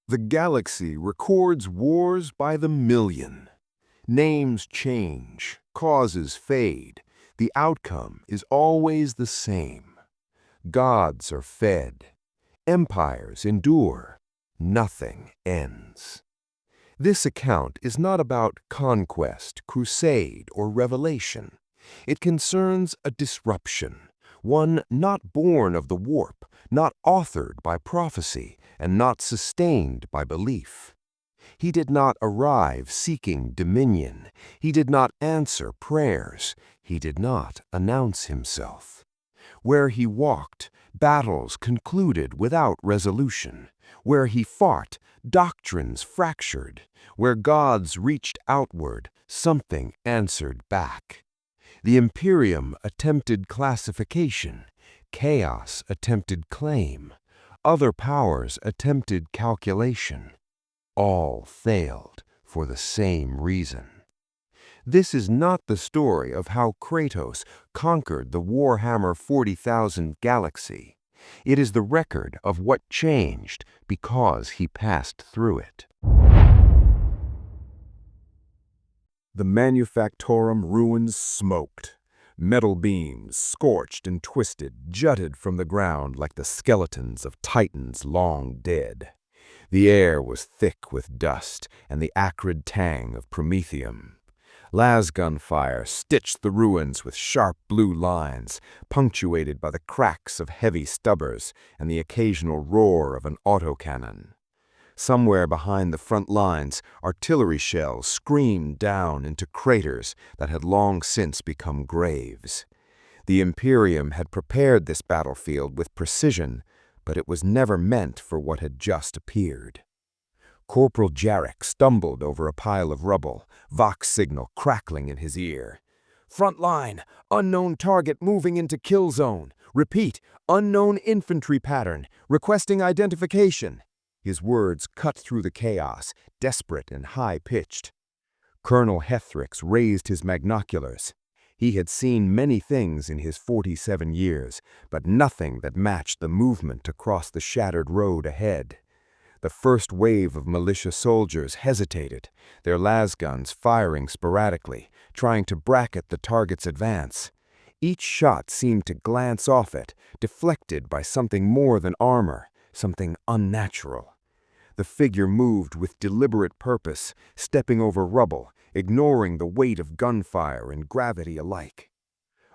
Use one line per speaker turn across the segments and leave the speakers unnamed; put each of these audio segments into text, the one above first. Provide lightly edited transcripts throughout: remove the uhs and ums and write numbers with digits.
The galaxy records wars by the million. Names change, causes fade. The outcome is always the same. Gods are fed. Empires endure. Nothing ends. This account is not about conquest, crusade, or revelation. It concerns a disruption, one not born of the warp, not authored by prophecy, and not sustained by belief. He did not arrive seeking dominion. He did not answer prayers. He did not announce himself. Where he walked, battles concluded without resolution. Where he fought, doctrines fractured. Where gods reached outward, something answered back. The Imperium attempted classification. Chaos attempted claim. Other powers attempted calculation. All failed for the same reason. This is not the story of how Kratos conquered the Warhammer 40,000 galaxy. It is the record of what changed because he passed through it. The Manufactorum ruins smoked. Metal beams, scorched and twisted, jutted from the ground like the skeletons of titans long dead. The air was thick with dust and the acrid tang of promethium. Lasgun fire stitched the ruins with sharp blue lines, punctuated by the cracks of heavy stubbers and the occasional roar of an autocannon. Somewhere behind the front lines, artillery shells screamed down into craters that had long since become graves. The Imperium had prepared this battlefield with precision, but it was never meant for what had just appeared. Corporal Jarek stumbled over a pile of rubble, Vox signal crackling in his ear. "Front line, unknown target moving into kill zone. Repeat, unknown infantry pattern, requesting identification." His words cut through the chaos, desperate and high-pitched. Colonel Hethrix raised his magnoculars. He had seen many things in his 47 years, but nothing that matched the movement across the shattered road ahead. The first wave of militia soldiers hesitated, their lasguns firing sporadically, trying to bracket the target's advance. Each shot seemed to glance off it, deflected by something more than armor, something unnatural. The figure moved with deliberate purpose, stepping over rubble, ignoring the weight of gunfire and gravity alike.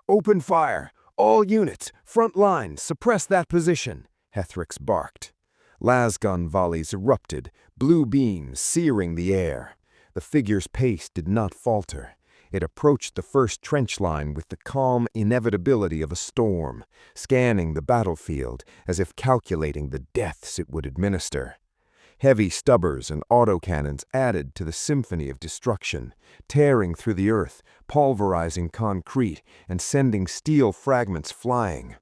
"Open fire! All units! Front line! Suppress that position!" Hethrix barked. Lasgun volleys erupted, blue beams searing the air. The figure's pace did not falter. It approached the first trench line with the calm inevitability of a storm, scanning the battlefield as if calculating the deaths it would administer. Heavy stubbers and autocannons added to the symphony of destruction, tearing through the earth, pulverizing concrete, and sending steel fragments flying.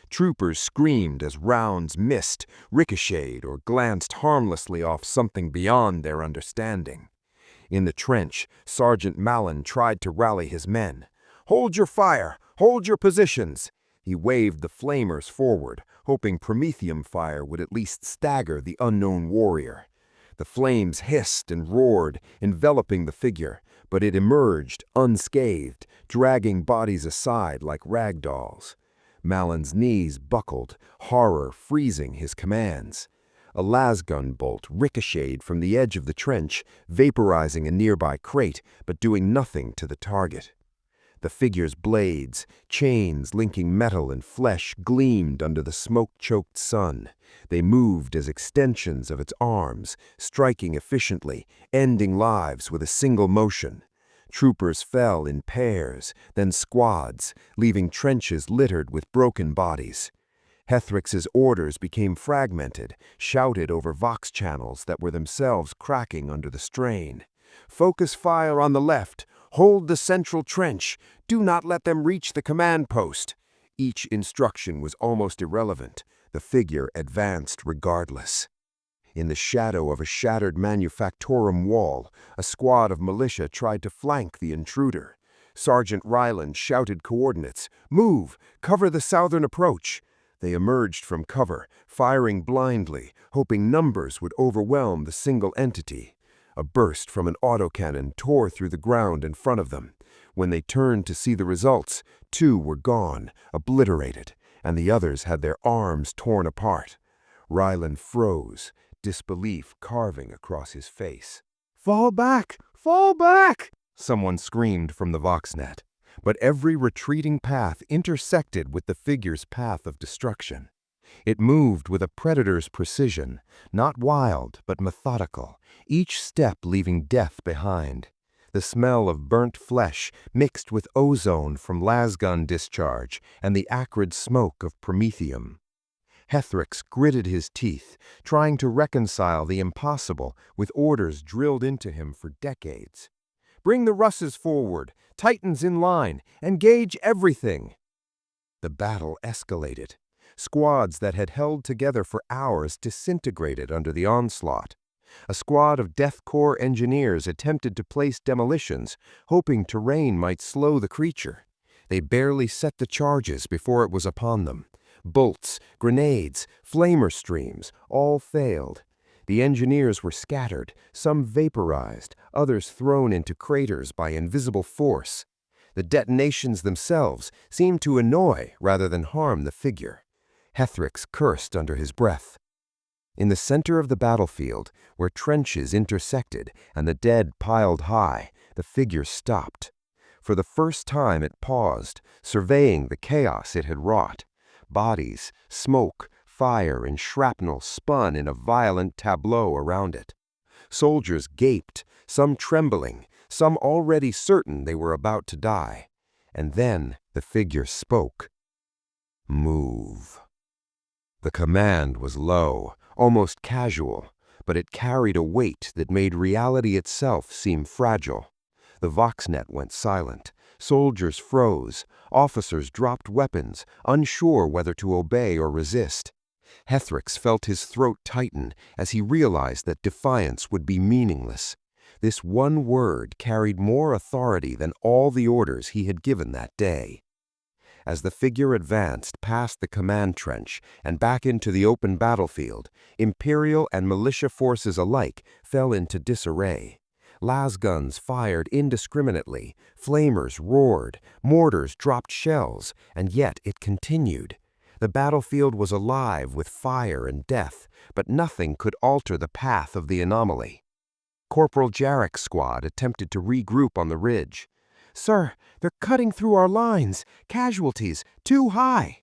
Troopers screamed as rounds missed, ricocheted, or glanced harmlessly off something beyond their understanding. In the trench, Sergeant Mallon tried to rally his men. "Hold your fire! Hold your positions!" He waved the flamers forward, hoping promethium fire would at least stagger the unknown warrior. The flames hissed and roared, enveloping the figure, but it emerged unscathed, dragging bodies aside like rag dolls. Mallon's knees buckled, horror freezing his commands. A lasgun bolt ricocheted from the edge of the trench, vaporizing a nearby crate, but doing nothing to the target. The figure's blades, chains linking metal and flesh, gleamed under the smoke-choked sun. They moved as extensions of its arms, striking efficiently, ending lives with a single motion. Troopers fell in pairs, then squads, leaving trenches littered with broken bodies. Hethrix's orders became fragmented, shouted over Vox channels that were themselves cracking under the strain. "Focus fire on the left. Hold the central trench. Do not let them reach the command post." Each instruction was almost irrelevant. The figure advanced regardless. In the shadow of a shattered manufactorum wall, a squad of militia tried to flank the intruder. Sergeant Ryland shouted coordinates. "Move! Cover the southern approach!" They emerged from cover, firing blindly, hoping numbers would overwhelm the single entity. A burst from an autocannon tore through the ground in front of them. When they turned to see the results, 2 were gone, obliterated, and the others had their arms torn apart. Ryland froze, disbelief carving across his face. "Fall back! Fall back!" someone screamed from the Voxnet. But every retreating path intersected with the figure's path of destruction. It moved with a predator's precision, not wild but methodical, each step leaving death behind. The smell of burnt flesh mixed with ozone from lasgun discharge and the acrid smoke of promethium. Hethrix gritted his teeth, trying to reconcile the impossible with orders drilled into him for decades. "Bring the Russes forward, Titans in line, engage everything!" The battle escalated. Squads that had held together for hours disintegrated under the onslaught. A squad of Death Corps engineers attempted to place demolitions, hoping terrain might slow the creature. They barely set the charges before it was upon them. Bolts, grenades, flamer streams, all failed. The engineers were scattered, some vaporized, others thrown into craters by invisible force. The detonations themselves seemed to annoy rather than harm the figure. Hethrix cursed under his breath. In the center of the battlefield, where trenches intersected and the dead piled high, the figure stopped. For the first time it paused, surveying the chaos it had wrought. Bodies, smoke, fire, and shrapnel spun in a violent tableau around it. Soldiers gaped, some trembling, some already certain they were about to die. And then the figure spoke. "Move." The command was low, almost casual, but it carried a weight that made reality itself seem fragile. The Voxnet went silent. Soldiers froze. Officers dropped weapons, unsure whether to obey or resist. Hethrix felt his throat tighten as he realized that defiance would be meaningless. This one word carried more authority than all the orders he had given that day. As the figure advanced past the command trench and back into the open battlefield, Imperial and militia forces alike fell into disarray. Lasguns fired indiscriminately, flamers roared, mortars dropped shells, and yet it continued. The battlefield was alive with fire and death, but nothing could alter the path of the anomaly. Corporal Jarek's squad attempted to regroup on the ridge. "Sir, they're cutting through our lines. Casualties, too high."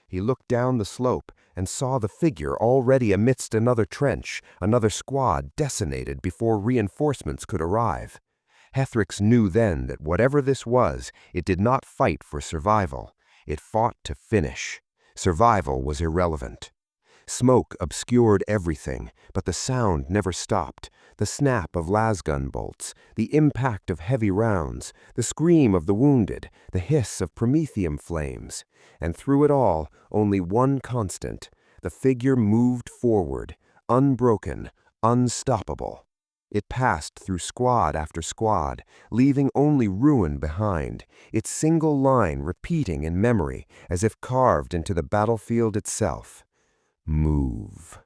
He looked down the slope and saw the figure already amidst another trench, another squad decimated before reinforcements could arrive. Hethrix knew then that whatever this was, it did not fight for survival. It fought to finish. Survival was irrelevant. Smoke obscured everything, but the sound never stopped. The snap of lasgun bolts, the impact of heavy rounds, the scream of the wounded, the hiss of promethium flames. And through it all, only one constant. The figure moved forward, unbroken, unstoppable. It passed through squad after squad, leaving only ruin behind, its single line repeating in memory as if carved into the battlefield itself. Move.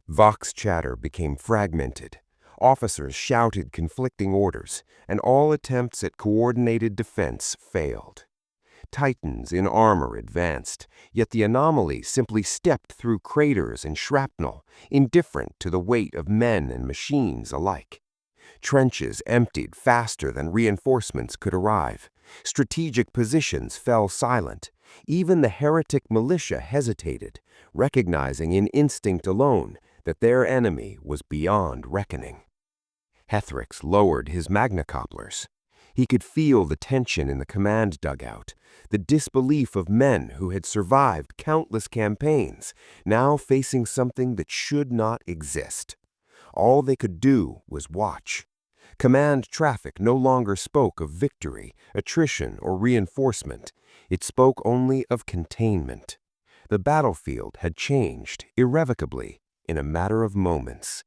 Vox chatter became fragmented. Officers shouted conflicting orders, and all attempts at coordinated defense failed. Titans in armor advanced, yet the anomaly simply stepped through craters and shrapnel, indifferent to the weight of men and machines alike. Trenches emptied faster than reinforcements could arrive. Strategic positions fell silent. Even the heretic militia hesitated, recognizing in instinct alone that their enemy was beyond reckoning. Hethrix lowered his magnacopplers. He could feel the tension in the command dugout, the disbelief of men who had survived countless campaigns, now facing something that should not exist. All they could do was watch. Command traffic no longer spoke of victory, attrition, or reinforcement. It spoke only of containment. The battlefield had changed irrevocably in a matter of moments.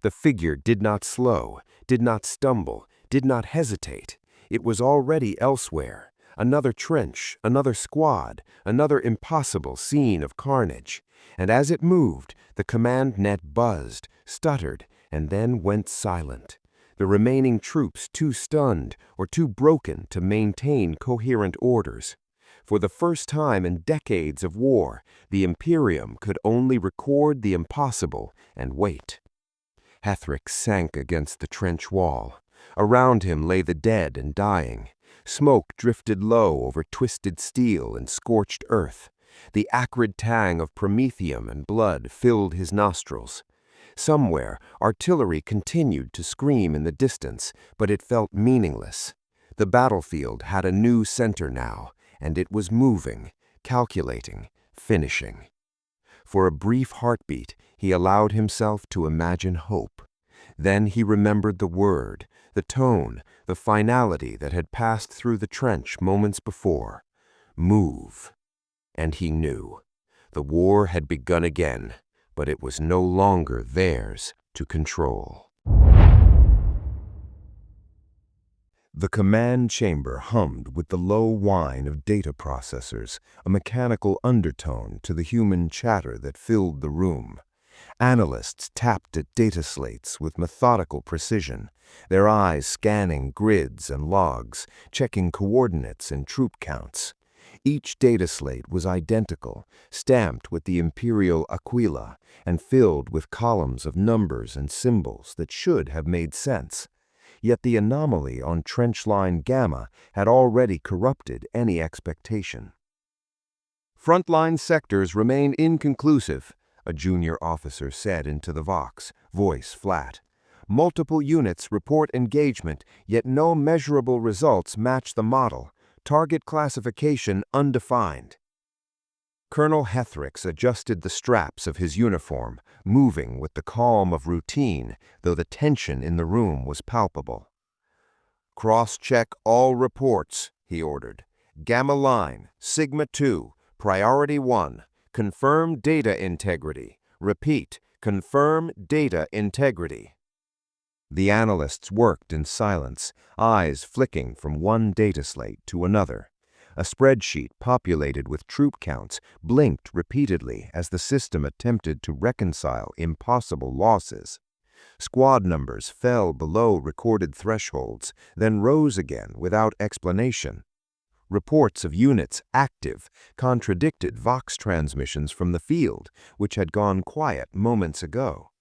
The figure did not slow, did not stumble, did not hesitate. It was already elsewhere,
Another trench, another squad, another impossible scene of carnage. And as it moved, the command net buzzed, stuttered, and then went silent. The remaining troops too stunned or too broken to maintain coherent orders. For the first time in decades of war, the Imperium could only record the impossible and wait. Hethrix sank against the trench wall. Around him lay the dead and dying. Smoke drifted low over twisted steel and scorched earth. The acrid tang of promethium and blood filled his nostrils. Somewhere, artillery continued to scream in the distance, but it felt meaningless. The battlefield had a new center now, and it was moving, calculating, finishing. For a brief heartbeat, he allowed himself to imagine hope. Then he remembered the word, the tone, the finality that had passed through the trench moments before. Move. And he knew. The war had begun again, but it was no longer theirs to control.
The command chamber hummed with the low whine of data processors, a mechanical undertone to the human chatter that filled the room. Analysts tapped at data slates with methodical precision, their eyes scanning grids and logs, checking coordinates and troop counts. Each data slate was identical, stamped with the imperial aquila, and filled with columns of numbers and symbols that should have made sense. Yet the anomaly on trench line Gamma had already corrupted any expectation.
Frontline sectors remain inconclusive, a junior officer said into the Vox, voice flat. Multiple units report engagement, yet no measurable results match the model. Target classification undefined. Colonel Hethrix adjusted the straps of his uniform, moving with the calm of routine, though the tension in the room was palpable. "Cross-check all reports," he ordered. "Gamma line, Sigma 2, Priority 1, confirm data integrity. Repeat, confirm data integrity." The analysts worked in silence, eyes flicking from one data slate to another. A spreadsheet populated with troop counts blinked repeatedly as the system attempted to reconcile impossible losses. Squad numbers fell below recorded thresholds, then rose again without explanation. Reports of units active contradicted Vox transmissions from the field, which had gone quiet moments ago.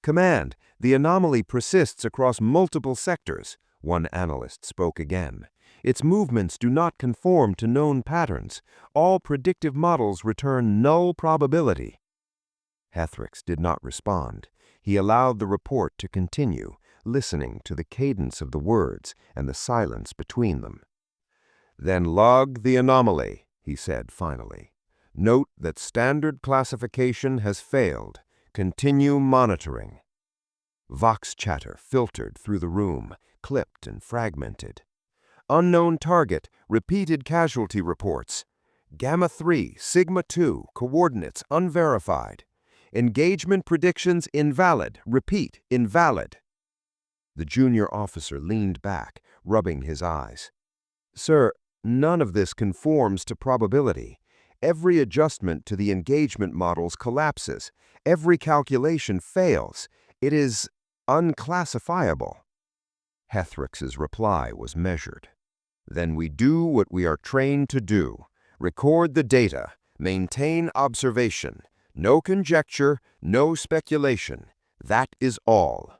"Command, the anomaly persists across multiple sectors," one analyst spoke again. "Its movements do not conform to known patterns. All predictive models return null probability." Hethrix did not respond. He allowed the report to continue, listening to the cadence of the words and the silence between them. "Then log the anomaly," he said finally. "Note that standard classification has failed. Continue monitoring." Vox chatter filtered through the room, clipped and fragmented. "Unknown target, repeated casualty reports. Gamma 3, Sigma 2, coordinates unverified. Engagement predictions invalid. Repeat, invalid." The junior officer leaned back, rubbing his eyes. "Sir, none of this conforms to probability. Every adjustment to the engagement models collapses. Every calculation fails. It is unclassifiable." Hethrix's reply was measured. "Then we do what we are trained to do. Record the data. Maintain observation. No conjecture, no speculation. That is all."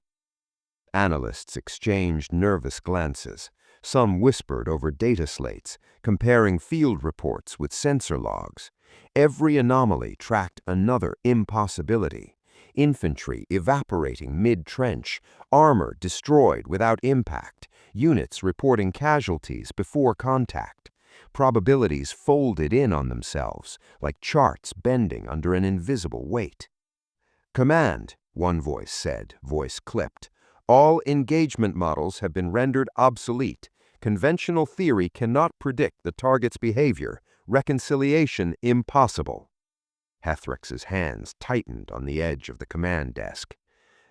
Analysts exchanged nervous glances. Some whispered over data slates, comparing field reports with sensor logs. Every anomaly tracked another impossibility. Infantry evaporating mid-trench, armor destroyed without impact, units reporting casualties before contact. Probabilities folded in on themselves, like charts bending under an invisible weight. "Command," one voice said, voice clipped. "All engagement models have been rendered obsolete. Conventional theory cannot predict the target's behavior. Reconciliation impossible." Hethrix's hands tightened on the edge of the command desk.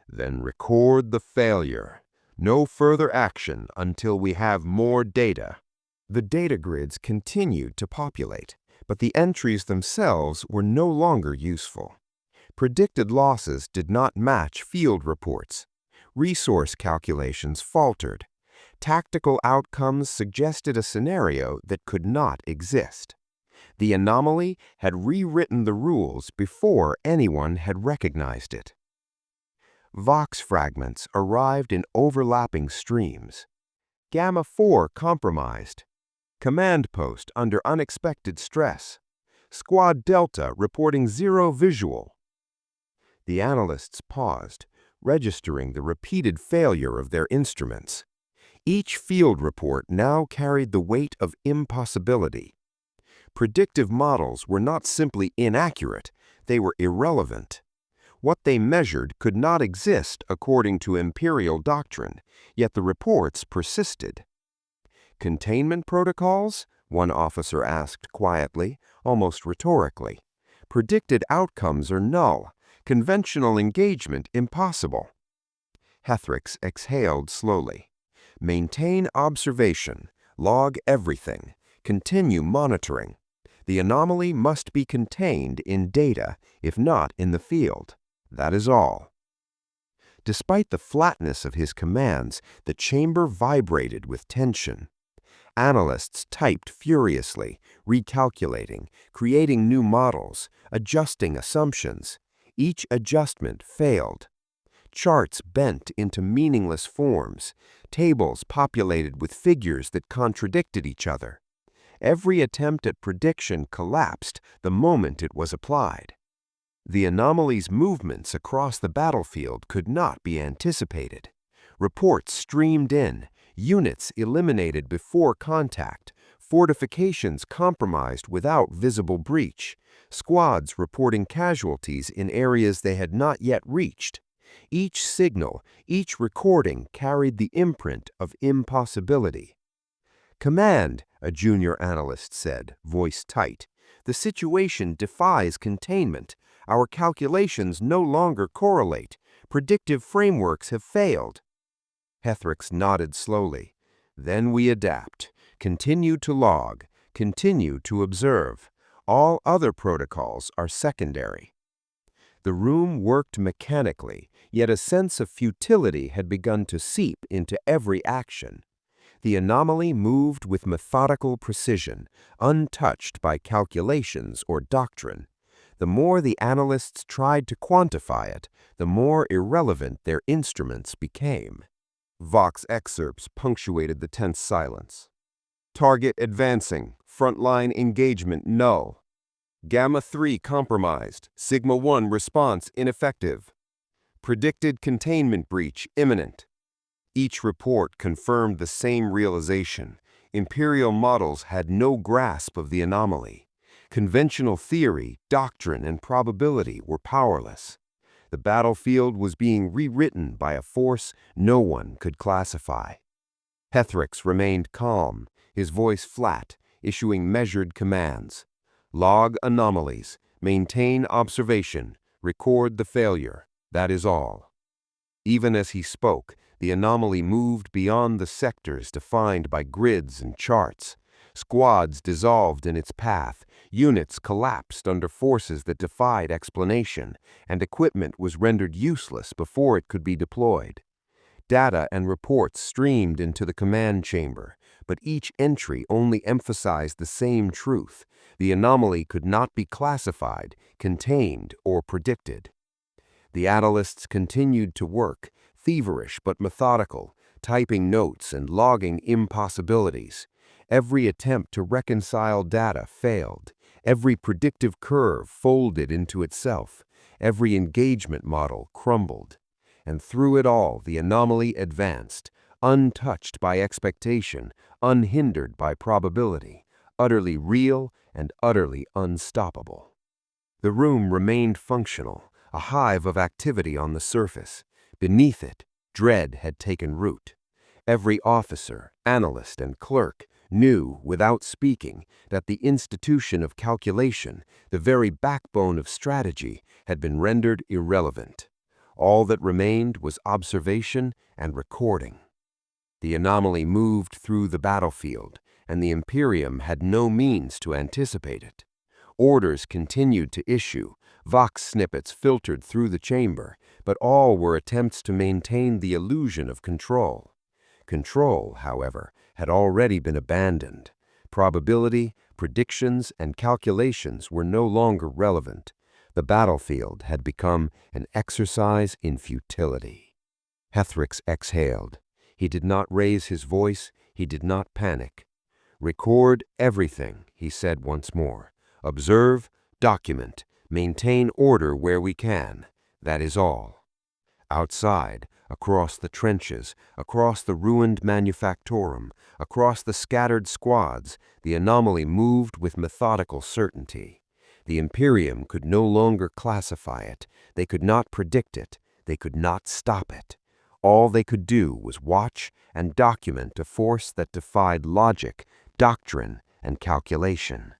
"Then record the failure. No further action until we have more data." The data grids continued to populate, but the entries themselves were no longer useful. Predicted losses did not match field reports. Resource calculations faltered. Tactical outcomes suggested a scenario that could not exist. The anomaly had rewritten the rules before anyone had recognized it. Vox fragments arrived in overlapping streams. Gamma 4 compromised. Command post under unexpected stress. Squad Delta reporting 0 visual. The analysts paused, registering the repeated failure of their instruments. Each field report now carried the weight of impossibility. Predictive models were not simply inaccurate, they were irrelevant. What they measured could not exist according to Imperial doctrine, yet the reports persisted. Containment protocols? One officer asked quietly, almost rhetorically. Predicted outcomes are null. Conventional engagement impossible. Hethrix exhaled slowly. Maintain observation. Log everything. Continue monitoring. The anomaly must be contained in data, if not in the field. That is all. Despite the flatness of his commands, the chamber vibrated with tension. Analysts typed furiously, recalculating, creating new models, adjusting assumptions. Each adjustment failed. Charts bent into meaningless forms, tables populated with figures that contradicted each other. Every attempt at prediction collapsed the moment it was applied. The anomaly's movements across the battlefield could not be anticipated. Reports streamed in, units eliminated before contact, fortifications compromised without visible breach, squads reporting casualties in areas they had not yet reached. Each signal, each recording carried the imprint of impossibility. "Command," a junior analyst said, voice tight. "The situation defies containment. Our calculations no longer correlate. Predictive frameworks have failed." Hethrix nodded slowly. "Then we adapt. Continue to log. Continue to observe. All other protocols are secondary." The room worked mechanically, yet a sense of futility had begun to seep into every action. The anomaly moved with methodical precision, untouched by calculations or doctrine. The more the analysts tried to quantify it, the more irrelevant their instruments became. Vox excerpts punctuated the tense silence. "Target advancing. Frontline engagement null. Gamma 3 compromised. Sigma 1 response ineffective. Predicted containment breach imminent." Each report confirmed the same realization. Imperial models had no grasp of the anomaly. Conventional theory, doctrine, and probability were powerless. The battlefield was being rewritten by a force no one could classify. Hethrix remained calm, his voice flat, issuing measured commands. "Log anomalies, maintain observation, record the failure. That is all." Even as he spoke, the anomaly moved beyond the sectors defined by grids and charts. Squads dissolved in its path, units collapsed under forces that defied explanation, and equipment was rendered useless before it could be deployed. Data and reports streamed into the command chamber, but each entry only emphasized the same truth: the anomaly could not be classified, contained, or predicted. The analysts continued to work, feverish but methodical, typing notes and logging impossibilities. Every attempt to reconcile data failed. Every predictive curve folded into itself. Every engagement model crumbled. And through it all, the anomaly advanced, untouched by expectation, unhindered by probability, utterly real and utterly unstoppable. The room remained functional, a hive of activity on the surface. Beneath it, dread had taken root. Every officer, analyst, and clerk knew, without speaking, that the institution of calculation, the very backbone of strategy, had been rendered irrelevant. All that remained was observation and recording. The anomaly moved through the battlefield, and the Imperium had no means to anticipate it. Orders continued to issue, vox snippets filtered through the chamber, but all were attempts to maintain the illusion of control. Control, however, had already been abandoned. Probability, predictions, and calculations were no longer relevant. The battlefield had become an exercise in futility. Hethrix exhaled. He did not raise his voice, he did not panic. "Record everything," he said once more. "Observe, document, maintain order where we can. That is all." Outside, across the trenches, across the ruined manufactorum, across the scattered squads, the anomaly moved with methodical certainty. The Imperium could no longer classify it. They could not predict it. They could not stop it. All they could do was watch and document a force that defied logic, doctrine, and calculation.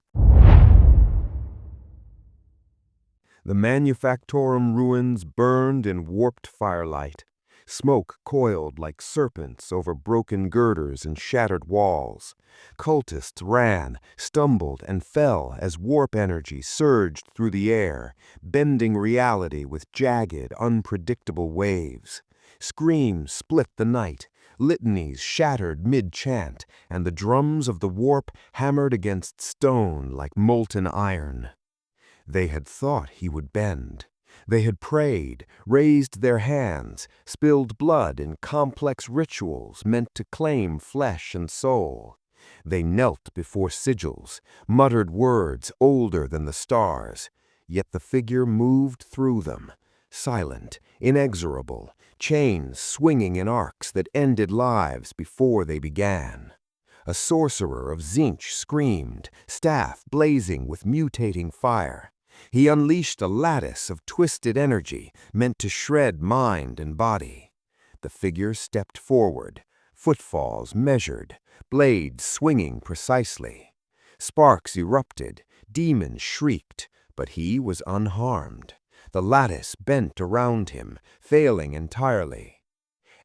The manufactorum ruins burned in warped firelight. Smoke coiled like serpents over broken girders and shattered walls. Cultists ran, stumbled, and fell as warp energy surged through the air, bending reality with jagged, unpredictable waves. Screams split the night, litanies shattered mid-chant, and the drums of the warp hammered against stone like molten iron. They had thought he would bend. They had prayed, raised their hands, spilled blood in complex rituals meant to claim flesh and soul. They knelt before sigils, muttered words older than the stars, yet the figure moved through them, silent, inexorable, chains swinging in arcs that ended lives before they began. A sorcerer of Tzeentch screamed, staff blazing with mutating fire. He unleashed a lattice of twisted energy meant to shred mind and body. The figure stepped forward, footfalls measured, blades swinging precisely. Sparks erupted, demons shrieked, but he was unharmed. The lattice bent around him, failing entirely.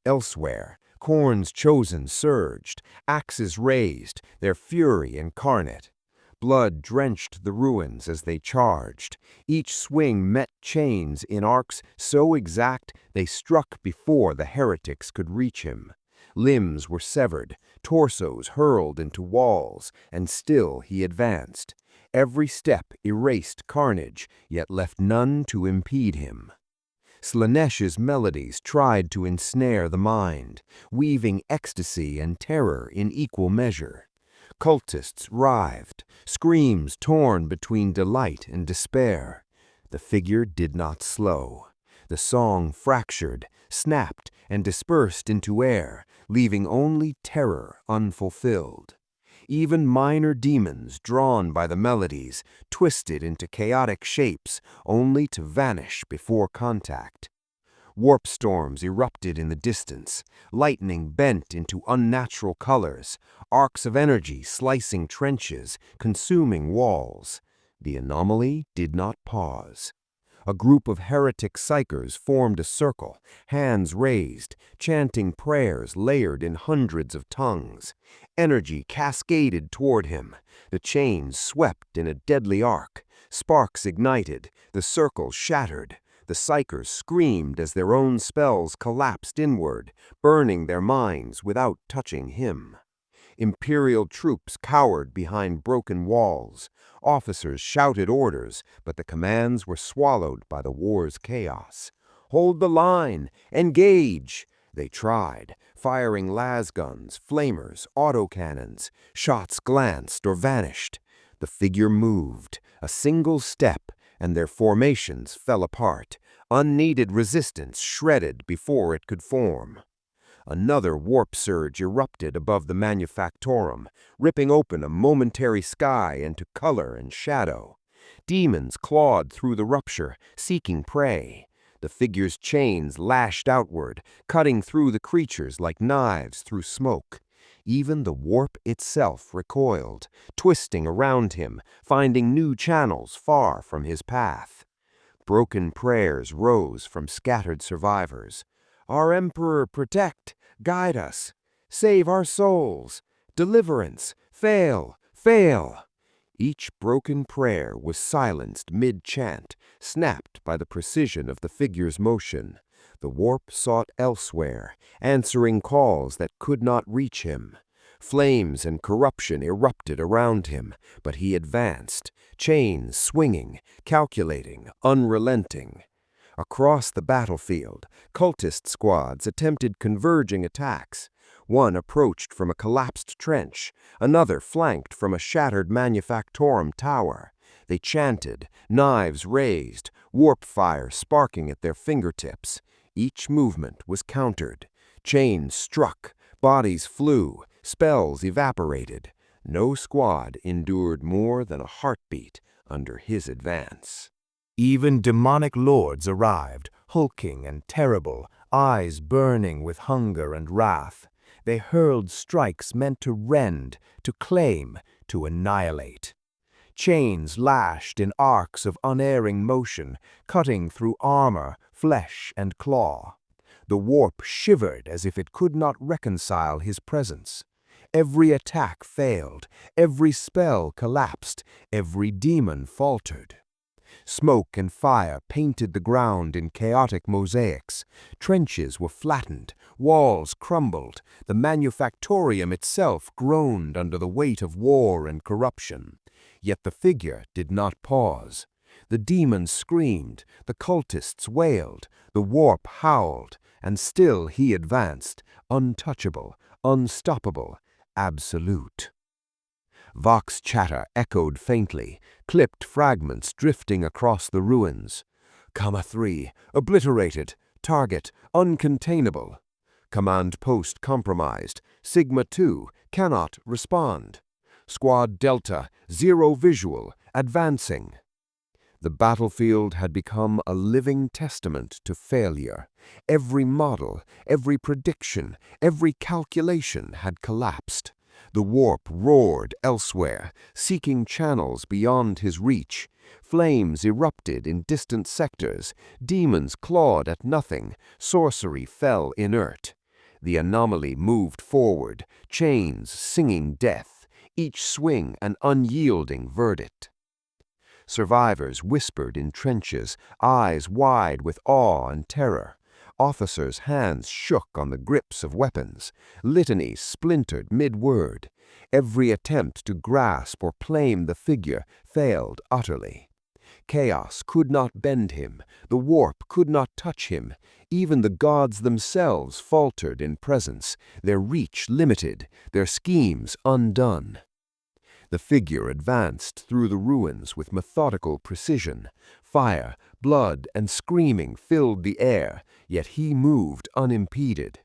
Elsewhere, Khorne's chosen surged, axes raised, their fury incarnate. Blood drenched the ruins as they charged. Each swing met chains in arcs so exact they struck before the heretics could reach him. Limbs were severed, torsos hurled into walls, and still he advanced. Every step erased carnage, yet left none to impede him. Slanesh's melodies tried to ensnare the mind, weaving ecstasy and terror in equal measure. Cultists writhed, screams torn between delight and despair. The figure did not slow. The song fractured, snapped, and dispersed into air, leaving only terror unfulfilled. Even minor demons, drawn by the melodies, twisted into chaotic shapes, only to vanish before contact. Warp storms erupted in the distance, lightning bent into unnatural colors, arcs of energy slicing trenches, consuming walls. The anomaly did not pause. A group of heretic psychers formed a circle, hands raised, chanting prayers layered in hundreds of tongues. Energy cascaded toward him. The chains swept in a deadly arc. Sparks ignited. The circle shattered. The psychers screamed as their own spells collapsed inward, burning their minds without touching him. Imperial troops cowered behind broken walls. Officers shouted orders, but the commands were swallowed by the war's chaos. "Hold the line! Engage!" They tried, firing lasguns, flamers, autocannons. Shots glanced or vanished. The figure moved, a single step, and their formations fell apart. Unneeded resistance shredded before it could form. Another warp surge erupted above the manufactorum, ripping open a momentary sky into color and shadow. Demons clawed through the rupture, seeking prey. The figure's chains lashed outward, cutting through the creatures like knives through smoke. Even the warp itself recoiled, twisting around him, finding new channels far from his path. Broken prayers rose from scattered survivors. "Our Emperor, protect, guide us, save our souls, deliverance,
fail, fail! Each broken prayer was silenced mid-chant, snapped by the precision of the figure's motion. The warp sought elsewhere, answering calls that could not reach him. Flames and corruption erupted around him, but he advanced, chains swinging, calculating, unrelenting. Across the battlefield, cultist squads attempted converging attacks. One approached from a collapsed trench, another flanked from a shattered manufactorum tower. They chanted, knives raised, warp fire sparking at their fingertips. Each movement was countered. Chains struck, bodies flew, spells evaporated. No squad endured more than a heartbeat under his advance.
Even demonic lords arrived, hulking and terrible, eyes burning with hunger and wrath. They hurled strikes meant to rend, to claim, to annihilate. Chains lashed in arcs of unerring motion, cutting through armor, flesh, and claw. The warp shivered as if it could not reconcile his presence. Every attack failed, every spell collapsed, every demon faltered. Smoke and fire painted the ground in chaotic mosaics. Trenches were flattened, walls crumbled, the manufactorium itself groaned under the weight of war and corruption. Yet the figure did not pause. The demons screamed, the cultists wailed, the warp howled, and still he advanced, untouchable, unstoppable, absolute. Vox chatter echoed faintly, clipped fragments drifting across the ruins. Comma 3, obliterated, target, uncontainable. Command post compromised, Sigma 2, cannot respond. Squad Delta, zero visual, advancing. The battlefield had become a living testament to failure. Every model, every prediction, every calculation had collapsed. The warp roared elsewhere, seeking channels beyond his reach. Flames erupted in distant sectors, demons clawed at nothing, sorcery fell inert. The anomaly moved forward, chains singing death, each swing an unyielding verdict. Survivors whispered in trenches, eyes wide with awe and terror. Officers' hands shook on the grips of weapons. Litanies splintered mid-word. Every attempt to grasp or claim the figure failed utterly. Chaos could not bend him. The warp could not touch him. Even the gods themselves faltered in presence, their reach limited, their schemes undone. The figure advanced through the ruins with methodical precision. Fire, blood, and screaming filled the air, yet he moved unimpeded.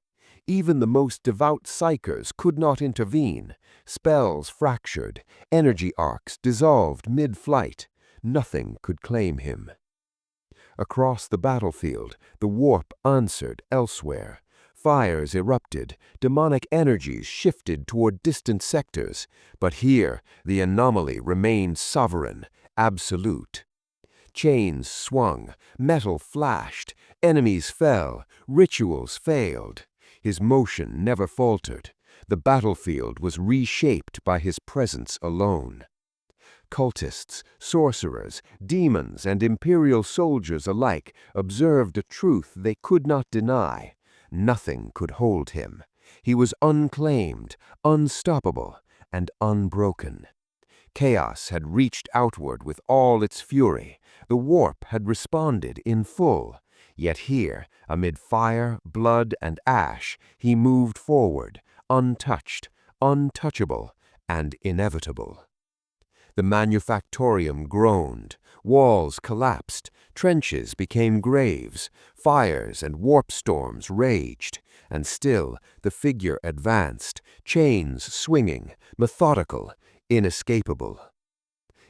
Even the most devout psychers could not intervene. Spells fractured, energy arcs dissolved mid-flight. Nothing could claim him. Across the battlefield, the warp answered elsewhere. Fires erupted, demonic energies shifted toward distant sectors, but here the anomaly remained sovereign, absolute. Chains swung, metal flashed, enemies fell, rituals failed. His motion never faltered. The battlefield was reshaped by his presence alone. Cultists, sorcerers, demons, and imperial soldiers alike observed a truth they could not deny. Nothing could hold him. He was unclaimed, unstoppable, and unbroken. Chaos had reached outward with all its fury. The warp had responded in full. Yet here, amid fire, blood, and ash, he moved forward, untouched, untouchable, and inevitable. The manufactorium groaned, walls collapsed, trenches became graves, fires and warp storms raged, and still the figure advanced, chains swinging, methodical, inescapable.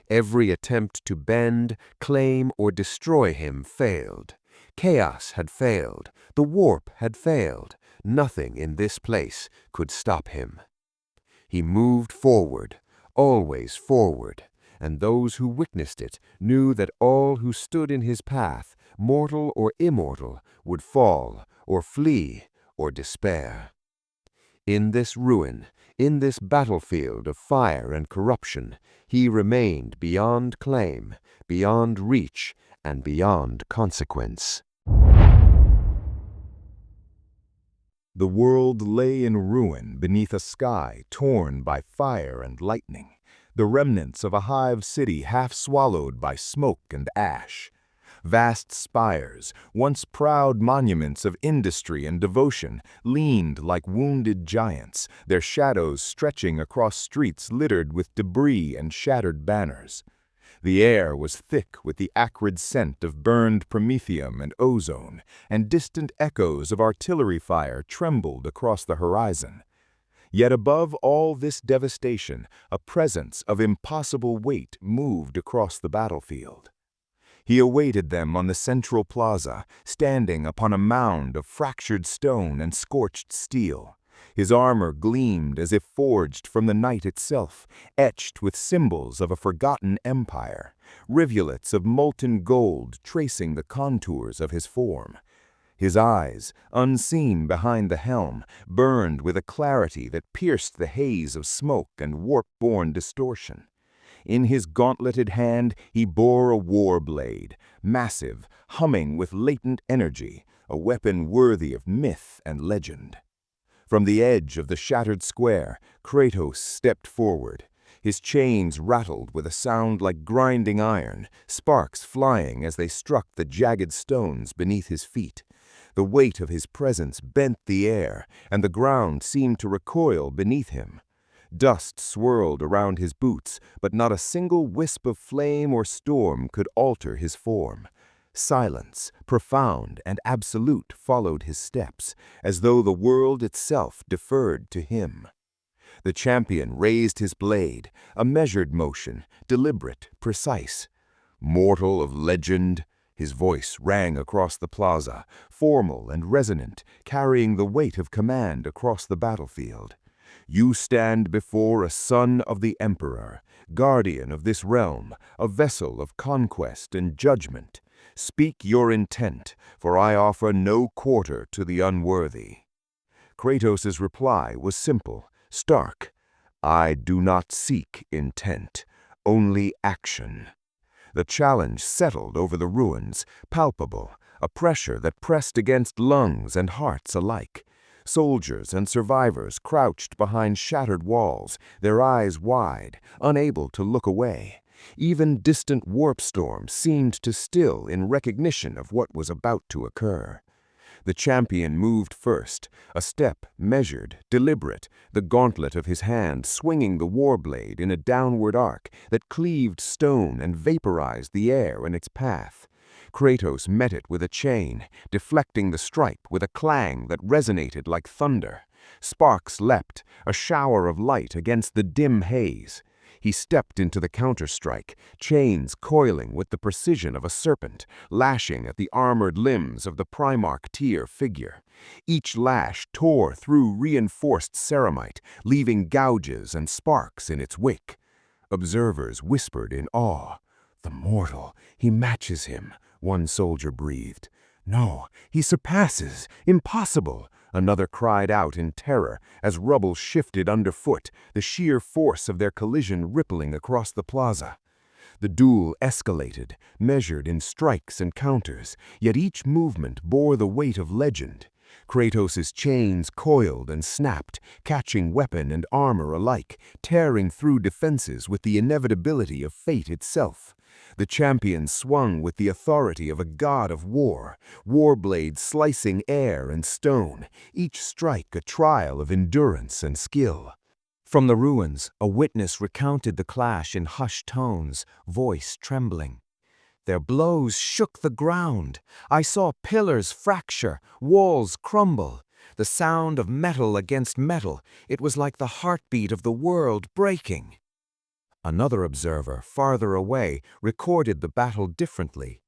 Every attempt to bend, claim, or destroy him failed. Chaos had failed, the warp had failed, nothing in this place could stop him. He moved forward, always forward, and those who witnessed it knew that all who stood in his path, mortal or immortal, would fall, or flee, or despair. In this ruin,
In this battlefield of fire and corruption, he remained beyond claim, beyond reach, and beyond consequence.
The world lay in ruin beneath a sky torn by fire and lightning, the remnants of a hive city half swallowed by smoke and ash. Vast spires, once proud monuments of industry and devotion, leaned like wounded giants, their shadows stretching across streets littered with debris and shattered banners. The air was thick with the acrid scent of burned promethium and ozone, and distant echoes of artillery fire trembled across the horizon. Yet above all this devastation, a presence of impossible weight moved across the battlefield. He awaited them on the central plaza, standing upon a mound of fractured stone and scorched steel. His armor gleamed as if forged from the night itself, etched with symbols of a forgotten empire, rivulets of molten gold tracing the contours of his form. His eyes, unseen behind the helm, burned with a clarity that pierced the haze of smoke and warp-borne distortion. In his gauntleted hand he bore a war blade, massive, humming with latent energy, a weapon worthy of myth and legend. From the edge of the shattered square, Kratos stepped forward. His chains rattled with a sound like grinding iron, sparks flying as they struck the jagged stones beneath his feet. The weight of his presence bent the air, and the ground seemed to recoil beneath him. Dust swirled around his boots, but not a single wisp of flame or storm could alter his form. Silence, profound and absolute, followed his steps, as though the world itself deferred to him. The champion raised his blade, a measured motion, deliberate, precise. "Mortal of legend," his voice rang across the plaza, formal and resonant, carrying the weight of command across the battlefield. "You stand before a son of the Emperor, guardian of this realm, a vessel of conquest and judgment. Speak your intent, for I offer no quarter to the unworthy." Kratos' reply was simple, stark. "I do not seek intent, only action." The challenge settled over the ruins, palpable, a pressure that pressed against lungs and hearts alike. Soldiers and survivors crouched behind shattered walls, their eyes wide, unable to look away. Even distant warp storms seemed to still in recognition of what was about to occur. The champion moved first, a step measured, deliberate, the gauntlet of his hand swinging the war blade in a downward arc that cleaved stone and vaporized the air in its path. Kratos met it with a chain, deflecting the strike with a clang that resonated like thunder. Sparks leapt, a shower of light against the dim haze. He stepped into the counter-strike, chains coiling with the precision of a serpent, lashing at the armored limbs of the Primarch tier figure. Each lash tore through reinforced ceramite, leaving gouges and sparks in its wake. Observers whispered in awe. "The mortal, he matches him," one soldier breathed. "No, he surpasses, impossible," another cried out in terror as rubble shifted underfoot, the sheer force of their collision rippling across the plaza. The duel escalated, measured in strikes and counters, yet each movement bore the weight of legend. Kratos' chains coiled and snapped, catching weapon and armor alike, tearing through defenses with the inevitability of fate itself. The champion swung with the authority of a god of war, war blades slicing air and stone, each strike a trial of endurance and skill. From the ruins, a witness recounted the clash in hushed tones, voice trembling. "Their blows shook the ground. I saw pillars fracture, walls crumble. The sound of metal against metal, it was like the heartbeat of the world breaking." Another observer, farther away, recorded the battle differently.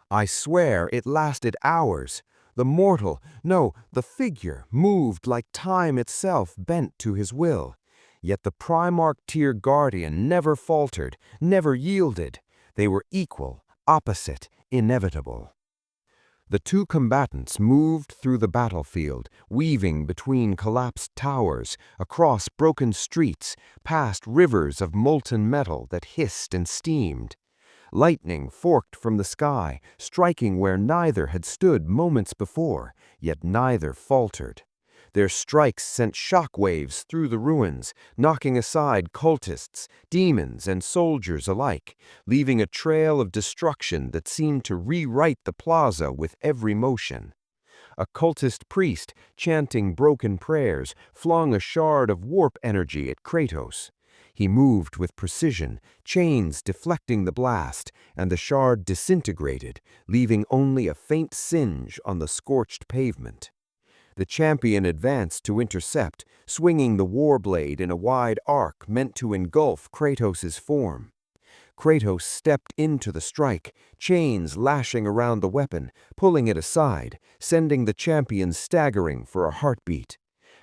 "I swear it lasted hours. The mortal, no, the figure, moved like time itself bent to his will. Yet the Primarch tier guardian never faltered, never yielded. They were equal, opposite, inevitable."
The two combatants moved through the battlefield, weaving between collapsed towers, across broken streets, past rivers of molten metal that hissed and steamed. Lightning forked from the sky, striking where neither had stood moments before, yet neither faltered. Their strikes sent shockwaves through the ruins, knocking aside cultists, demons, and soldiers alike, leaving a trail of destruction that seemed to rewrite the plaza with every motion. A cultist priest, chanting broken prayers, flung a shard of warp energy at Kratos. He moved with precision, chains deflecting the blast, and the shard disintegrated, leaving only a faint singe on the scorched pavement. The champion advanced to intercept, swinging the warblade in a wide arc meant to engulf Kratos' form. Kratos stepped into the strike, chains lashing around the weapon, pulling it aside, sending the champion staggering for a heartbeat.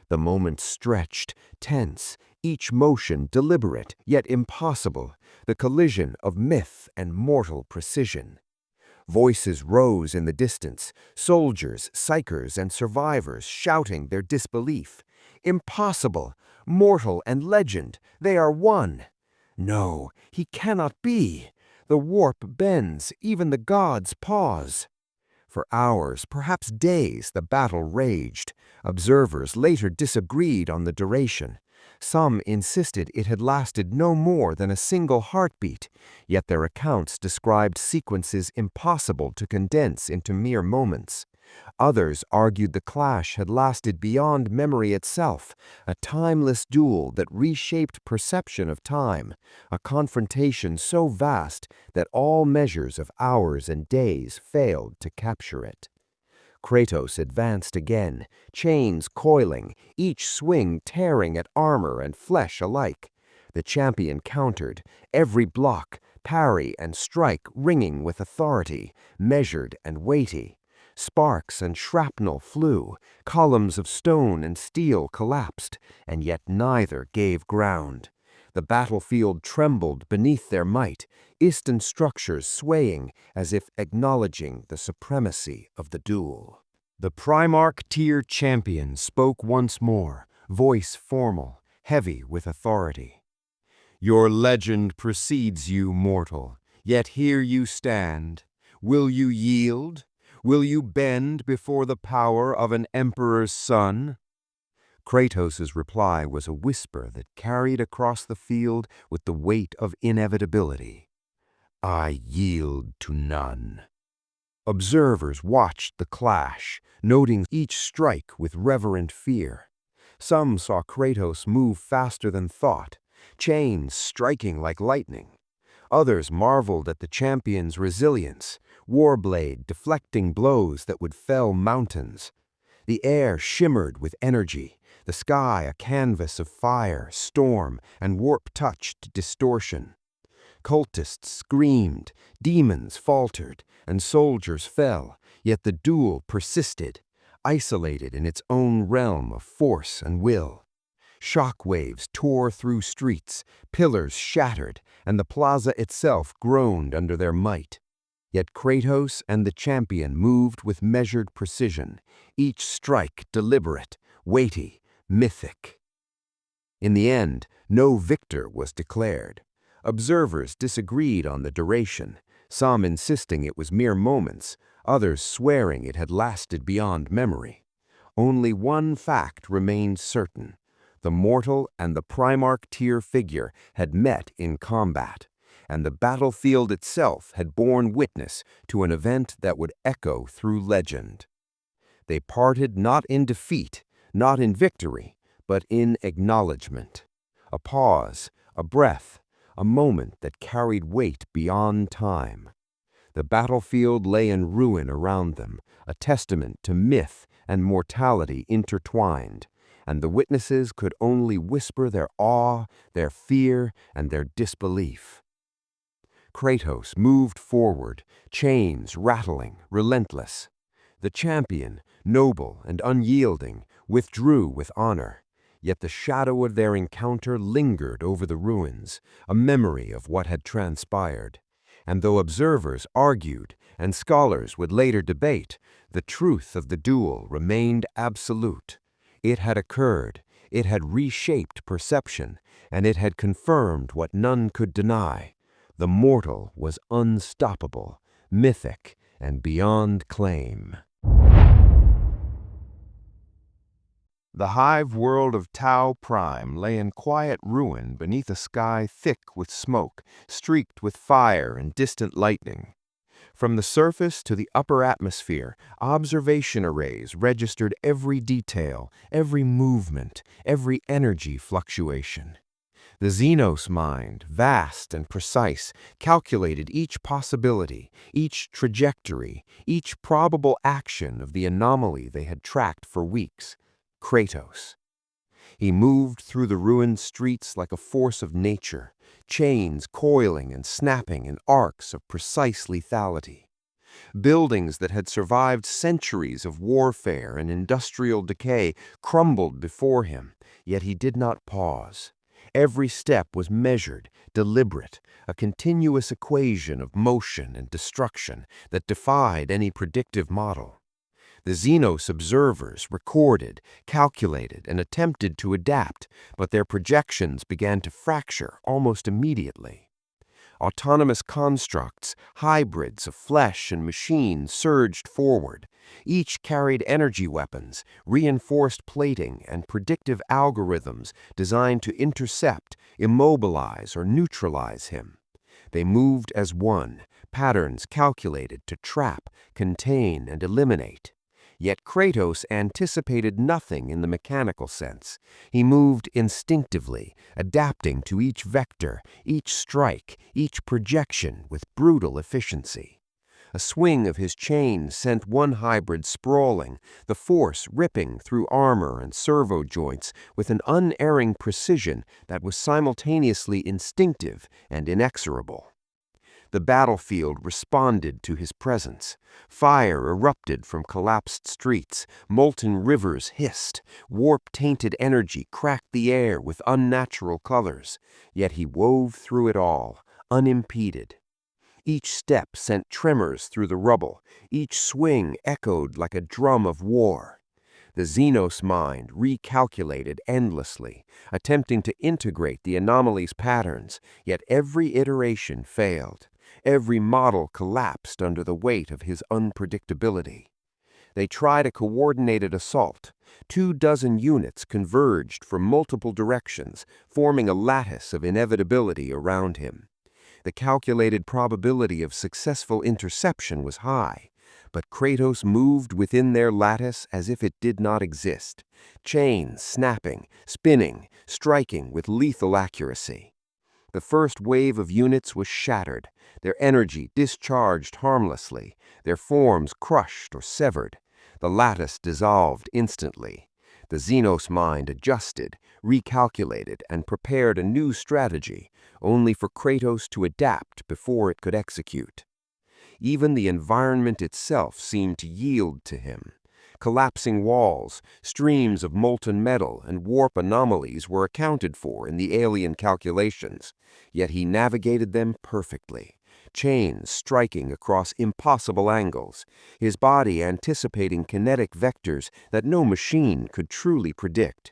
The moment stretched, tense, each motion deliberate yet impossible, the collision of myth and mortal precision. Voices rose in the distance, soldiers, psychers, and survivors shouting their disbelief. Impossible! Mortal and legend, they are one! No, he cannot be! The warp bends, even the gods pause. For hours, perhaps days, the battle raged. Observers later disagreed on the duration. Some insisted it had lasted no more than a single heartbeat, yet their accounts described sequences impossible to condense into mere moments. Others argued the clash had lasted beyond memory itself, a timeless duel that reshaped perception of time, a confrontation so vast that all measures of hours and days failed to capture it. Kratos advanced again, chains coiling, each swing tearing at armor and flesh alike. The champion countered, every block, parry, and strike ringing with authority, measured and weighty. Sparks and shrapnel flew, columns of stone and steel collapsed, and yet neither gave ground. The battlefield trembled beneath their might, Eastern structures swaying as if acknowledging the supremacy of the duel. The Primarch tier champion spoke once more, voice formal, heavy with authority. Your legend precedes you, mortal, yet here you stand. Will you yield? Will you bend before the power of an emperor's son? Kratos' reply was a whisper that carried across the field with the weight of inevitability. I yield to none. Observers watched the clash, noting each strike with reverent fear. Some saw Kratos move faster than thought, chains striking like lightning. Others marveled at the champion's resilience, warblade deflecting blows that would fell mountains. The air shimmered with energy, the sky a canvas of fire, storm, and warp-touched distortion. Cultists screamed, demons faltered, and soldiers fell, yet the duel persisted, isolated in its own realm of force and will. Shockwaves tore through streets, pillars shattered, and the plaza itself groaned under their might. Yet Kratos and the champion moved with measured precision, each strike deliberate, weighty, mythic. In the end, no victor was declared. Observers disagreed on the duration, some insisting it was mere moments, others swearing it had lasted beyond memory. Only one fact remained certain. The mortal and the Primarch tier figure had met in combat, and the battlefield itself had borne witness to an event that would echo through legend. They parted not in defeat, not in victory, but in acknowledgement. A pause, a breath, a moment that carried weight beyond time. The battlefield lay in ruin around them, a testament to myth and mortality intertwined, and the witnesses could only whisper their awe, their fear, and their disbelief. Kratos moved forward, chains rattling, relentless. The champion, noble and unyielding, withdrew with honor. Yet the shadow of their encounter lingered over the ruins, a memory of what had transpired. And though observers argued and scholars would later debate, the truth of the duel remained absolute. It had occurred, it had reshaped perception, and it had confirmed what none could deny. The mortal was unstoppable, mythic, and beyond claim. The hive world of Tau Prime lay in quiet ruin beneath a sky thick with smoke, streaked with fire and distant lightning. From the surface to the upper atmosphere, observation arrays registered every detail, every movement, every energy fluctuation. The Xenos mind, vast and precise, calculated each possibility, each trajectory, each probable action of the anomaly they had tracked for weeks. Kratos. He moved through the ruined streets like a force of nature, chains coiling and snapping in arcs of precise lethality. Buildings that had survived centuries of warfare and industrial decay crumbled before him, yet he did not pause. Every step was measured, deliberate, a continuous equation of motion and destruction that defied any predictive model. The Xenos observers recorded, calculated, and attempted to adapt, but their projections began to fracture almost immediately. Autonomous constructs, hybrids of flesh and machine, surged forward. Each carried energy weapons, reinforced plating, and predictive algorithms designed to intercept, immobilize, or neutralize him. They moved as one, patterns calculated to trap, contain, and eliminate. Yet Kratos anticipated nothing in the mechanical sense. He moved instinctively, adapting to each vector, each strike, each projection with brutal efficiency. A swing of his chain sent one hybrid sprawling, the force ripping through armor and servo joints with an unerring precision that was simultaneously instinctive and inexorable. The battlefield responded to his presence. Fire erupted from collapsed streets, molten rivers hissed, warp-tainted energy cracked the air with unnatural colors, yet he wove through it all, unimpeded. Each step sent tremors through the rubble, each swing echoed like a drum of war. The Xenos mind recalculated endlessly, attempting to integrate the anomaly's patterns, yet every iteration failed. Every model collapsed under the weight of his unpredictability. They tried a coordinated assault. 24 units converged from multiple directions, forming a lattice of inevitability around him. The calculated probability of successful interception was high, but Kratos moved within their lattice as if it did not exist, chains snapping, spinning, striking with lethal accuracy. The first wave of units was shattered, their energy discharged harmlessly, their forms crushed or severed. The lattice dissolved instantly. The Xenos mind adjusted, recalculated, and prepared a new strategy, only for Kratos to adapt before it could execute. Even the environment itself seemed to yield to him. Collapsing walls, streams of molten metal, and warp anomalies were accounted for in the alien calculations, yet he navigated them perfectly. Chains striking across impossible angles, his body anticipating kinetic vectors that no machine could truly predict.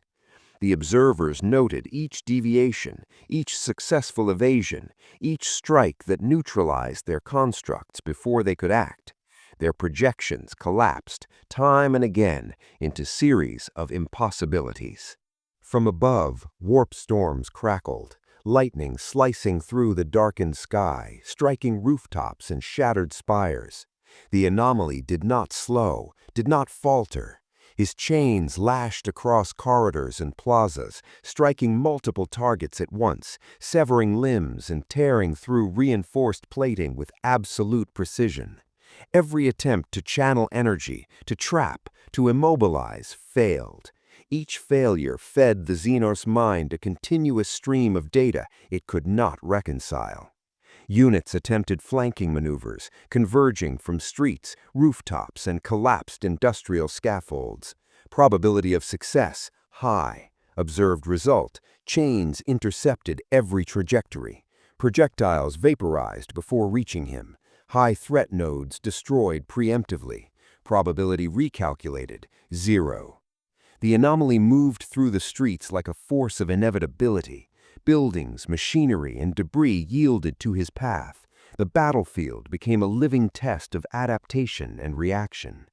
The observers noted each deviation, each successful evasion, each strike that neutralized their constructs before they could act. Their projections collapsed, time and again, into series of impossibilities. From above, warp storms crackled, lightning slicing through the darkened sky, striking rooftops and shattered spires. The anomaly did not slow, did not falter. His chains lashed across corridors and plazas, striking multiple targets at once, severing limbs and tearing through reinforced plating with absolute precision. Every attempt to channel energy, to trap, to immobilize, failed. Each failure fed the Xenos mind a continuous stream of data it could not reconcile. Units attempted flanking maneuvers, converging from streets, rooftops, and collapsed industrial scaffolds. Probability of success, high. Observed result, chains intercepted every trajectory. Projectiles vaporized before reaching him. High threat nodes destroyed preemptively. Probability recalculated, 0. The anomaly moved through the streets like a force of inevitability. Buildings, machinery, and debris yielded to his path. The battlefield became a living test of adaptation and reaction.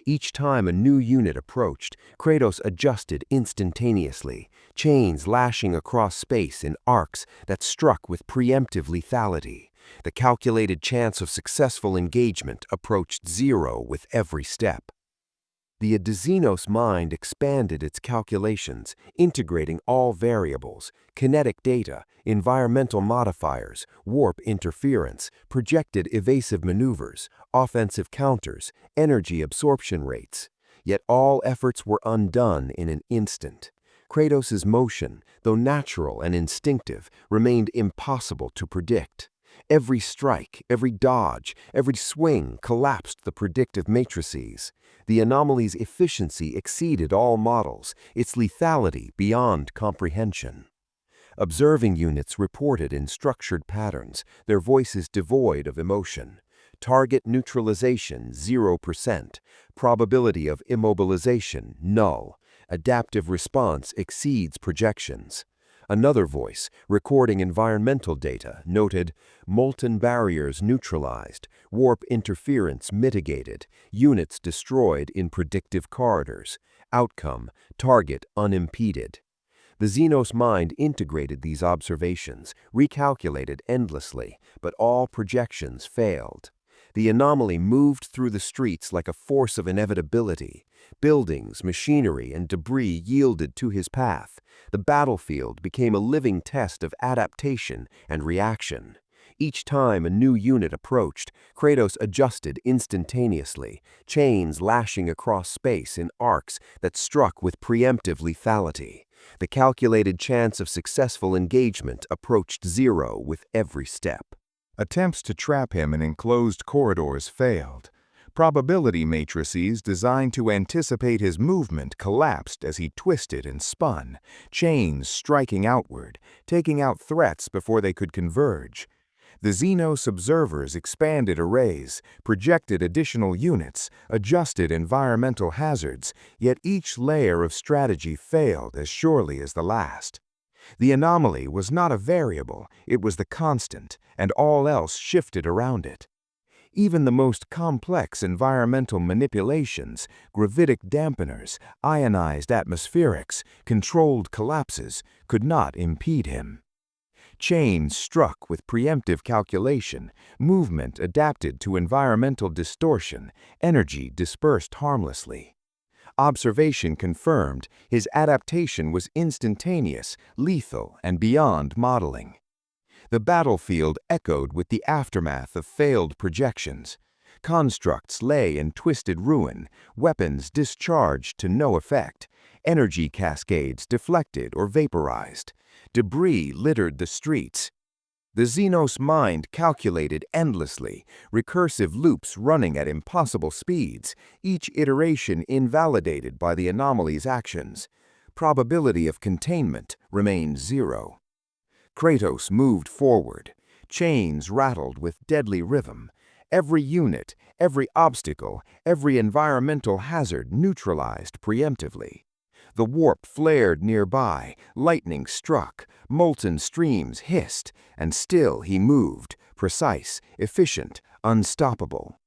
Each time a new unit approached, Kratos adjusted instantaneously, chains lashing across space in arcs that struck with preemptive lethality. The calculated chance of successful engagement approached 0 with every step. The Xenos mind expanded its calculations, integrating all variables, kinetic data, environmental modifiers, warp interference, projected evasive maneuvers, offensive counters, energy absorption rates. Yet all efforts were undone in an instant. Kratos' motion, though natural and instinctive, remained impossible to predict. Every strike, every dodge, every swing collapsed the predictive matrices. The anomaly's efficiency exceeded all models, its lethality beyond comprehension. Observing units reported in structured patterns, their voices devoid of emotion. Target neutralization, 0%. Probability of immobilization, null. Adaptive response exceeds projections. Another voice, recording environmental data, noted, molten barriers neutralized, warp interference mitigated, units destroyed in predictive corridors. Outcome, target unimpeded. The Xenos mind integrated these observations, recalculated endlessly, but all projections failed. The anomaly moved through the streets like a force of inevitability. Buildings, machinery, and debris yielded to his path. The battlefield became a living test of adaptation and reaction. Each time a new unit approached, Kratos adjusted instantaneously, chains lashing across space in arcs that struck with preemptive lethality. The calculated chance of successful engagement approached 0 with every step.
Attempts to trap him in enclosed corridors failed. Probability matrices designed to anticipate his movement collapsed as he twisted and spun, chains striking outward, taking out threats before they could converge. The Xenos observers expanded arrays, projected additional units, adjusted environmental hazards, yet each layer of strategy failed as surely as the last. The anomaly was not a variable, it was the constant, and all else shifted around it. Even the most complex environmental manipulations, gravitic dampeners, ionized atmospherics, controlled collapses, could not impede him. Chains struck with preemptive calculation, movement adapted to environmental distortion, energy dispersed harmlessly. Observation confirmed his adaptation was instantaneous, lethal, and beyond modeling. The battlefield echoed with the aftermath of failed projections. Constructs lay in twisted ruin, weapons discharged to no effect, energy cascades deflected or vaporized. Debris littered the streets. The Xenos mind calculated endlessly, recursive loops running at impossible speeds, each iteration invalidated by the anomaly's actions. Probability of containment remained 0. Kratos moved forward. Chains rattled with deadly rhythm. Every unit, every obstacle, every environmental hazard neutralized preemptively. The warp flared nearby, lightning struck, molten streams hissed, and still he moved, precise, efficient, unstoppable.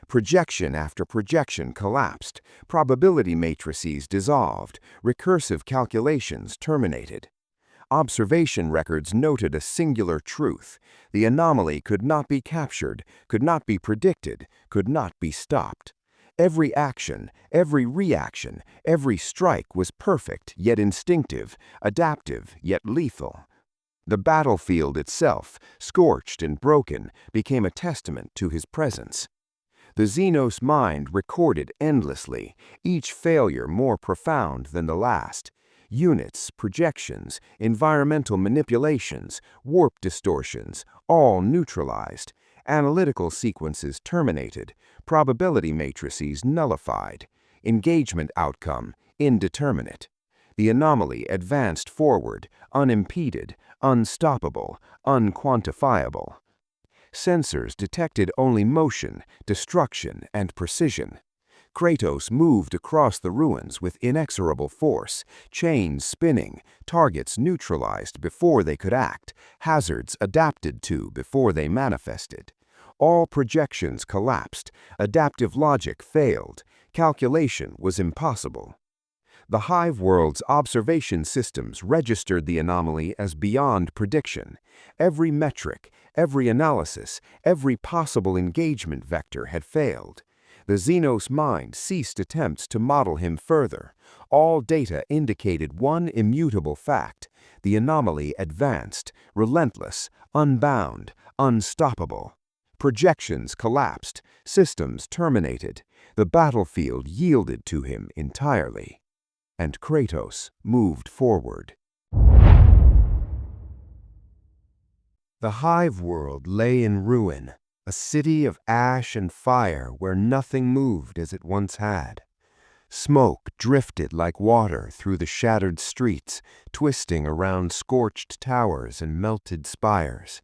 Projection after projection collapsed, probability matrices dissolved, recursive calculations terminated. Observation records noted a singular truth: the anomaly could not be captured, could not be predicted, could not be stopped. Every action, every reaction, every strike was perfect yet instinctive, adaptive yet lethal. The battlefield itself, scorched and broken, became a testament to his presence. The Xenos mind recorded endlessly, each failure more profound than the last. Units, projections, environmental manipulations, warp distortions, all neutralized. Analytical sequences terminated, probability matrices nullified, engagement outcome indeterminate.
The anomaly advanced forward, unimpeded, unstoppable, unquantifiable. Sensors detected only motion, destruction, and precision. Kratos moved across the ruins with inexorable force, chains spinning, targets neutralized before they could act, hazards adapted to before they manifested. All projections collapsed, adaptive logic failed, calculation was impossible. The Hive world's observation systems registered the anomaly as beyond prediction. Every metric, every analysis, every possible engagement vector had failed. The Xenos mind ceased attempts to model him further. All data indicated one immutable fact: the anomaly advanced, relentless, unbound, unstoppable. Projections collapsed, systems terminated. The battlefield yielded to him entirely. And Kratos moved forward. The Hive world lay in ruin, a city of ash and fire where nothing moved as it once had. Smoke drifted like water through the shattered streets, twisting around scorched towers and melted spires.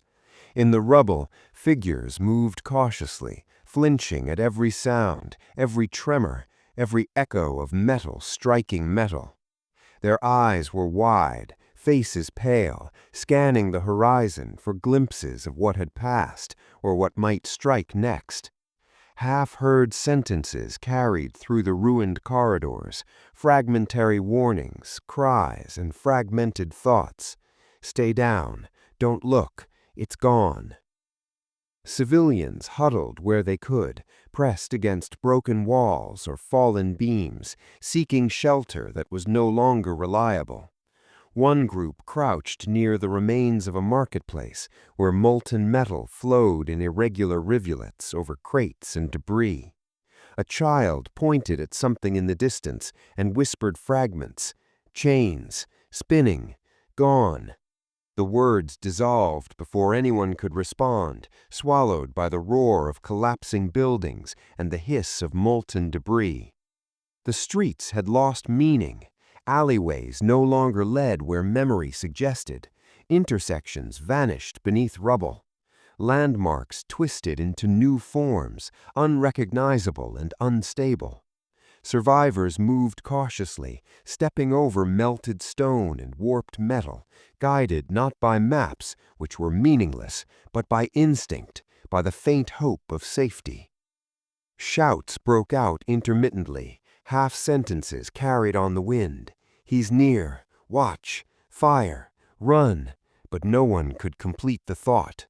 In the rubble, figures moved cautiously, flinching at every sound, every tremor, every echo of metal striking metal. Their eyes were wide, faces pale, scanning the horizon for glimpses of what had passed or what might strike next. Half-heard sentences carried through the ruined corridors, fragmentary warnings, cries, and fragmented thoughts. Stay down, don't look, it's gone. Civilians huddled where they could, pressed against broken walls or fallen beams, seeking shelter that was no longer reliable. One group crouched near the remains of a marketplace where molten metal flowed in irregular rivulets over crates and debris. A child pointed at something in the distance and whispered fragments: chains, spinning, gone. The words dissolved before anyone could respond, swallowed by the roar of collapsing buildings and the hiss of molten debris. The streets had lost meaning. Alleyways no longer led where memory suggested. Intersections vanished beneath rubble. Landmarks twisted into new forms, unrecognizable and unstable. Survivors moved cautiously, stepping over melted stone and warped metal, guided not by maps, which were meaningless, but by instinct, by the faint hope of safety. Shouts broke out intermittently, half-sentences carried on the wind. He's near, watch, fire, run, but no one could complete the thought.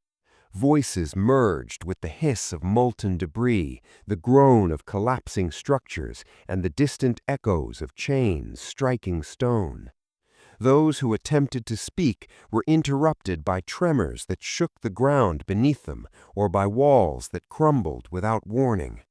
Voices merged with the hiss of molten debris, the groan of collapsing structures, and the distant echoes of chains striking stone. Those who attempted to speak were interrupted by tremors that shook the ground beneath them, or by walls that crumbled without warning.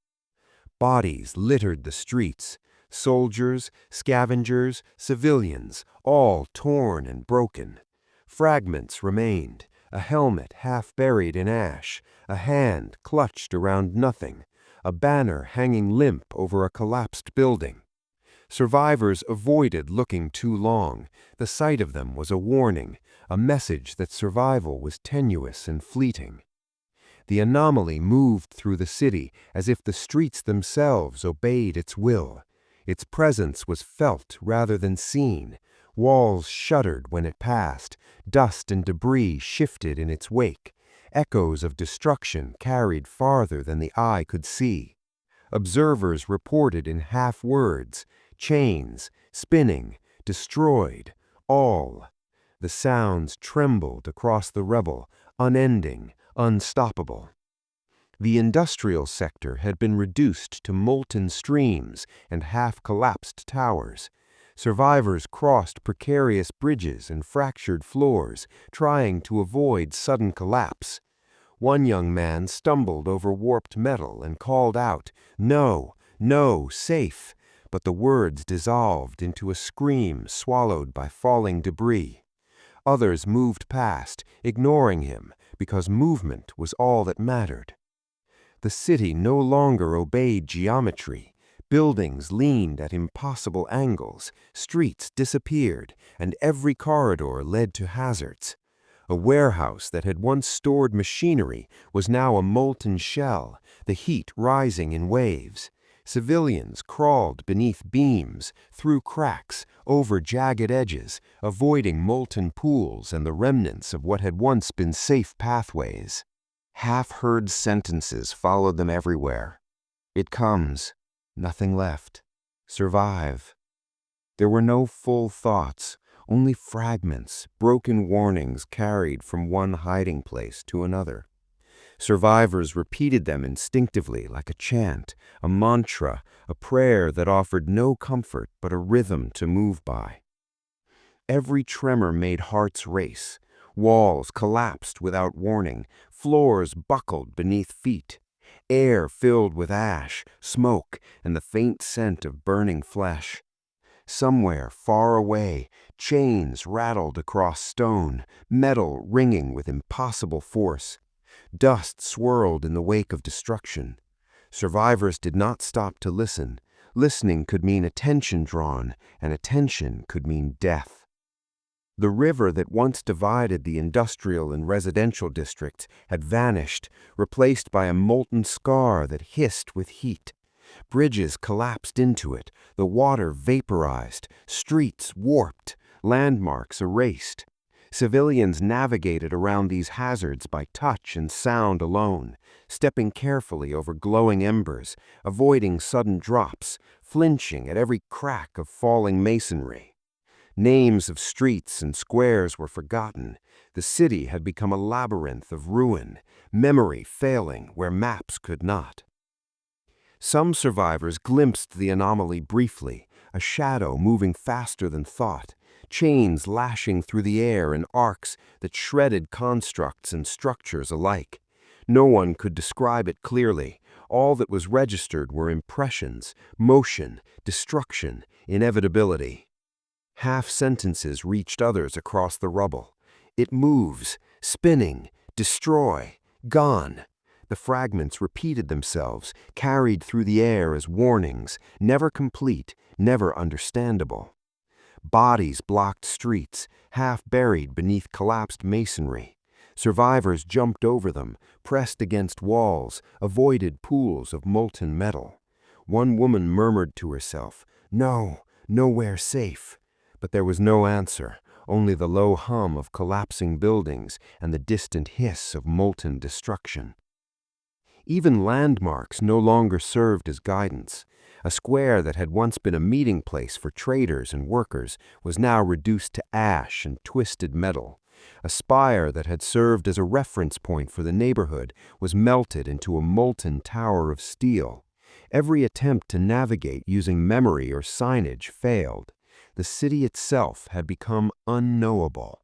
Bodies littered the streets. Soldiers, scavengers, civilians, all torn and broken. Fragments remained. A helmet half buried in ash, a hand clutched around nothing, a banner hanging limp over a collapsed building. Survivors avoided looking too long. The sight of them was a warning, a message that survival was tenuous and fleeting. The anomaly moved through the city as if the streets themselves obeyed its will. Its presence was felt rather than seen. Walls shuddered when it passed. Dust and debris shifted in its wake. Echoes of destruction carried farther than the eye could see. Observers reported in half words: chains, spinning, destroyed, all. The sounds trembled across the rubble, unending, unstoppable. The industrial sector had been reduced to molten streams and half-collapsed towers. Survivors crossed precarious bridges and fractured floors, trying to avoid sudden collapse. One young man stumbled over warped metal and called out, "No, no, safe," but the words dissolved into a scream swallowed by falling debris. Others moved past, ignoring him, because movement was all that mattered. The city no longer obeyed geometry. Buildings leaned at impossible angles, streets disappeared, and every corridor led to hazards. A warehouse that had once stored machinery was now a molten shell, the heat rising in waves. Civilians crawled beneath beams, through cracks, over jagged edges, avoiding molten pools and the remnants of what had once been safe pathways. Half-heard sentences followed them everywhere. It comes. Nothing left. Survive. There were no full thoughts, only fragments, broken warnings carried from one hiding place to another. Survivors repeated them instinctively like a chant, a mantra, a prayer that offered no comfort but a rhythm to move by. Every tremor made hearts race. Walls collapsed without warning, floors buckled beneath feet. Air filled with ash, smoke, and the faint scent of burning flesh. Somewhere far away, chains rattled across stone, metal ringing with impossible force. Dust swirled in the wake of destruction. Survivors did not stop to listen. Listening could mean attention drawn, and attention could mean death. The river that once divided the industrial and residential districts had vanished, replaced by a molten scar that hissed with heat. Bridges collapsed into it, the water vaporized, streets warped, landmarks erased. Civilians navigated around these hazards by touch and sound alone, stepping carefully over glowing embers, avoiding sudden drops, flinching at every crack of falling masonry. Names of streets and squares were forgotten. The city had become a labyrinth of ruin, memory failing where maps could not. Some survivors glimpsed the anomaly briefly, a shadow moving faster than thought, chains lashing through the air in arcs that shredded constructs and structures alike. No one could describe it clearly. All that was registered were impressions, motion, destruction, inevitability. Half-sentences reached others across the rubble. It moves, spinning, destroy, gone. The fragments repeated themselves, carried through the air as warnings, never complete, never understandable. Bodies blocked streets, half buried beneath collapsed masonry. Survivors jumped over them, pressed against walls, avoided pools of molten metal. One woman murmured to herself, "No, nowhere safe." But there was no answer, only the low hum of collapsing buildings and the distant hiss of molten destruction. Even landmarks no longer served as guidance. A square that had once been a meeting place for traders and workers was now reduced to ash and twisted metal. A spire that had served as a reference point for the neighborhood was melted into a molten tower of steel. Every attempt to navigate using memory or signage failed. The city itself had become unknowable.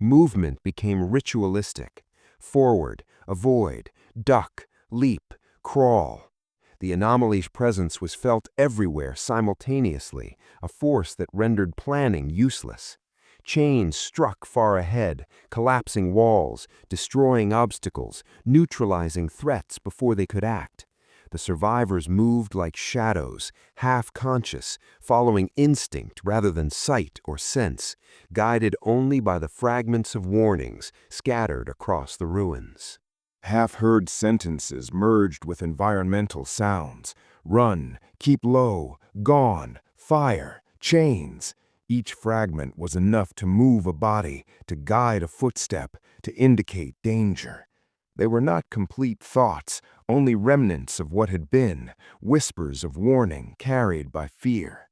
Movement became ritualistic. Forward, avoid, duck, leap, crawl. The anomaly's presence was felt everywhere simultaneously, a force that rendered planning useless. Chains struck far ahead, collapsing walls, destroying obstacles, neutralizing threats before they could act. The survivors moved like shadows, half-conscious, following instinct rather than sight or sense, guided only by the fragments of warnings scattered across the ruins.
Half-heard sentences merged with environmental sounds. Run, keep low, gone, fire, chains. Each fragment was enough to move a body, to guide a footstep, to indicate danger. They were not complete thoughts, only remnants of what had been, whispers of warning carried by fear.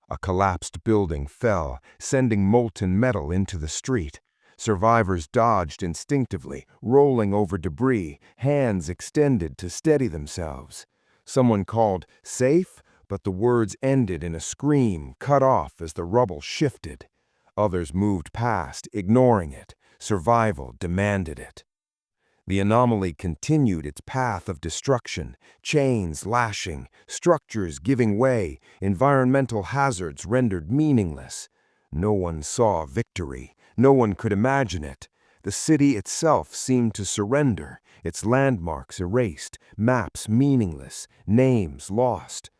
A collapsed building fell, sending molten metal into the street. Survivors dodged instinctively, rolling over debris, hands extended to steady themselves. Someone called, "Safe?" but the words ended in a scream cut off as the rubble shifted. Others moved past, ignoring it. Survival demanded it. The anomaly continued its path of destruction, chains lashing, structures giving way, environmental hazards rendered meaningless. No one saw victory. No one could imagine it. The city itself seemed to surrender, its landmarks erased, maps meaningless, names lost.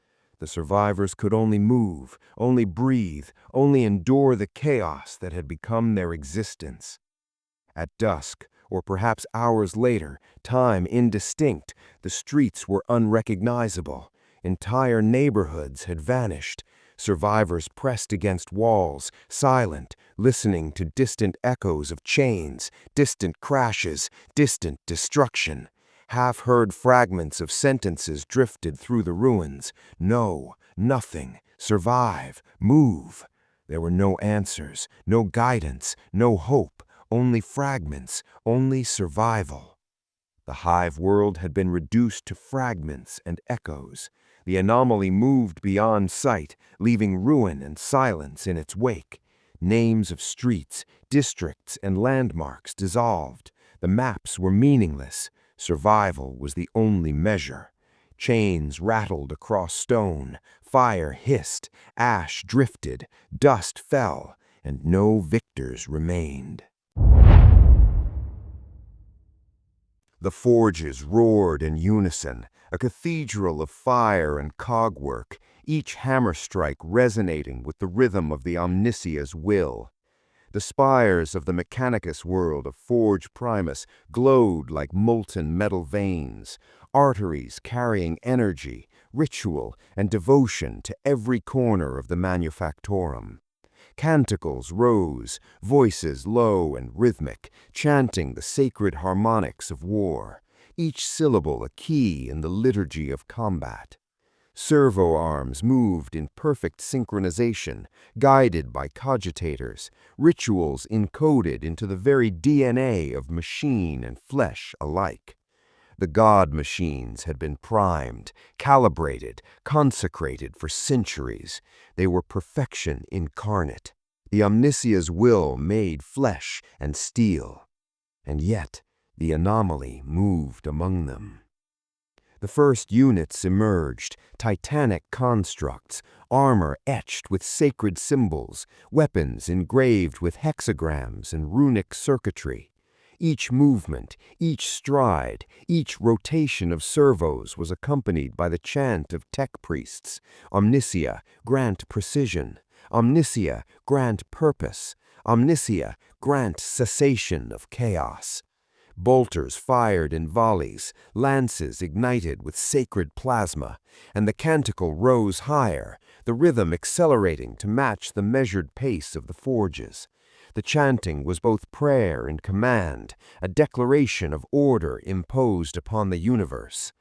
The survivors could only move, only breathe, only endure the chaos that had become their existence. At dusk, or perhaps hours later, time indistinct, the streets were unrecognizable. Entire neighborhoods had vanished. Survivors pressed against walls, silent, listening to distant echoes of chains, distant crashes, distant destruction. Half-heard fragments of sentences drifted through the ruins. No, nothing, survive, move. There were no answers, no guidance, no hope, only fragments, only survival. The hive world had been reduced to fragments and echoes. The anomaly moved beyond sight, leaving ruin and silence in its wake. Names of streets, districts, and landmarks dissolved. The maps were meaningless. Survival was the only measure. Chains rattled across stone, fire hissed, ash drifted, dust fell, and no victors remained. The forges roared in unison, a cathedral of fire and cogwork, each hammer strike resonating with the rhythm of the Omnissia's will. The spires of the Mechanicus world of Forge Primus glowed like molten metal veins, arteries carrying energy, ritual, and devotion to every corner of the Manufactorum. Canticles rose, voices low and rhythmic, chanting the sacred harmonics of war, each syllable a key in the liturgy of combat. Servo arms moved in perfect synchronization, guided by cogitators, rituals encoded into the very DNA of machine and flesh alike. The god machines had been primed, calibrated, consecrated for centuries. They were perfection incarnate, the Omnissia's will made flesh and steel. And yet, the anomaly moved among them. The first units emerged, titanic constructs, armor etched with sacred symbols, weapons engraved with hexagrams and runic circuitry. Each movement, each stride, each rotation of servos was accompanied by the chant of tech priests. Omnissia, grant precision. Omnissia, grant purpose. Omnissia, grant cessation of chaos. Bolters fired in volleys, lances ignited with sacred plasma, and the canticle rose higher, the rhythm accelerating to match the measured pace of the forges. The chanting was both prayer and command, a declaration of order imposed upon the universe.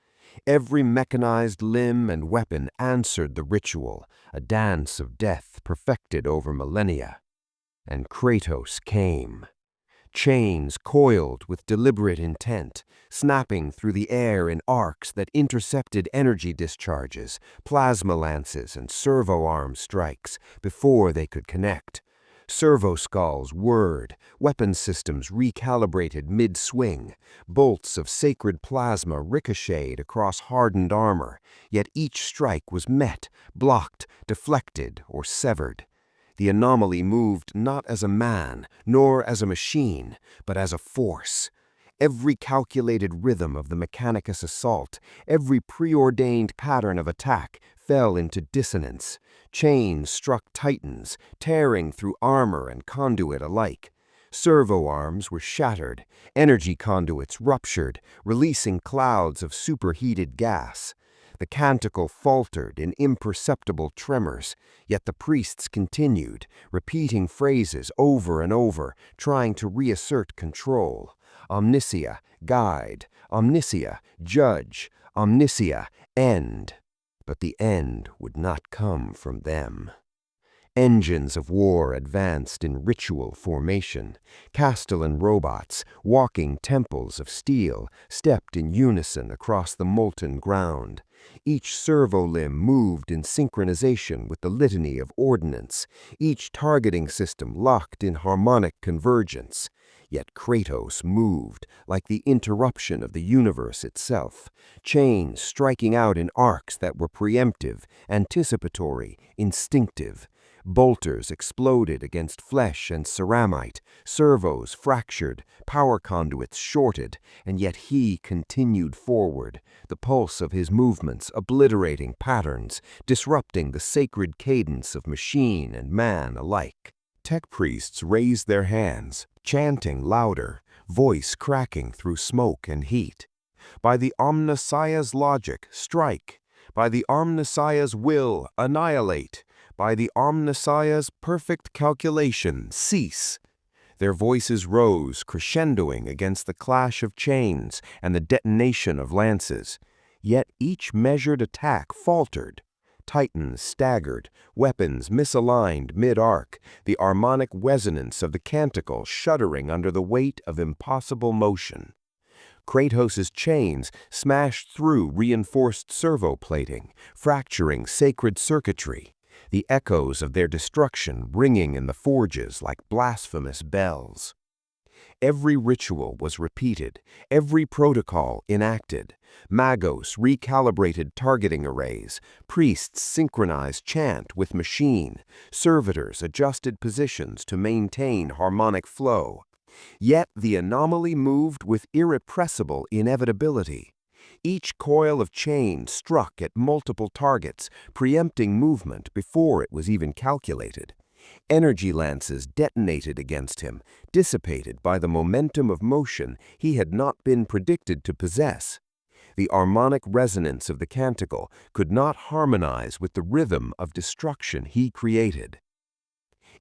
Every mechanized limb and weapon answered the ritual, a dance of death perfected over millennia. And Kratos came. Chains coiled with deliberate intent, snapping through the air in arcs that intercepted energy discharges, plasma lances, and servo arm strikes before they could connect. Servo skulls whirred, weapon systems recalibrated mid-swing, bolts of sacred plasma ricocheted across hardened armor, yet each strike was met, blocked, deflected, or severed. The anomaly moved not as a man, nor as a machine, but as a force. Every calculated rhythm of the Mechanicus assault, every preordained pattern of attack fell into dissonance. Chains struck titans, tearing through armor and conduit alike. Servo arms were shattered, energy conduits ruptured, releasing clouds of superheated gas. The canticle faltered in imperceptible tremors, yet the priests continued, repeating phrases over and over, trying to reassert control. Omnissia, guide. Omnissia, judge. Omnissia, end. But the end would not come from them. Engines of war advanced in ritual formation. Castellan robots, walking temples of steel, stepped in unison across the molten ground. Each servo limb moved in synchronization with the litany of ordnance, each targeting system locked in harmonic convergence. Yet Kratos moved like the interruption of the universe itself, chains striking out in arcs that were preemptive, anticipatory, instinctive. Bolters exploded against flesh and ceramite, servos fractured, power conduits shorted, and yet he continued forward, the pulse of his movements obliterating patterns, disrupting the sacred cadence of machine and man alike. Tech priests raised their hands, chanting louder, voice cracking through smoke and heat. By the Omnissiah's logic, strike. By the Omnissiah's will, annihilate. By the Omnissiah's perfect calculation, cease. Their voices rose, crescendoing against the clash of chains and the detonation of lances. Yet each measured attack faltered. Titans staggered, weapons misaligned mid-arc, the harmonic resonance of the canticle shuddering under the weight of impossible motion. Kratos' chains smashed through reinforced servo plating, fracturing sacred circuitry, the echoes of their destruction ringing in the forges like blasphemous bells. Every ritual was repeated, every protocol enacted. Magos recalibrated targeting arrays, priests synchronized chant with machine, servitors adjusted positions to maintain harmonic flow. Yet the anomaly moved with irrepressible inevitability. Each coil of chain struck at multiple targets, preempting movement before it was even calculated. Energy lances detonated against him, dissipated by the momentum of motion he had not been predicted to possess. The harmonic resonance of the canticle could not harmonize with the rhythm of destruction he created.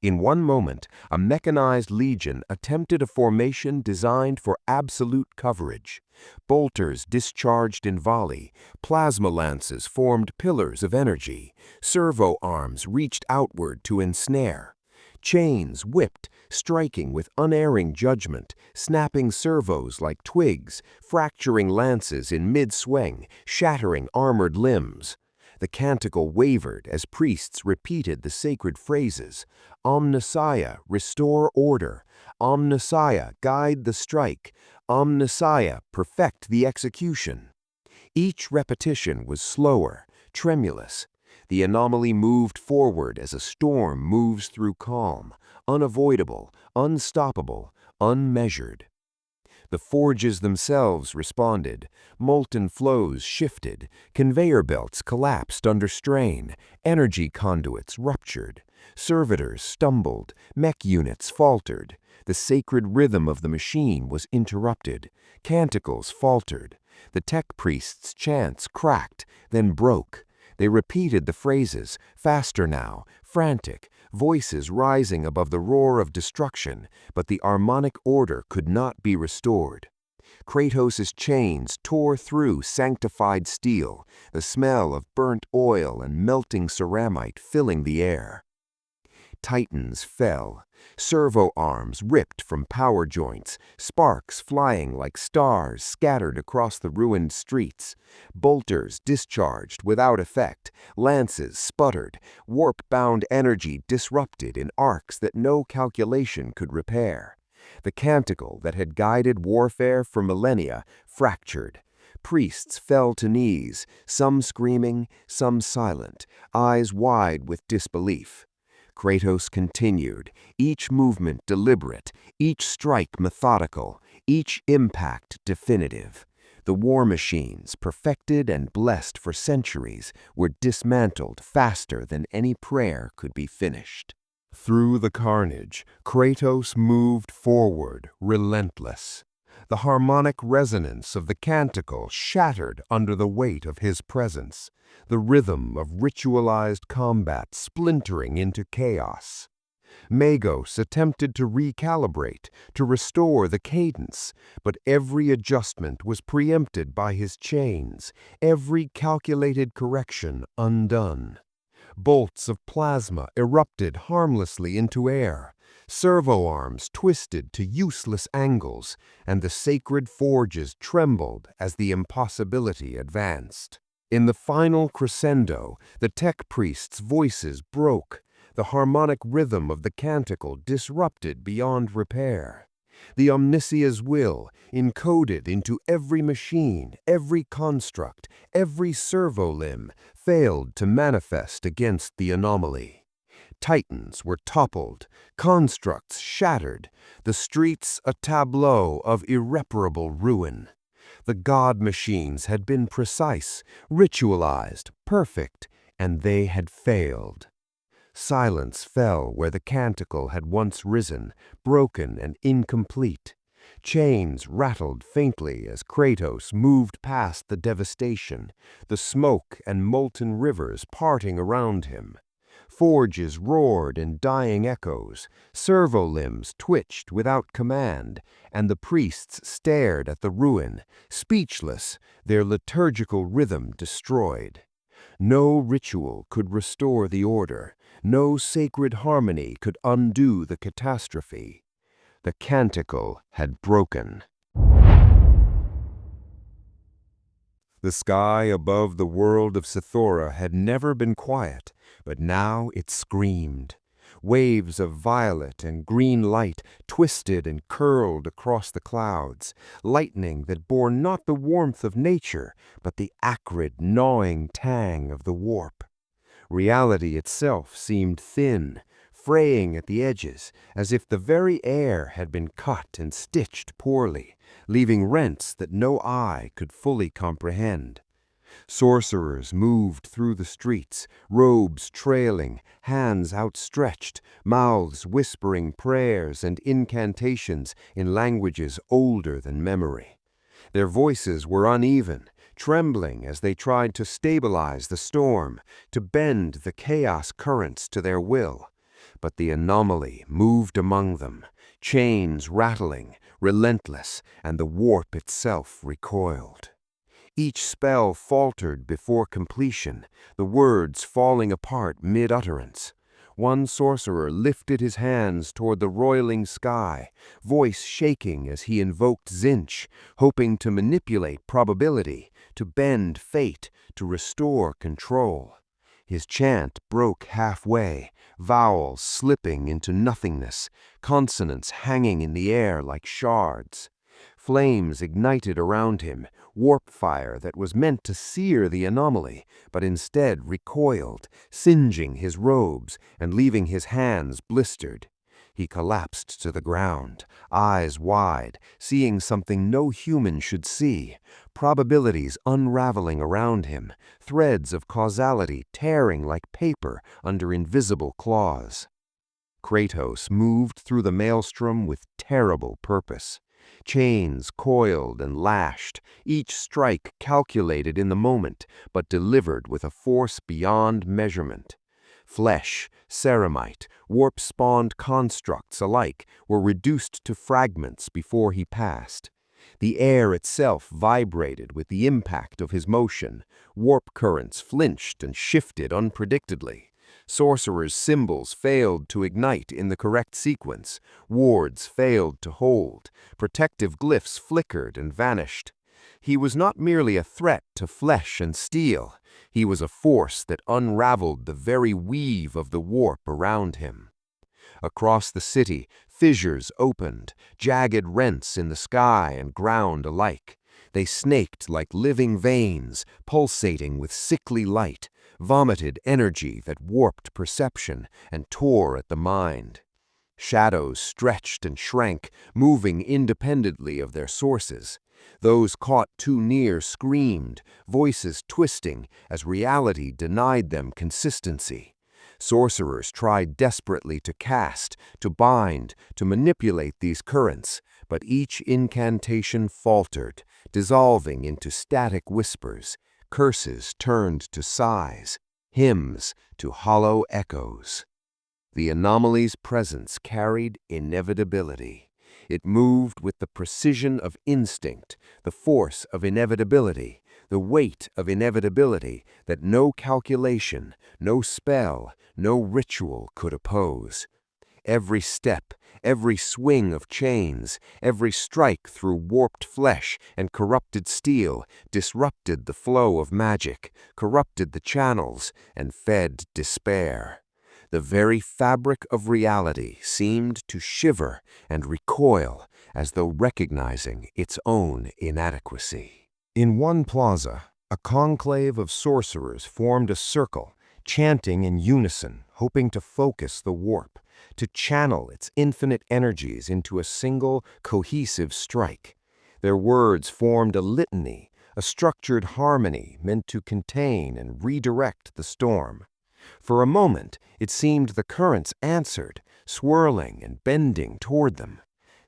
In one moment, a mechanized legion attempted a formation designed for absolute coverage. Bolters discharged in volley, plasma lances formed pillars of energy, servo arms reached outward to ensnare. Chains whipped, striking with unerring judgment, snapping servos like twigs, fracturing lances in mid-swing, shattering armored limbs. The canticle wavered as priests repeated the sacred phrases, Omnissiah, restore order. Omnissiah, guide the strike. Omnissiah, perfect the execution. Each repetition was slower, tremulous. The anomaly moved forward as a storm moves through calm, unavoidable, unstoppable, unmeasured. The forges themselves responded. Molten flows shifted. Conveyor belts collapsed under strain. Energy conduits ruptured. Servitors stumbled. Mech units faltered. The sacred rhythm of the machine was interrupted. Canticles faltered. The tech priests' chants cracked, then broke. They repeated the phrases, faster now, frantic, voices rising above the roar of destruction, but the harmonic order could not be restored. Kratos' chains tore through sanctified steel, the smell of burnt oil and melting ceramite filling the air. Titans fell. Servo arms ripped from power joints, sparks flying like stars scattered across the ruined streets. Bolters discharged without effect, lances sputtered, warp-bound energy disrupted in arcs that no calculation could repair. The canticle that had guided warfare for millennia fractured. Priests fell to knees, some screaming, some silent, eyes wide with disbelief. Kratos continued, each movement deliberate, each strike methodical, each impact definitive. The war machines, perfected and blessed for centuries, were dismantled faster than any prayer could be finished. Through the carnage, Kratos moved forward, relentless. The harmonic resonance of the canticle shattered under the weight of his presence, the rhythm of ritualized combat splintering into chaos. Magos attempted to recalibrate, to restore the cadence, but every adjustment was preempted by his chains, every calculated correction undone. Bolts of plasma erupted harmlessly into air. Servo arms twisted to useless angles, and the sacred forges trembled as the impossibility advanced. In the final crescendo, the tech priests' voices broke. The harmonic rhythm of the canticle disrupted beyond repair. The Omnissiah's will, encoded into every machine, every construct, every servo limb, failed to manifest against the anomaly. titans were toppled, constructs shattered, the streets a tableau of irreparable ruin. The god machines had been precise, ritualized, perfect, and they had failed. Silence fell where the canticle had once risen, broken and incomplete. Chains rattled faintly as Kratos moved past the devastation, the smoke and molten rivers parting around him. Forges roared in dying echoes, servo limbs twitched without command, and the priests stared at the ruin, speechless, their liturgical rhythm destroyed. No ritual could restore the order, no sacred harmony could undo the catastrophe. The canticle had broken. The sky above the world of Sithora had never been quiet, but now it screamed. Waves of violet and green light twisted and curled across the clouds, lightning that bore not the warmth of nature, but the acrid, gnawing tang of the warp. Reality itself seemed thin, fraying at the edges, as if the very air had been cut and stitched poorly, leaving rents that no eye could fully comprehend. Sorcerers moved through the streets, robes trailing, hands outstretched, mouths whispering prayers and incantations in languages older than memory. Their voices were uneven, trembling as they tried to stabilize the storm, to bend the chaos currents to their will. But the anomaly moved among them, chains rattling, relentless, and the warp itself recoiled. Each spell faltered before completion, the words falling apart mid-utterance. One sorcerer lifted his hands toward the roiling sky, voice shaking as he invoked Zinch, hoping to manipulate probability, to bend fate, to restore control. His chant broke halfway, vowels slipping into nothingness, consonants hanging in the air like shards. Flames ignited around him, warp fire that was meant to sear the anomaly, but instead recoiled, singeing his robes and leaving his hands blistered. He collapsed to the ground, eyes wide, seeing something no human should see, probabilities unraveling around him, threads of causality tearing like paper under invisible claws. Kratos moved through the maelstrom with terrible purpose. Chains coiled and lashed, each strike calculated in the moment, but delivered with a force beyond measurement. Flesh, ceramite, warp-spawned constructs alike were reduced to fragments before he passed. The air itself vibrated with the impact of his motion. Warp currents flinched and shifted unpredictably. Sorcerers' symbols failed to ignite in the correct sequence. Wards failed to hold. Protective glyphs flickered and vanished. He was not merely a threat to flesh and steel. He was a force that unraveled the very weave of the warp around him. Across the city, fissures opened, jagged rents in the sky and ground alike. They snaked like living veins, pulsating with sickly light, vomited energy that warped perception and tore at the mind. Shadows stretched and shrank, moving independently of their sources. Those caught too near screamed, voices twisting as reality denied them consistency. Sorcerers tried desperately to cast, to bind, to manipulate these currents, but each incantation faltered, dissolving into static whispers. Curses turned to sighs, hymns to hollow echoes. The anomaly's presence carried inevitability. It moved with the precision of instinct, the force of inevitability, the weight of inevitability that no calculation, no spell, no ritual could oppose. Every step, every swing of chains, every strike through warped flesh and corrupted steel disrupted the flow of magic, corrupted the channels, and fed despair. The very fabric of reality seemed to shiver and recoil as though recognizing its own inadequacy. In one plaza, a conclave of sorcerers formed a circle, chanting in unison, hoping to focus the warp, to channel its infinite energies into a single, cohesive strike. Their words formed a litany, a structured harmony meant to contain and redirect the storm. For a moment, it seemed the currents answered, swirling and bending toward them.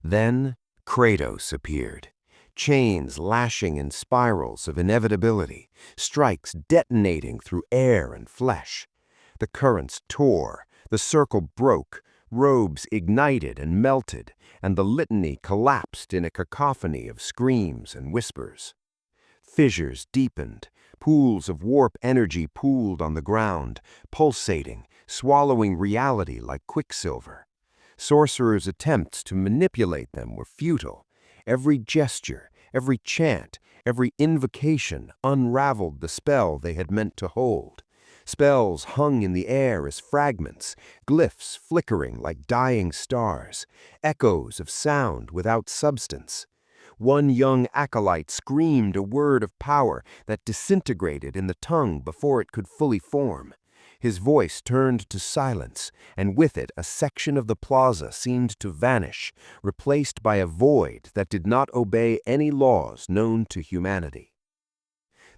Then, Kratos appeared. Chains lashing in spirals of inevitability, strikes detonating through air and flesh. The currents tore, the circle broke, robes ignited and melted, and the litany collapsed in a cacophony of screams and whispers. Fissures deepened, pools of warp energy pooled on the ground, pulsating, swallowing reality like quicksilver. Sorcerers' attempts to manipulate them were futile. Every gesture, every chant, every invocation unraveled the spell they had meant to hold. Spells hung in the air as fragments, glyphs flickering like dying stars, echoes of sound without substance. One young acolyte screamed a word of power that disintegrated in the tongue before it could fully form. His voice turned to silence, and with it a section of the plaza seemed to vanish, replaced by a void that did not obey any laws known to humanity.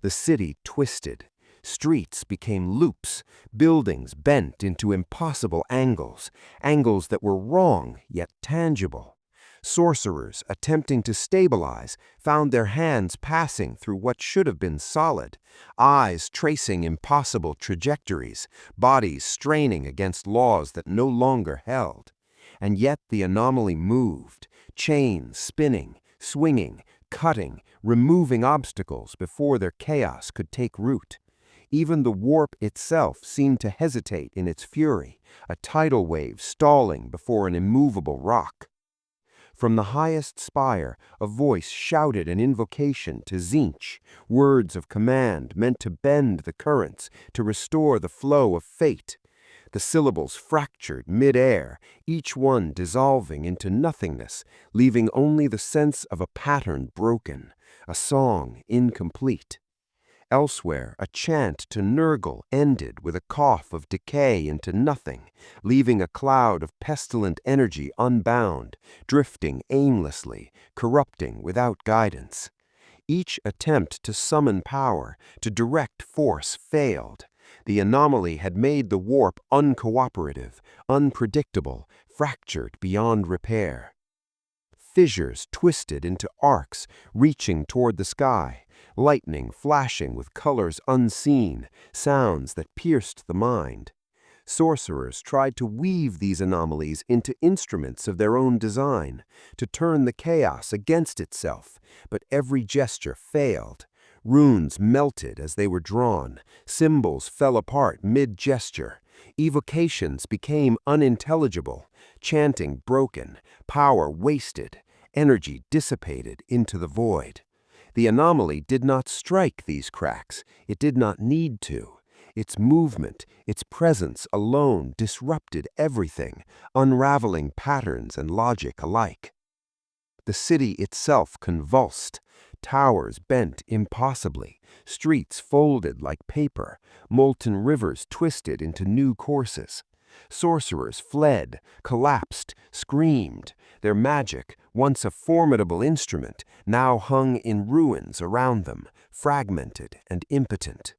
The city twisted. Streets became loops, buildings bent into impossible angles, angles that were wrong yet tangible. Sorcerers, attempting to stabilize, found their hands passing through what should have been solid, eyes tracing impossible trajectories, bodies straining against laws that no longer held. And yet the anomaly moved, chains spinning, swinging, cutting, removing obstacles before their chaos could take root. Even the warp itself seemed to hesitate in its fury, a tidal wave stalling before an immovable rock. From the highest spire, a voice shouted an invocation to Tzeentch, words of command meant to bend the currents, to restore the flow of fate. The syllables fractured mid-air, each one dissolving into nothingness, leaving only the sense of a pattern broken, a song incomplete. Elsewhere, a chant to Nurgle ended with a cough of decay into nothing, leaving a cloud of pestilent energy unbound, drifting aimlessly, corrupting without guidance. Each attempt to summon power, to direct force failed. The anomaly had made the warp uncooperative, unpredictable, fractured beyond repair. Fissures twisted into arcs, reaching toward the sky, lightning flashing with colors unseen, sounds that pierced the mind. Sorcerers tried to weave these anomalies into instruments of their own design, to turn the chaos against itself, but every gesture failed. Runes melted as they were drawn, symbols fell apart mid-gesture, evocations became unintelligible, chanting broken, power wasted, energy dissipated into the void. The anomaly did not strike these cracks. It did not need to. Its movement, its presence alone disrupted everything, unraveling patterns and logic alike. The city itself convulsed. Towers bent impossibly, streets folded like paper, molten rivers twisted into new courses. Sorcerers fled, collapsed, screamed. Their magic, once a formidable instrument, now hung in ruins around them, fragmented and impotent.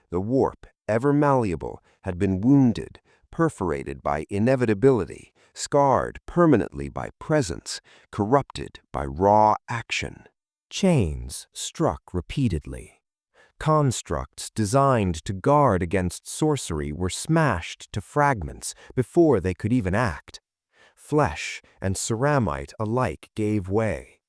The warp, ever malleable, had been wounded, perforated by inevitability, scarred permanently by presence, corrupted by raw action. Chains struck repeatedly. Constructs designed to guard against sorcery were smashed to fragments before they could even act. Flesh and ceramite alike gave way.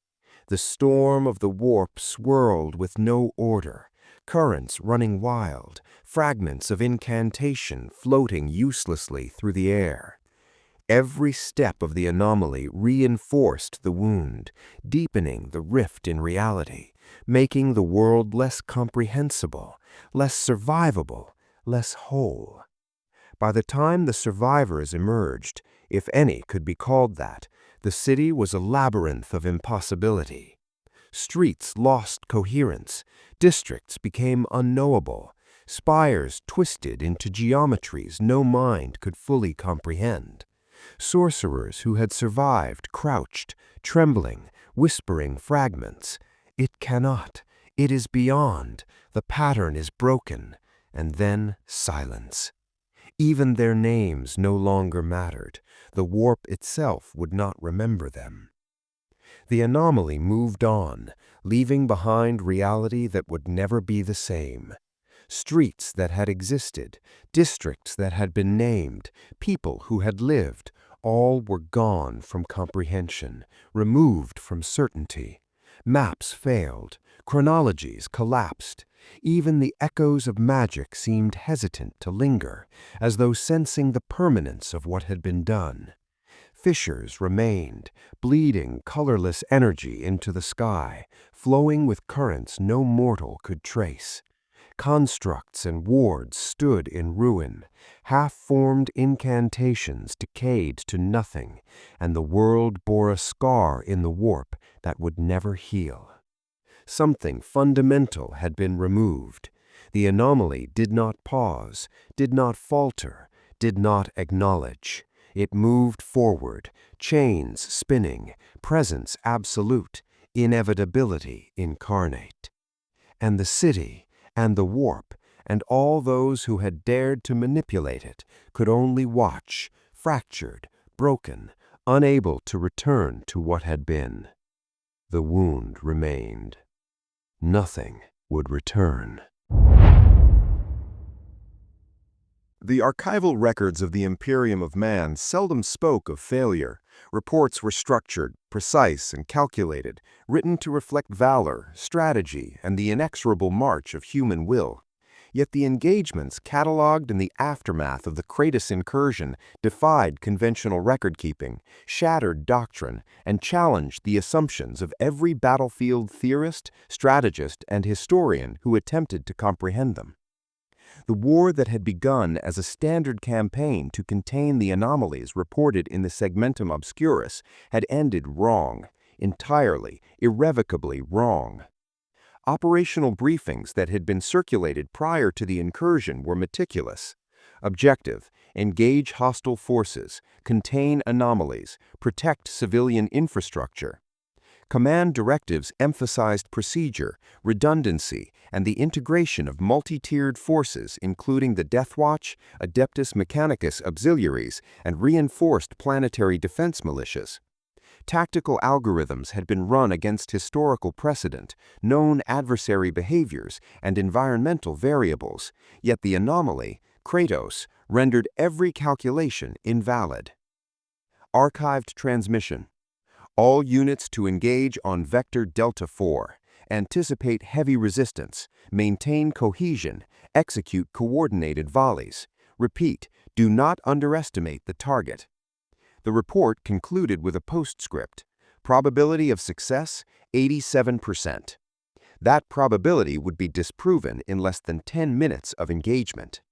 The storm of the warp swirled with no order, currents running wild, fragments of incantation floating uselessly through the air. Every step of the anomaly reinforced the wound, deepening the rift in reality, making the world less comprehensible, less survivable, less whole. By the time the survivors emerged, if any could be called that, the city was a labyrinth of impossibility. Streets lost coherence, districts became unknowable, spires twisted into geometries no mind could fully comprehend. Sorcerers who had survived crouched, trembling, whispering fragments. "It cannot. It is beyond. The pattern is broken." And then silence. Even their names no longer mattered. The warp itself would not remember them. The anomaly moved on, leaving behind reality that would never be the same. Streets that had existed, districts that had been named, people who had lived, all were gone from comprehension, removed from certainty. Maps failed, chronologies collapsed. Even the echoes of magic seemed hesitant to linger, as though sensing the permanence of what had been done. Fissures remained, bleeding colorless energy into the sky, flowing with currents no mortal could trace. Constructs and wards stood in ruin, half-formed incantations decayed to nothing, and the world bore a scar in the warp that would never heal. Something fundamental had been removed. The anomaly did not pause, did not falter, did not acknowledge. It moved forward, chains spinning, presence absolute, inevitability incarnate. And the city, and the warp, and all those who had dared to manipulate it could only watch, fractured, broken, unable to return to what had been. The wound remained. Nothing would return.
The archival records of the Imperium of Man seldom spoke of failure. Reports were structured, precise, and calculated, written to reflect valor, strategy, and the inexorable march of human will. Yet the engagements catalogued in the aftermath of the Kratos incursion defied conventional record-keeping, shattered doctrine, and challenged the assumptions of every battlefield theorist, strategist, and historian who attempted to comprehend them. The war that had begun as a standard campaign to contain the anomalies reported in the Segmentum Obscurus had ended wrong, entirely, irrevocably wrong. Operational briefings that had been circulated prior to the incursion were meticulous. Objective: engage hostile forces, contain anomalies, protect civilian infrastructure. Command directives emphasized procedure, redundancy, and the integration of multi-tiered forces including the Death Watch, Adeptus Mechanicus auxiliaries, and reinforced planetary defense militias. Tactical algorithms had been run against historical precedent, known adversary behaviors, and environmental variables, yet the anomaly, Kratos, rendered every calculation invalid. Archived transmission. All units to engage on Vector Delta 4. Anticipate heavy resistance. Maintain cohesion. Execute coordinated volleys. Repeat, do not underestimate the target. The report concluded with a postscript. Probability of success, 87%. That probability would be disproven in less than 10 minutes of engagement.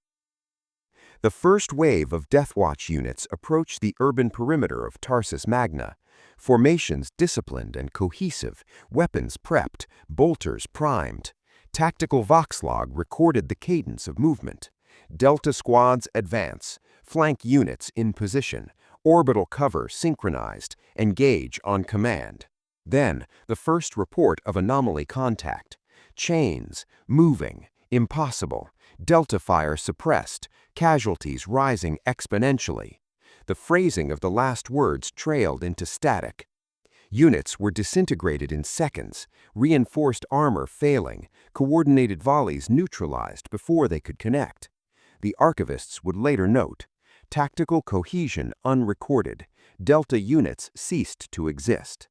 The first wave of Deathwatch units approached the urban perimeter of Tarsus Magna. Formations disciplined and cohesive, weapons prepped, bolters primed. Tactical Voxlog recorded the cadence of movement. Delta squads advance, flank units in position, orbital cover synchronized, engage on command. Then, the first report of anomaly contact. Chains, moving, impossible, delta fire suppressed, casualties rising exponentially. The phrasing of the last words trailed into static. Units were disintegrated in seconds, reinforced armor failing, coordinated volleys neutralized before they could connect. The archivists would later note, tactical cohesion unrecorded, Delta units ceased to exist.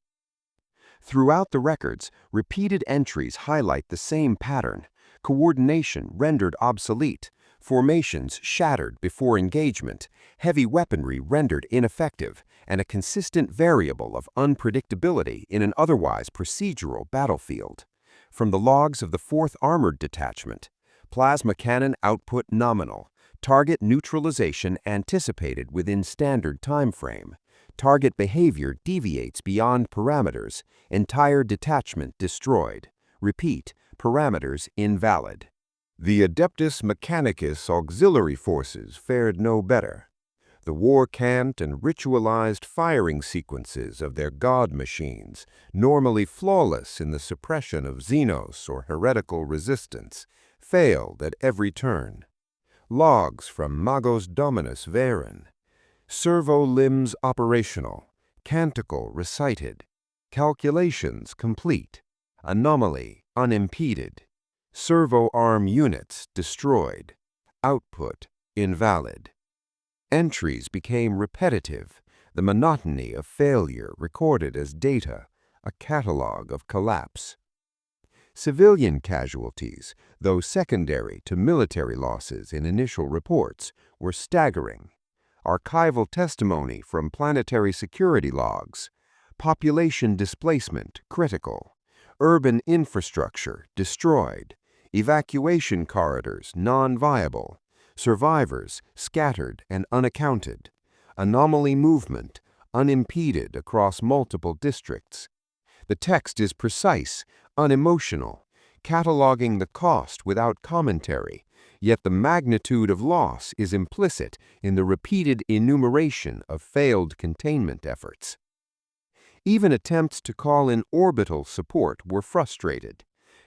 Throughout the records, repeated entries highlight the same pattern: coordination rendered obsolete, formations shattered before engagement, heavy weaponry rendered ineffective, and a consistent variable of unpredictability in an otherwise procedural battlefield. From the logs of the 4th Armored Detachment, plasma cannon output nominal, target neutralization anticipated within standard time frame. Target behavior deviates beyond parameters, entire detachment destroyed. Repeat, parameters invalid.
The Adeptus Mechanicus auxiliary forces fared no better. The war-cant and ritualized firing sequences of their god machines, normally flawless in the suppression of Xenos or heretical resistance, failed at every turn. Logs from Magos Dominus Varen. Servo limbs operational. Canticle recited. Calculations complete. Anomaly unimpeded. Servo arm units destroyed. Output invalid. Entries became repetitive, the monotony of failure recorded as data, a catalog of collapse. Civilian casualties, though secondary to military losses in initial reports, were staggering. Archival testimony from planetary security logs. Population displacement critical. Urban infrastructure destroyed. Evacuation corridors non-viable. Survivors scattered and unaccounted. Anomaly movement unimpeded across multiple districts. The text is precise, unemotional, cataloging the cost without commentary, yet the magnitude of loss is implicit in the repeated enumeration of failed containment efforts. Even attempts to call in orbital support were frustrated.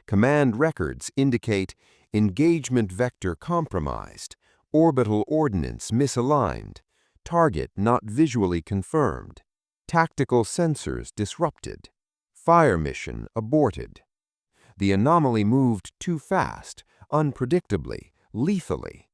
Command records indicate engagement vector compromised, orbital ordnance misaligned, target not visually confirmed, tactical sensors disrupted, fire mission aborted. The anomaly moved too fast, unpredictably, lethally.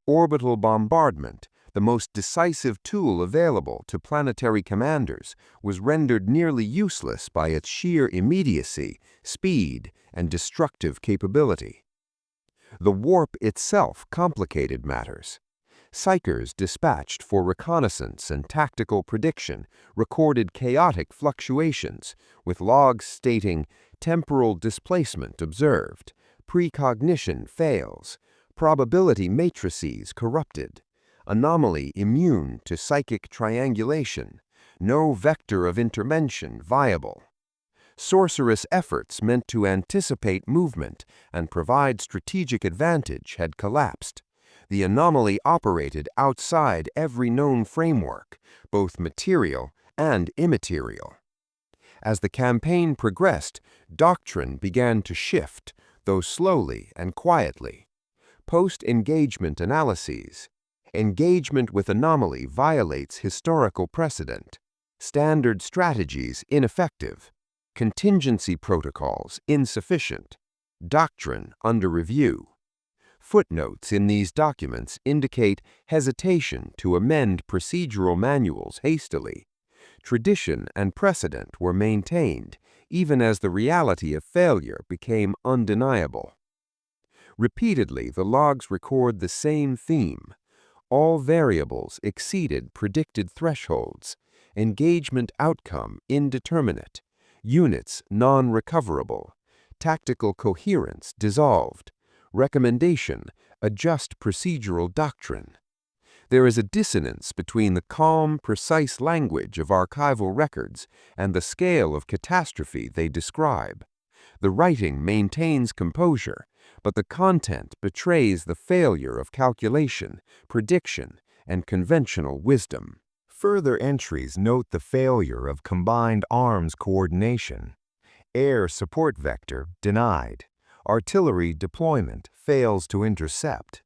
Orbital bombardment, the most decisive tool available to planetary commanders, was rendered nearly useless by its sheer immediacy, speed, and destructive capability. The warp itself complicated matters. Psychers dispatched for reconnaissance and tactical prediction recorded chaotic fluctuations, with logs stating temporal displacement observed, precognition fails, probability matrices corrupted, anomaly immune to psychic triangulation, no vector of intervention viable. Sorcerous efforts meant to anticipate movement and provide strategic advantage had collapsed. The anomaly operated outside every known framework, both material and immaterial. As the campaign progressed, doctrine began to shift, though slowly and quietly. Post-engagement analyses. Engagement with anomaly violates historical precedent. Standard strategies ineffective. Contingency protocols insufficient. Doctrine under review. Footnotes in these documents indicate hesitation to amend procedural manuals hastily. Tradition and precedent were maintained, even as the reality of failure became undeniable. Repeatedly, the logs record the same theme. All variables exceeded predicted thresholds. Engagement outcome indeterminate. Units non-recoverable. Tactical coherence dissolved. Recommendation, adjust procedural doctrine. There is a dissonance between the calm, precise language of archival records and the scale of catastrophe they describe. The writing maintains composure, but the content betrays the failure of calculation, prediction, and conventional wisdom. Further entries note the failure of combined arms coordination. Air support vector denied. Artillery deployment fails to intercept.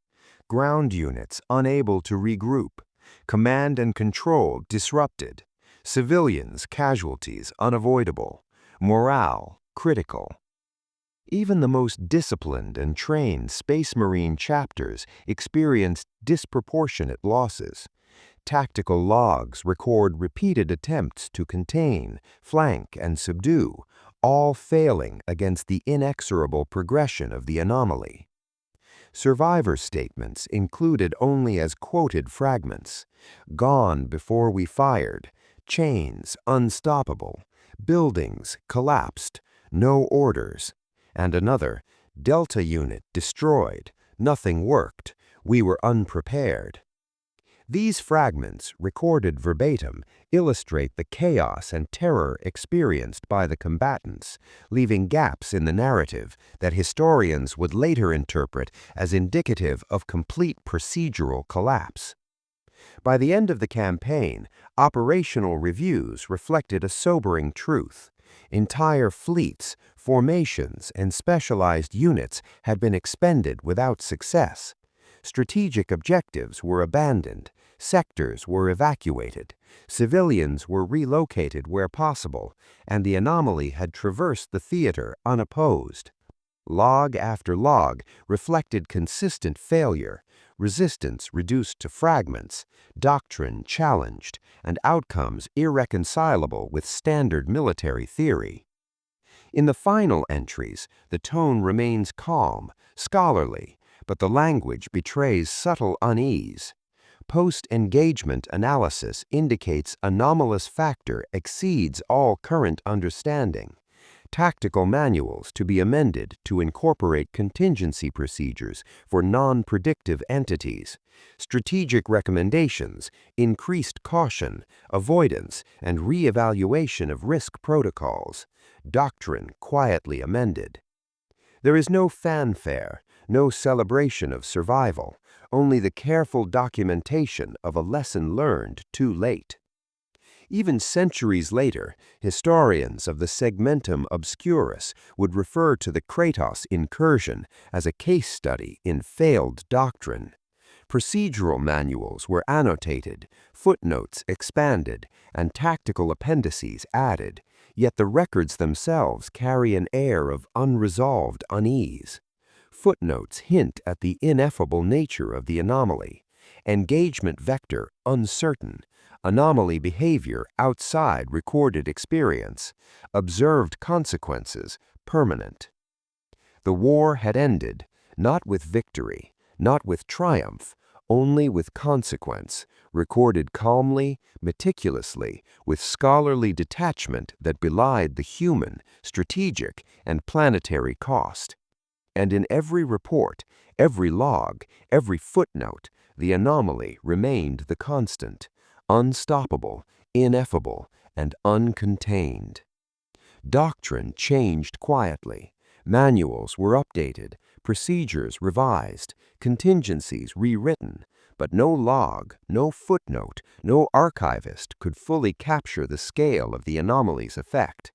Ground units unable to regroup. Command and control disrupted. Civilians casualties unavoidable. Morale critical. Even the most disciplined and trained Space Marine chapters experienced disproportionate losses. Tactical logs record repeated attempts to contain, flank, and subdue, all failing against the inexorable progression of the anomaly. Survivor statements included only as quoted fragments. Gone before we fired. Chains unstoppable. Buildings collapsed. No orders. And another, Delta unit destroyed. Nothing worked. We were unprepared. These fragments, recorded verbatim, illustrate the chaos and terror experienced by the combatants, leaving gaps in the narrative that historians would later interpret as indicative of complete procedural collapse. By the end of the campaign, operational reviews reflected a sobering truth. Entire fleets, formations, and specialized units had been expended without success. Strategic objectives were abandoned, sectors were evacuated, civilians were relocated where possible, and the anomaly had traversed the theater unopposed. Log after log reflected consistent failure, resistance reduced to fragments, doctrine challenged, and outcomes irreconcilable with standard military theory. In the final entries, the tone remains calm, scholarly, but the language betrays subtle unease. Post-engagement analysis indicates anomalous factor exceeds all current understanding. Tactical manuals to be amended to incorporate contingency procedures for non-predictive entities, strategic recommendations, increased caution, avoidance, and re-evaluation of risk protocols, doctrine quietly amended. There is no fanfare, no celebration of survival, only the careful documentation of a lesson learned too late. Even centuries later, historians of the segmentum obscurus would refer to the Kratos incursion as a case study in failed doctrine. Procedural manuals were annotated, footnotes expanded, and tactical appendices added, yet the records themselves carry an air of unresolved unease. Footnotes hint at the ineffable nature of the anomaly. Engagement vector uncertain. Anomaly behavior outside recorded experience. Observed consequences permanent. The war had ended, not with victory, not with triumph, only with consequence, recorded calmly, meticulously, with scholarly detachment that belied the human, strategic, and planetary cost. And in every report, every log, every footnote, the anomaly remained the constant, unstoppable, ineffable, and uncontained. Doctrine changed quietly. Manuals were updated, procedures revised, contingencies rewritten, but no log, no footnote, no archivist could fully capture the scale of the anomaly's effect.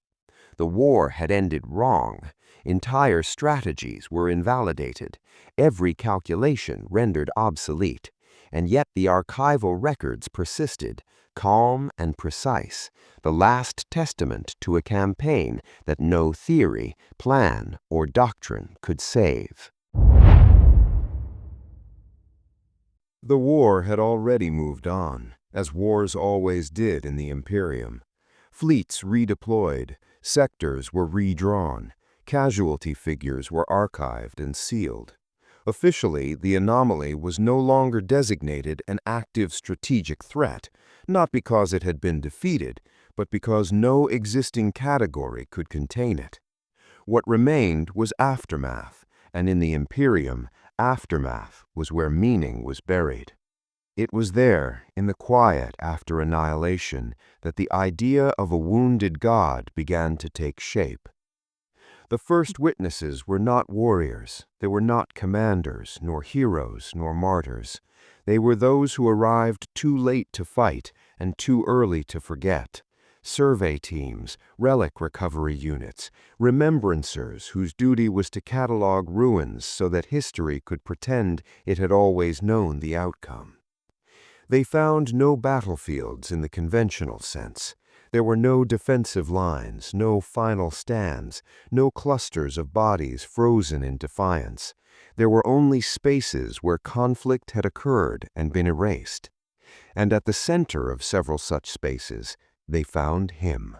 The war had ended wrong. Entire strategies were invalidated, every calculation rendered obsolete, and yet the archival records persisted, calm and precise, the last testament to a campaign that no theory, plan, or doctrine could save. The war had already moved on, as wars always did in the Imperium. Fleets redeployed, sectors were redrawn, casualty figures were archived and sealed. Officially, the anomaly was no longer designated an active strategic threat, not because it had been defeated, but because no existing category could contain it. What remained was aftermath, and in the Imperium, aftermath was where meaning was buried. It was there, in the quiet after annihilation, that the idea of a wounded god began to take shape. The first witnesses were not warriors, they were not commanders, nor heroes, nor martyrs. They were those who arrived too late to fight and too early to forget. Survey teams, relic recovery units, remembrancers whose duty was to catalog ruins so that history could pretend it had always known the outcome. They found no battlefields in the conventional sense. There were no defensive lines, no final stands, no clusters of bodies frozen in defiance. There were only spaces where conflict had occurred and been erased. And at the center of several such spaces, they found him.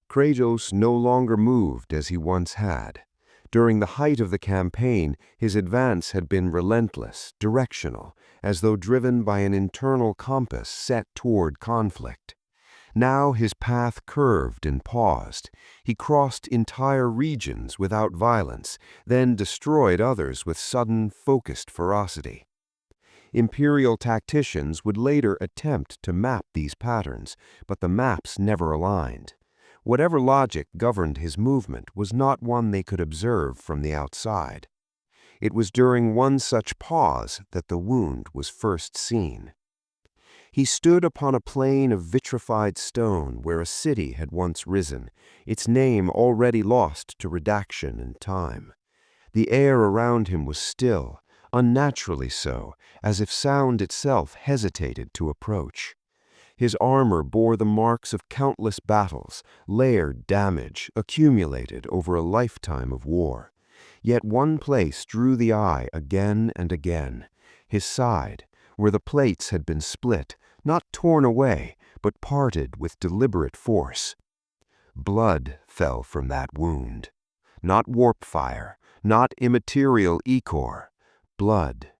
Kratos no longer moved as he once had. During the height of the campaign, his advance had been relentless, directional, as though driven by an internal compass set toward conflict. Now his path curved and paused. He crossed entire regions without violence, then destroyed others with sudden, focused ferocity. Imperial tacticians would later attempt to map these patterns, but the maps never aligned. Whatever logic governed his movement was not one they could observe from the outside. It was during one such pause that the wound was first seen. He stood upon a plain of vitrified stone where a city had once risen, its name already lost to redaction and time. The air around him was still, unnaturally so, as if sound itself hesitated to approach. His armor bore the marks of countless battles, layered damage accumulated over a lifetime of war. Yet one place drew the eye again and again, his side, where the plates had been split, not torn away, but parted with deliberate force. Blood fell from that wound. Not warp fire, not immaterial ichor. Blood.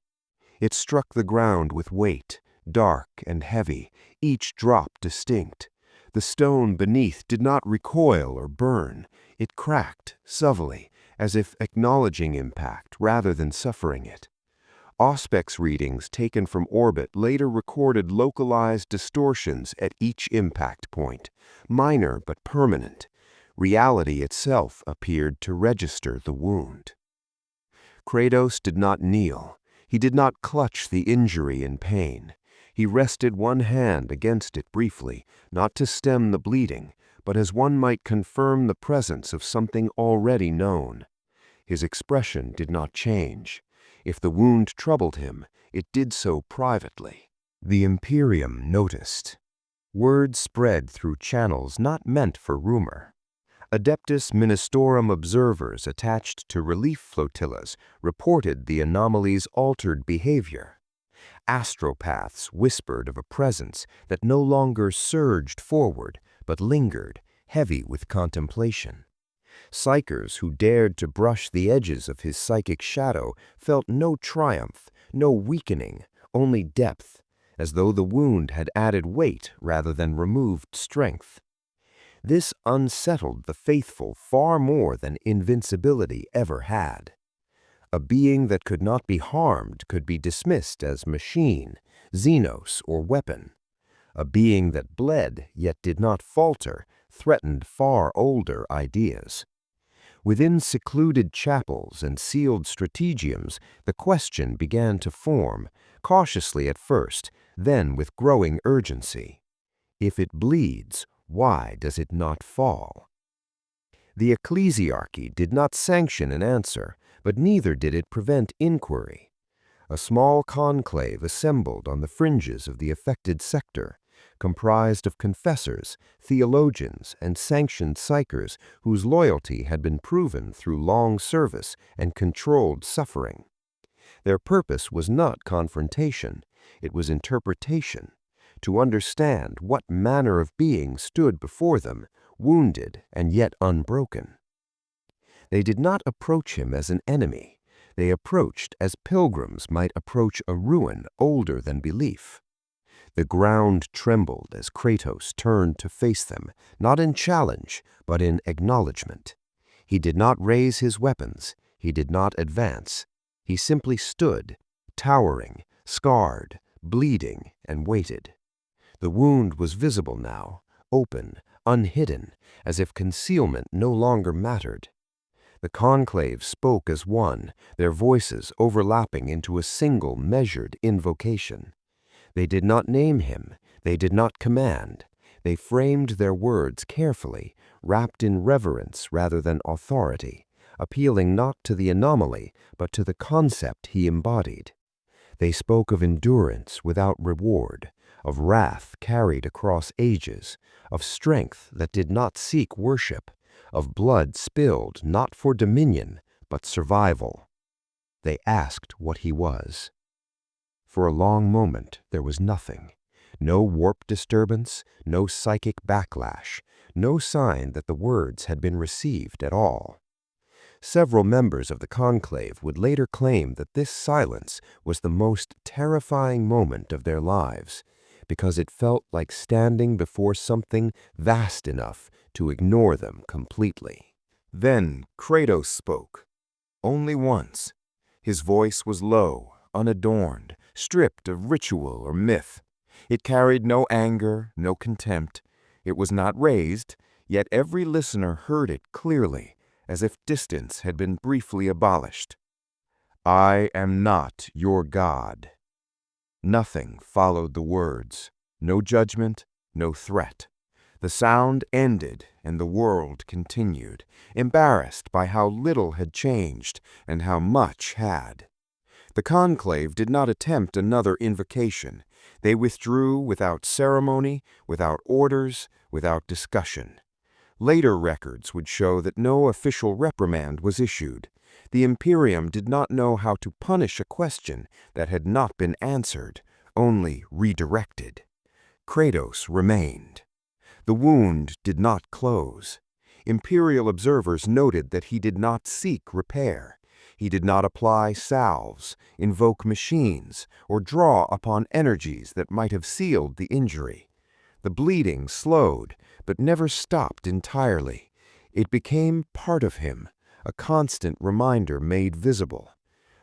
It struck the ground with weight, dark and heavy, each drop distinct. The stone beneath did not recoil or burn. It cracked, subtly, as if acknowledging impact rather than suffering it. Auspex readings taken from orbit later recorded localized distortions at each impact point, minor but permanent. Reality itself appeared to register the wound. Kratos did not kneel. He did not clutch the injury in pain. He rested one hand against it briefly, not to stem the bleeding, but as one might confirm the presence of something already known. His expression did not change. If the wound troubled him, it did so privately. The Imperium noticed. Word spread through channels not meant for rumor. Adeptus Ministorum observers attached to relief flotillas reported the anomaly's altered behavior. Astropaths whispered of a presence that no longer surged forward, but lingered, heavy with contemplation. Psychers who dared to brush the edges of his psychic shadow felt no triumph, no weakening, only depth, as though the wound had added weight rather than removed strength. This unsettled the faithful far more than invincibility ever had. A being that could not be harmed could be dismissed as machine, xenos, or weapon. A being that bled yet did not falter threatened far older ideas. Within secluded chapels and sealed strategiums, the question began to form, cautiously at first, then with growing urgency. If it bleeds, why does it not fall? The ecclesiarchy did not sanction an answer, but neither did it prevent inquiry. A small conclave assembled on the fringes of the affected sector, comprised of confessors, theologians, and sanctioned psychers whose loyalty had been proven through long service and controlled suffering. Their purpose was not confrontation, it was interpretation, to understand what manner of being stood before them, wounded and yet unbroken. They did not approach him as an enemy. They approached as pilgrims might approach a ruin older than belief. The ground trembled as Kratos turned to face them, not in challenge, but in acknowledgement. He did not raise his weapons. He did not advance. He simply stood, towering, scarred, bleeding, and waited. The wound was visible now, open, unhidden, as if concealment no longer mattered. The conclave spoke as one, their voices overlapping into a single measured invocation. They did not name him, they did not command. They framed their words carefully, wrapped in reverence rather than authority, appealing not to the anomaly, but to the concept he embodied. They spoke of endurance without reward, of wrath carried across ages, of strength that did not seek worship, of blood spilled not for dominion, but survival. They asked what he was. For a long moment there was nothing. No warp disturbance, no psychic backlash, no sign that the words had been received at all. Several members of the conclave would later claim that this silence was the most terrifying moment of their lives, because it felt like standing before something vast enough to ignore them completely. Then Kratos spoke. Only once. His voice was low, unadorned, stripped of ritual or myth. It carried no anger, no contempt. It was not raised, yet every listener heard it clearly, as if distance had been briefly abolished. "I am not your God." Nothing followed the words. No judgment, no threat. The sound ended and the world continued, embarrassed by how little had changed and how much had. The conclave did not attempt another invocation. They withdrew without ceremony, without orders, without discussion. Later records would show that no official reprimand was issued. The Imperium did not know how to punish a question that had not been answered, only redirected. Kratos remained. The wound did not close. Imperial observers noted that he did not seek repair. He did not apply salves, invoke machines, or draw upon energies that might have sealed the injury. The bleeding slowed, but never stopped entirely. It became part of him, a constant reminder made visible.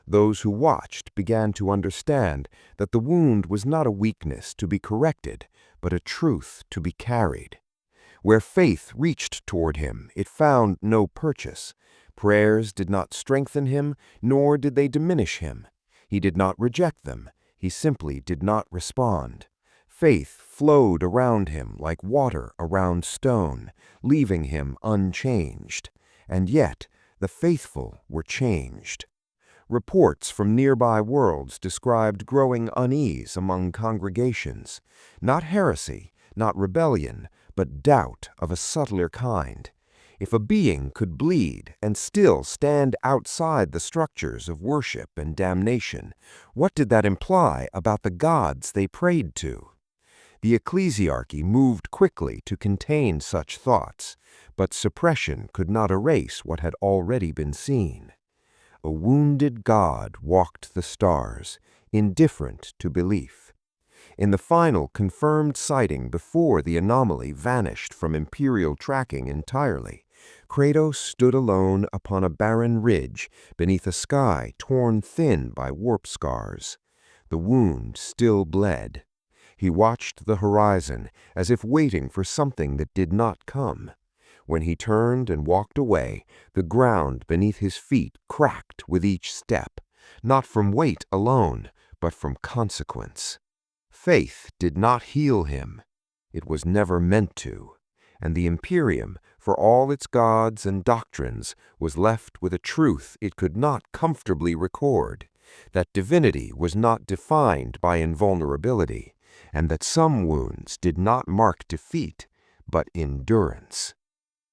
Those who watched began to understand that the wound was not a weakness to be corrected, but a truth to be carried. Where faith reached toward him, it found no purchase. Prayers did not strengthen him, nor did they diminish him. He did not reject them. He simply did not respond. Faith flowed around him like water around stone, leaving him unchanged. And yet, the faithful were changed. Reports from nearby worlds described growing unease among congregations. Not heresy, not rebellion, but doubt of a subtler kind. If a being could bleed and still stand outside the structures of worship and damnation, what did that imply about the gods they prayed to? The ecclesiarchy moved quickly to contain such thoughts, but suppression could not erase what had already been seen. A wounded god walked the stars, indifferent to belief. In the final confirmed sighting before the anomaly vanished from Imperial tracking entirely, Kratos stood alone upon a barren ridge beneath a sky torn thin by warp scars. The wound still bled. He watched the horizon as if waiting for something that did not come. When he turned and walked away, the ground beneath his feet cracked with each step, not from weight alone, but from consequence. Faith did not heal him. It was never meant to. And the Imperium, for all its gods and doctrines, was left with a truth it could not comfortably record, that divinity was not defined by invulnerability, and that some wounds did not mark defeat, but endurance.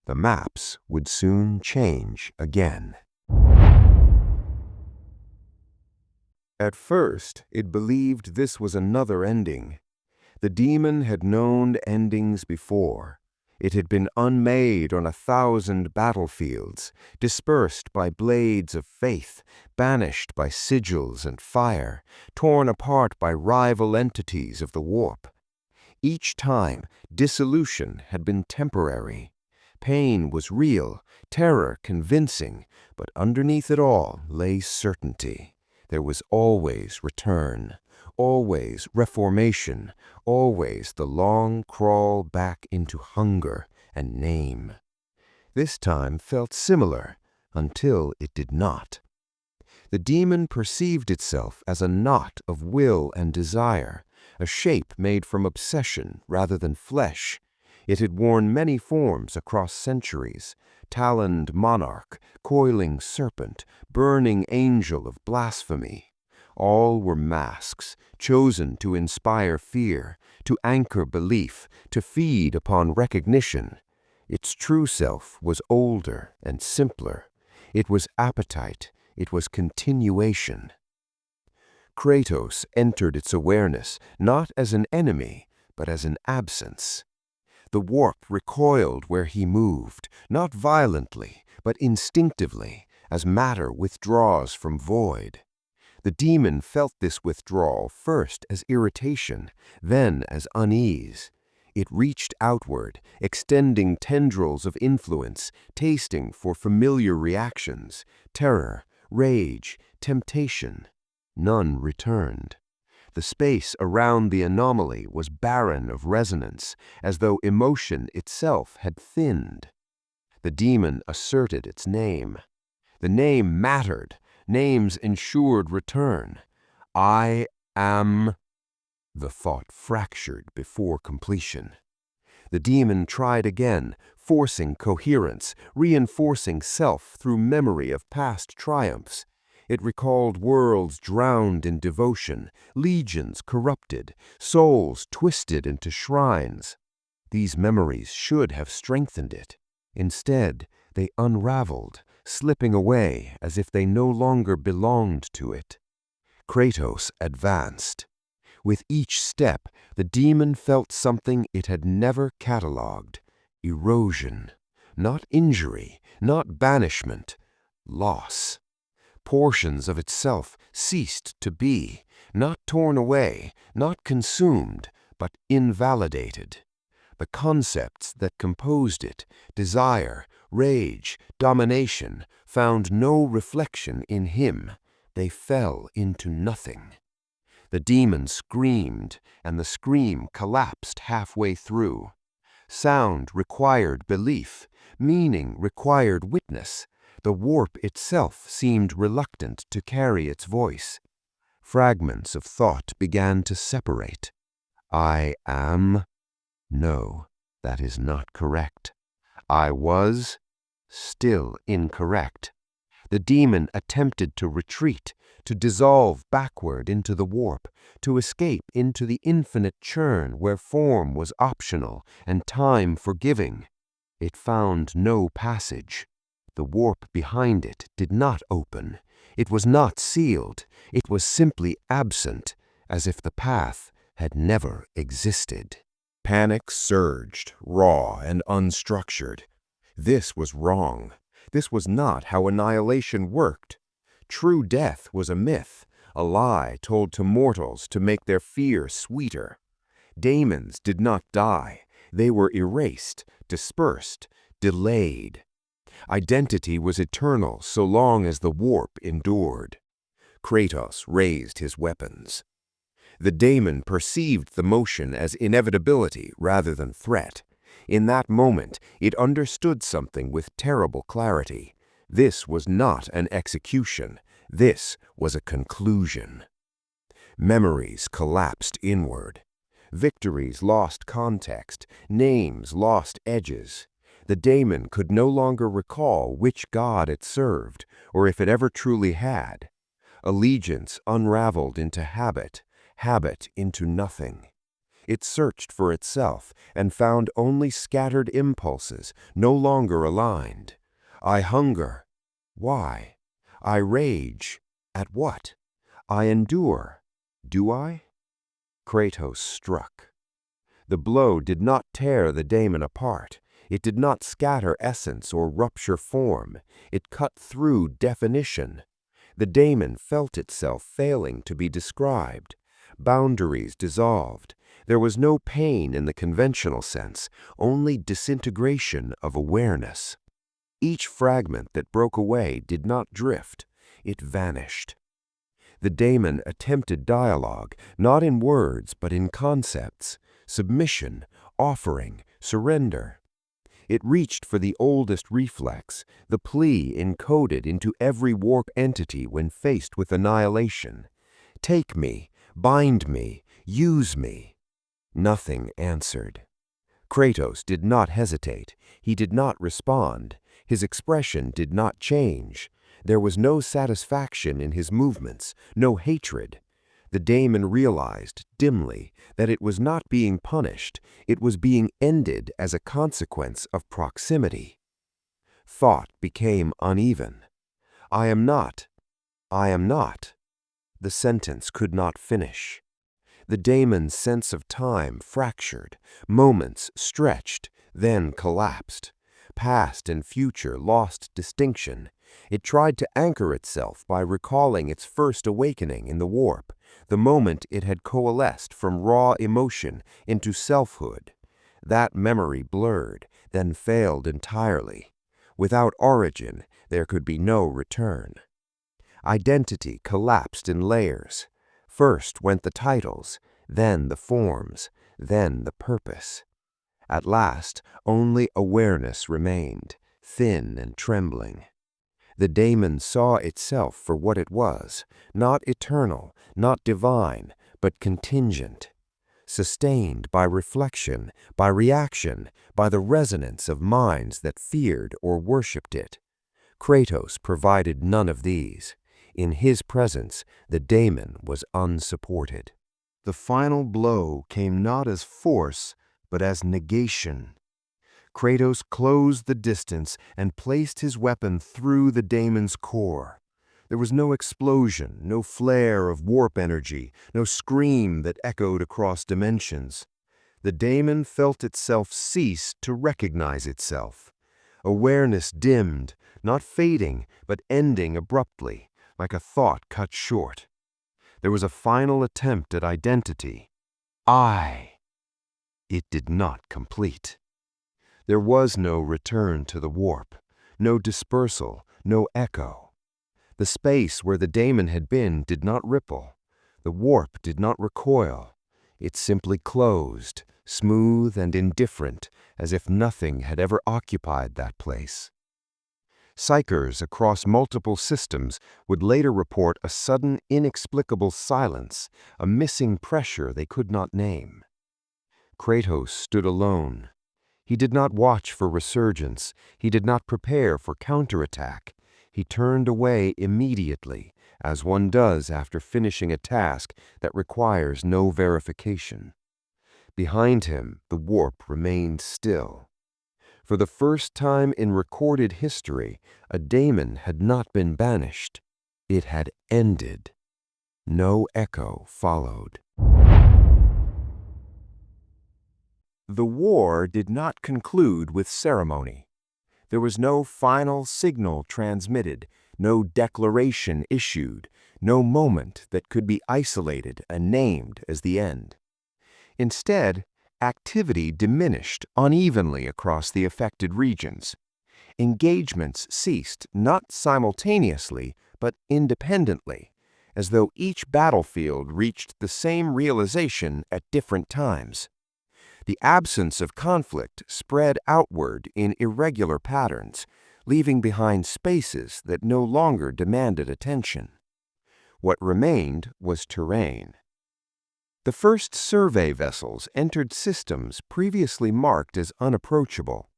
The maps would soon change again. At first, it believed this was another ending. The demon had known endings before. It had been unmade on 1,000 battlefields, dispersed by blades of faith, banished by sigils and fire, torn apart by rival entities of the warp. Each time, dissolution had been temporary. Pain was real, terror convincing, but underneath it all lay certainty. There was always return, always reformation, always the long crawl back into hunger and name. This time felt similar, until it did not. The demon perceived itself as a knot of will and desire, a shape made from obsession rather than flesh. It had worn many forms across centuries: taloned monarch, coiling serpent, burning angel of blasphemy. All were masks, chosen to inspire fear, to anchor belief, to feed upon recognition. Its true self was older and simpler. It was appetite. It was continuation. Kratos entered its awareness not as an enemy, but as an absence. The warp recoiled where he moved, not violently, but instinctively, as matter withdraws from void. The demon felt this withdrawal first as irritation, then as unease. It reached outward, extending tendrils of influence, tasting for familiar reactions: terror, rage, temptation. None returned. The space around the anomaly was barren of resonance, as though emotion itself had thinned. The demon asserted its name. The name mattered. Names ensured return. I am... The thought fractured before completion. The demon tried again, forcing coherence, reinforcing self through memory of past triumphs. It recalled worlds drowned in devotion, legions corrupted, souls twisted into shrines. These memories should have strengthened it. Instead, they unraveled, slipping away as if they no longer belonged to it. Kratos advanced. With each step, the demon felt something it had never catalogued: erosion. Not injury, not banishment, loss. Portions of itself ceased to be, not torn away, not consumed, but invalidated. The concepts that composed it, desire, rage, domination, found no reflection in him. They fell into nothing. The demon screamed, and the scream collapsed halfway through. Sound required belief, meaning required witness. The warp itself seemed reluctant to carry its voice. Fragments of thought began to separate. I am... No, that is not correct. I was... Still incorrect. The demon attempted to retreat, to dissolve backward into the warp, to escape into the infinite churn where form was optional and time forgiving. It found no passage. The warp behind it did not open. It was not sealed. It was simply absent, as if the path had never existed.
Panic surged, raw and unstructured. This was wrong. This was not how annihilation worked. True death was a myth, a lie told to mortals to make their fear sweeter. Daemons did not die. They were erased, dispersed, delayed. Identity was eternal so long as the warp endured. Kratos raised his weapons. The daemon perceived the motion as inevitability rather than threat. In that moment, it understood something with terrible clarity. This was not an execution. This was a conclusion. Memories collapsed inward. Victories lost context. Names lost edges. The daemon could no longer recall which god it served, or if it ever truly had. Allegiance unraveled into habit, habit into nothing. It searched for itself and found only scattered impulses, no longer aligned. I hunger. Why? I rage. At what? I endure. Do I? Kratos struck. The blow did not tear the daemon apart. It did not scatter essence or rupture form. It cut through definition. The daemon felt itself failing to be described. Boundaries dissolved. There was no pain in the conventional sense, only disintegration of awareness. Each fragment that broke away did not drift. It vanished. The daemon attempted dialogue, not in words but in concepts: submission, offering, surrender. It reached for the oldest reflex, the plea encoded into every warp entity when faced with annihilation. Take me, bind me, use me. Nothing answered. Kratos did not hesitate. He did not respond. His expression did not change. There was no satisfaction in his movements, no hatred. The daemon realized, dimly, that it was not being punished. It was being ended as a consequence of proximity. Thought became uneven. I am not. I am not. The sentence could not finish. The daemon's sense of time fractured. Moments stretched, then collapsed. Past and future lost distinction. It tried to anchor itself by recalling its first awakening in the warp, the moment it had coalesced from raw emotion into selfhood. That memory blurred, then failed entirely. Without origin, there could be no return. Identity collapsed in layers.
First went the titles, then the forms, then the purpose. At last, only awareness remained, thin and trembling. The daemon saw itself for what it was, not eternal, not divine, but contingent, sustained by reflection, by reaction, by the resonance of minds that feared or worshipped it. Kratos provided none of these. In his presence, the daemon was unsupported. The final blow came not as force, but as negation. Kratos closed the distance and placed his weapon through the daemon's core. There was no explosion, no flare of warp energy, no scream that echoed across dimensions. The daemon felt itself cease to recognize itself. Awareness dimmed, not fading, but ending abruptly, like a thought cut short. There was a final attempt at identity. I. It did not complete. There was no return to the warp, no dispersal, no echo. The space where the daemon had been did not ripple. The warp did not recoil. It simply closed, smooth and indifferent, as if nothing had ever occupied that place. Psychers across multiple systems would later report a sudden, inexplicable silence, a missing pressure they could not name. Kratos stood alone. He did not watch for resurgence. He did not prepare for counterattack. He turned away immediately, as one does after finishing a task that requires no verification. Behind him, the warp remained still. For the first time in recorded history, a daemon had not been banished. It had ended. No echo followed. The war did not conclude with ceremony. There was no final signal transmitted, no declaration issued, no moment that could be isolated and named as the end. Instead, activity diminished unevenly across the affected regions. Engagements ceased not simultaneously, but independently, as though each battlefield reached the same realization at different times. The absence of conflict spread outward in irregular patterns, leaving behind spaces that no longer demanded attention. What remained was terrain. The first survey vessels entered systems previously marked as unapproachable.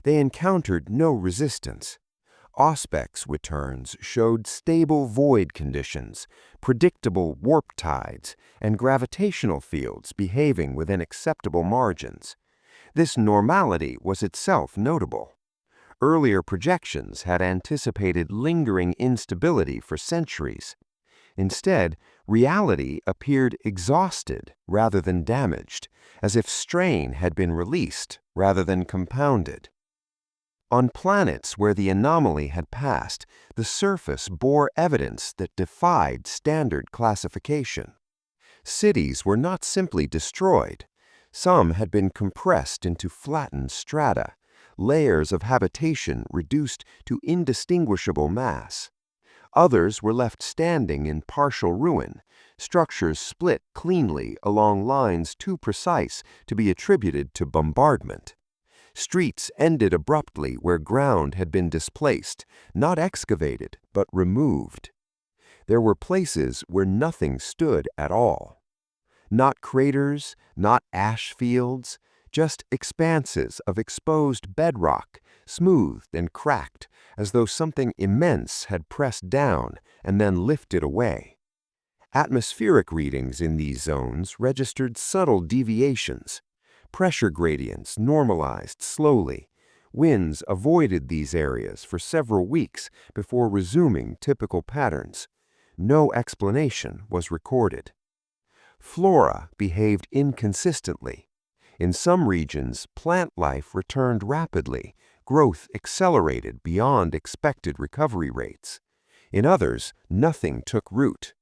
They encountered no resistance. Auspex returns showed stable void conditions, predictable warp tides, and gravitational fields behaving within acceptable margins. This normality was itself notable. Earlier projections had anticipated lingering instability for centuries. Instead, reality appeared exhausted rather than damaged, as if strain had been released rather than compounded. On planets where the anomaly had passed, the surface bore evidence that defied standard classification. Cities were not simply destroyed. Some had been compressed into flattened strata, layers of habitation reduced to indistinguishable mass. Others were left standing in partial ruin, structures split cleanly along lines too precise to be attributed to bombardment. Streets ended abruptly where ground had been displaced, not excavated, but removed. There were places where nothing stood at all. Not craters, not ash fields, just expanses of exposed bedrock, smoothed and cracked, as though something immense had pressed down and then lifted away. Atmospheric readings in these zones registered subtle deviations. Pressure gradients normalized slowly. Winds avoided these areas for several weeks before resuming typical patterns. No explanation was recorded. Flora behaved inconsistently. In some regions, plant life returned rapidly. Growth accelerated beyond expected recovery rates. In others, nothing took root.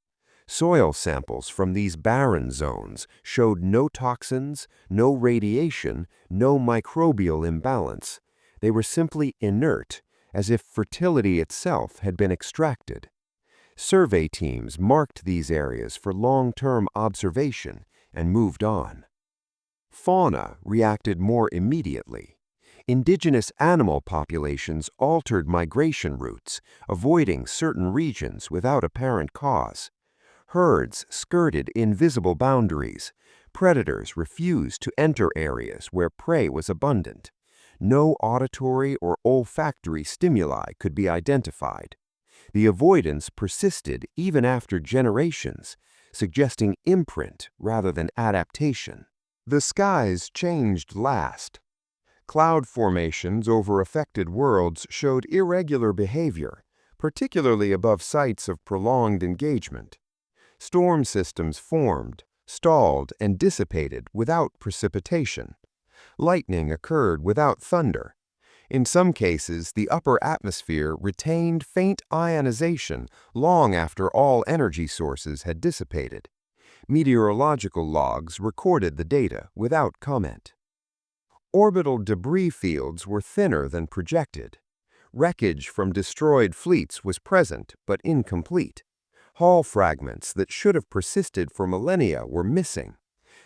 Soil samples from these barren zones showed no toxins, no radiation, no microbial imbalance. They were simply inert, as if fertility itself had been extracted. Survey teams marked these areas for long-term observation and moved on. Fauna reacted more immediately. Indigenous animal populations altered migration routes, avoiding certain regions without apparent cause. Herds skirted invisible boundaries. Predators refused to enter areas where prey was abundant. No auditory or olfactory stimuli could be identified. The avoidance persisted even after generations, suggesting imprint rather than adaptation. The skies changed last. Cloud formations over affected worlds showed irregular behavior, particularly above sites of prolonged engagement. Storm systems formed, stalled, and dissipated without precipitation. Lightning occurred without thunder. In some cases, the upper atmosphere retained faint ionization long after all energy sources had dissipated. Meteorological logs recorded the data without comment. Orbital debris fields were thinner than projected. Wreckage from destroyed fleets was present but incomplete. Hull fragments that should have persisted for millennia were missing.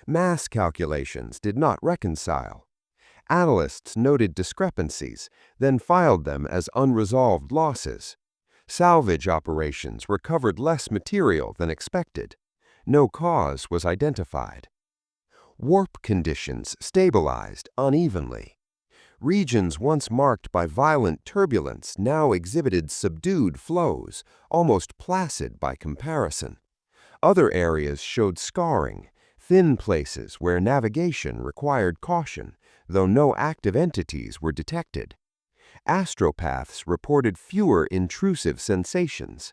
Mass calculations did not reconcile. Analysts noted discrepancies, then filed them as unresolved losses. Salvage operations recovered less material than expected. No cause was identified. Warp conditions stabilized unevenly. Regions once marked by violent turbulence now exhibited subdued flows, almost placid by comparison. Other areas showed scarring, thin places where navigation required caution, though no active entities were detected. Astropaths reported fewer intrusive sensations.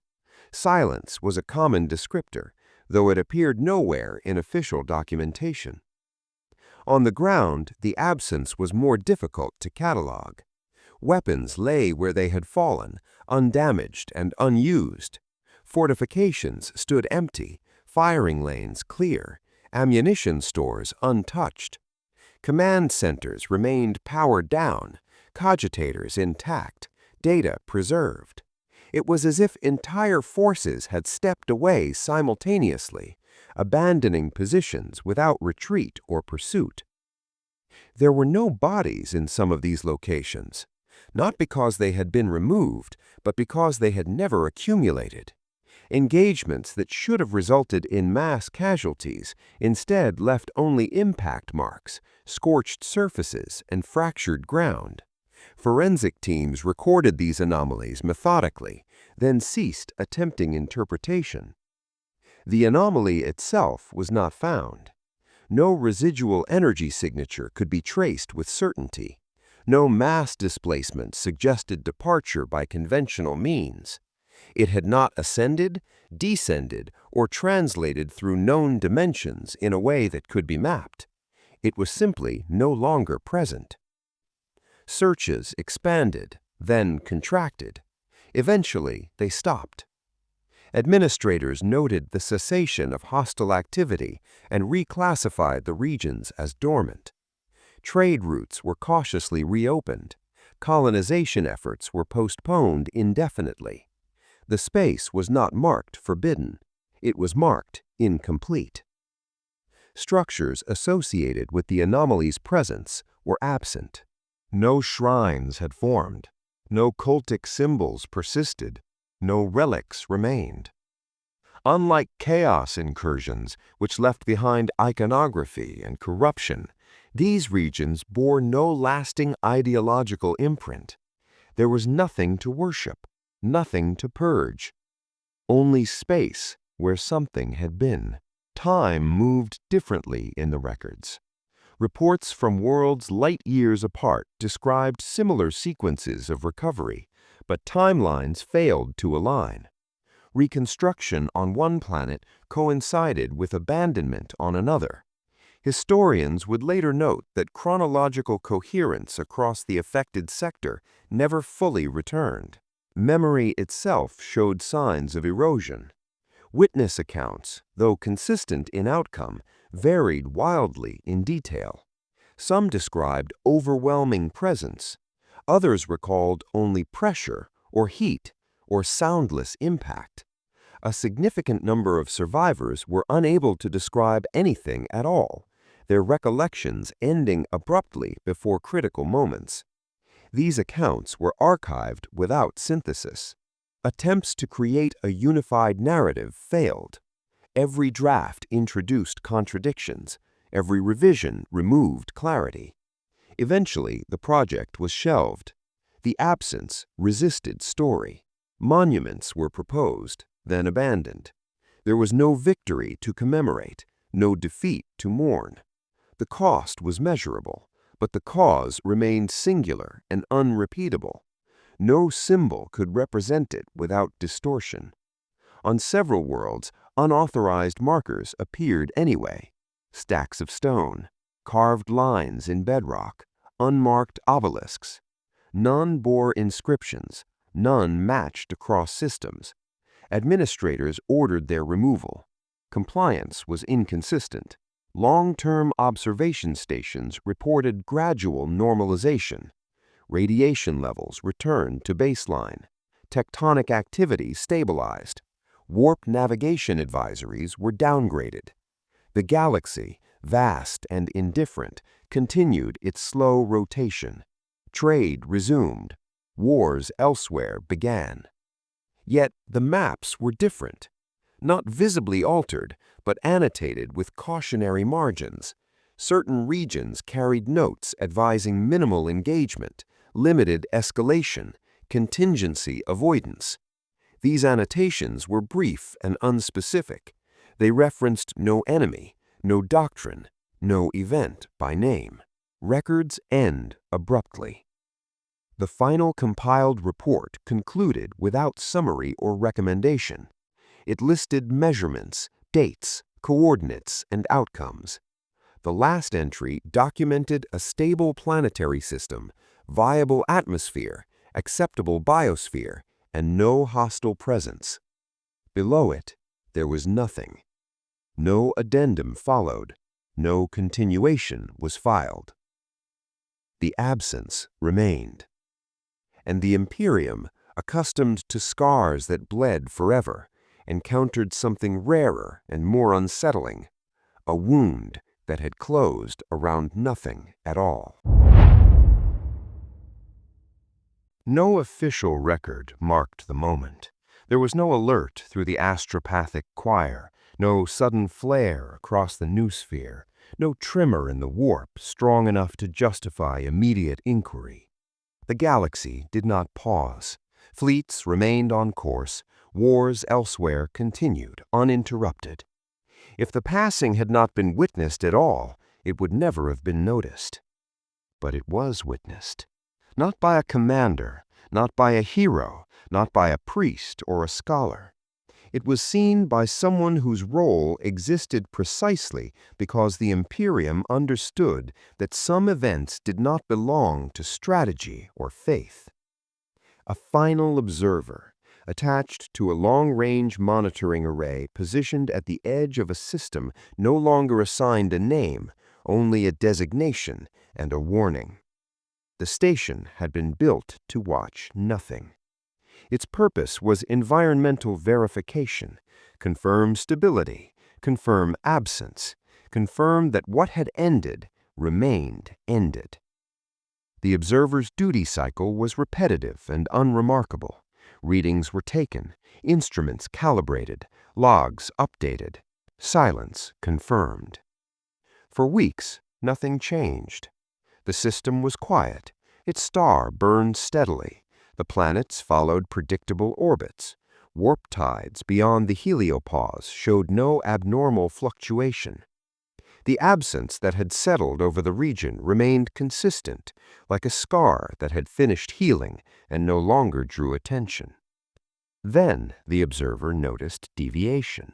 Silence was a common descriptor, though it appeared nowhere in official documentation. On the ground, the absence was more difficult to catalog. Weapons lay where they had fallen, undamaged and unused. Fortifications stood empty, firing lanes clear, ammunition stores untouched. Command centers remained powered down, cogitators intact, data preserved. It was as if entire forces had stepped away simultaneously, abandoning positions without retreat or pursuit. There were no bodies in some of these locations, not because they had been removed, but because they had never accumulated. Engagements that should have resulted in mass casualties instead left only impact marks, scorched surfaces, and fractured ground. Forensic teams recorded these anomalies methodically, then ceased attempting interpretation. The anomaly itself was not found. No residual energy signature could be traced with certainty. No mass displacement suggested departure by conventional means. It had not ascended, descended, or translated through known dimensions in a way that could be mapped. It was simply no longer present. Searches expanded, then contracted. Eventually, they stopped. Administrators noted the cessation of hostile activity and reclassified the regions as dormant. Trade routes were cautiously reopened. Colonization efforts were postponed indefinitely. The space was not marked forbidden. It was marked incomplete. Structures associated with the anomaly's presence were absent. No shrines had formed. No cultic symbols persisted. No relics remained. Unlike chaos incursions, which left behind iconography and corruption, these regions bore no lasting ideological imprint. There was nothing to worship, nothing to purge. Only space where something had been. Time moved differently in the records. Reports from worlds light years apart described similar sequences of recovery, but timelines failed to align. Reconstruction on one planet coincided with abandonment on another. Historians would later note that chronological coherence across the affected sector never fully returned. Memory itself showed signs of erosion. Witness accounts, though consistent in outcome, varied wildly in detail. Some described overwhelming presence. Others recalled only pressure or heat or soundless impact. A significant number of survivors were unable to describe anything at all, their recollections ending abruptly before critical moments. These accounts were archived without synthesis. Attempts to create a unified narrative failed. Every draft introduced contradictions. Every revision removed clarity. Eventually, the project was shelved. The absence resisted story. Monuments were proposed, then abandoned. There was no victory to commemorate, no defeat to mourn. The cost was measurable, but the cause remained singular and unrepeatable. No symbol could represent it without distortion. On several worlds, unauthorized markers appeared anyway. Stacks of stone, carved lines in bedrock, unmarked obelisks. None bore inscriptions, none matched across systems. Administrators ordered their removal. Compliance was inconsistent. Long-term observation stations reported gradual normalization. Radiation levels returned to baseline. Tectonic activity stabilized. Warp navigation advisories were downgraded. The galaxy, vast and indifferent, continued its slow rotation. Trade resumed. Wars elsewhere began. Yet the maps were different. Not visibly altered, but annotated with cautionary margins. Certain regions carried notes advising minimal engagement, limited escalation, contingency avoidance. These annotations were brief and unspecific. They referenced no enemy, no doctrine, no event by name. Records end abruptly. The final compiled report concluded without summary or recommendation. It listed measurements, dates, coordinates, and outcomes. The last entry documented a stable planetary system, viable atmosphere, acceptable biosphere, and no hostile presence. Below it, there was nothing. No addendum followed. No continuation was filed. The absence remained. And the Imperium, accustomed to scars that bled forever, encountered something rarer and more unsettling, a wound that had closed around nothing at all. No official record marked the moment. There was no alert through the astropathic choir, no sudden flare across the noosphere, no tremor in the warp strong enough to justify immediate inquiry. The galaxy did not pause. Fleets remained on course. Wars elsewhere continued, uninterrupted. If the passing had not been witnessed at all, it would never have been noticed. But it was witnessed. Not by a commander, not by a hero, not by a priest or a scholar. It was seen by someone whose role existed precisely because the Imperium understood that some events did not belong to strategy or faith. A final observer, attached to a long-range monitoring array positioned at the edge of a system no longer assigned a name, only a designation and a warning. The station had been built to watch nothing. Its purpose was environmental verification, confirm stability, confirm absence, confirm that what had ended remained ended. The observer's duty cycle was repetitive and unremarkable. Readings were taken, instruments calibrated, logs updated, silence confirmed. For weeks, nothing changed. The system was quiet. Its star burned steadily. The planets followed predictable orbits. Warp tides beyond the heliopause showed no abnormal fluctuation. The absence that had settled over the region remained consistent, like a scar that had finished healing and no longer drew attention. Then the observer noticed deviation.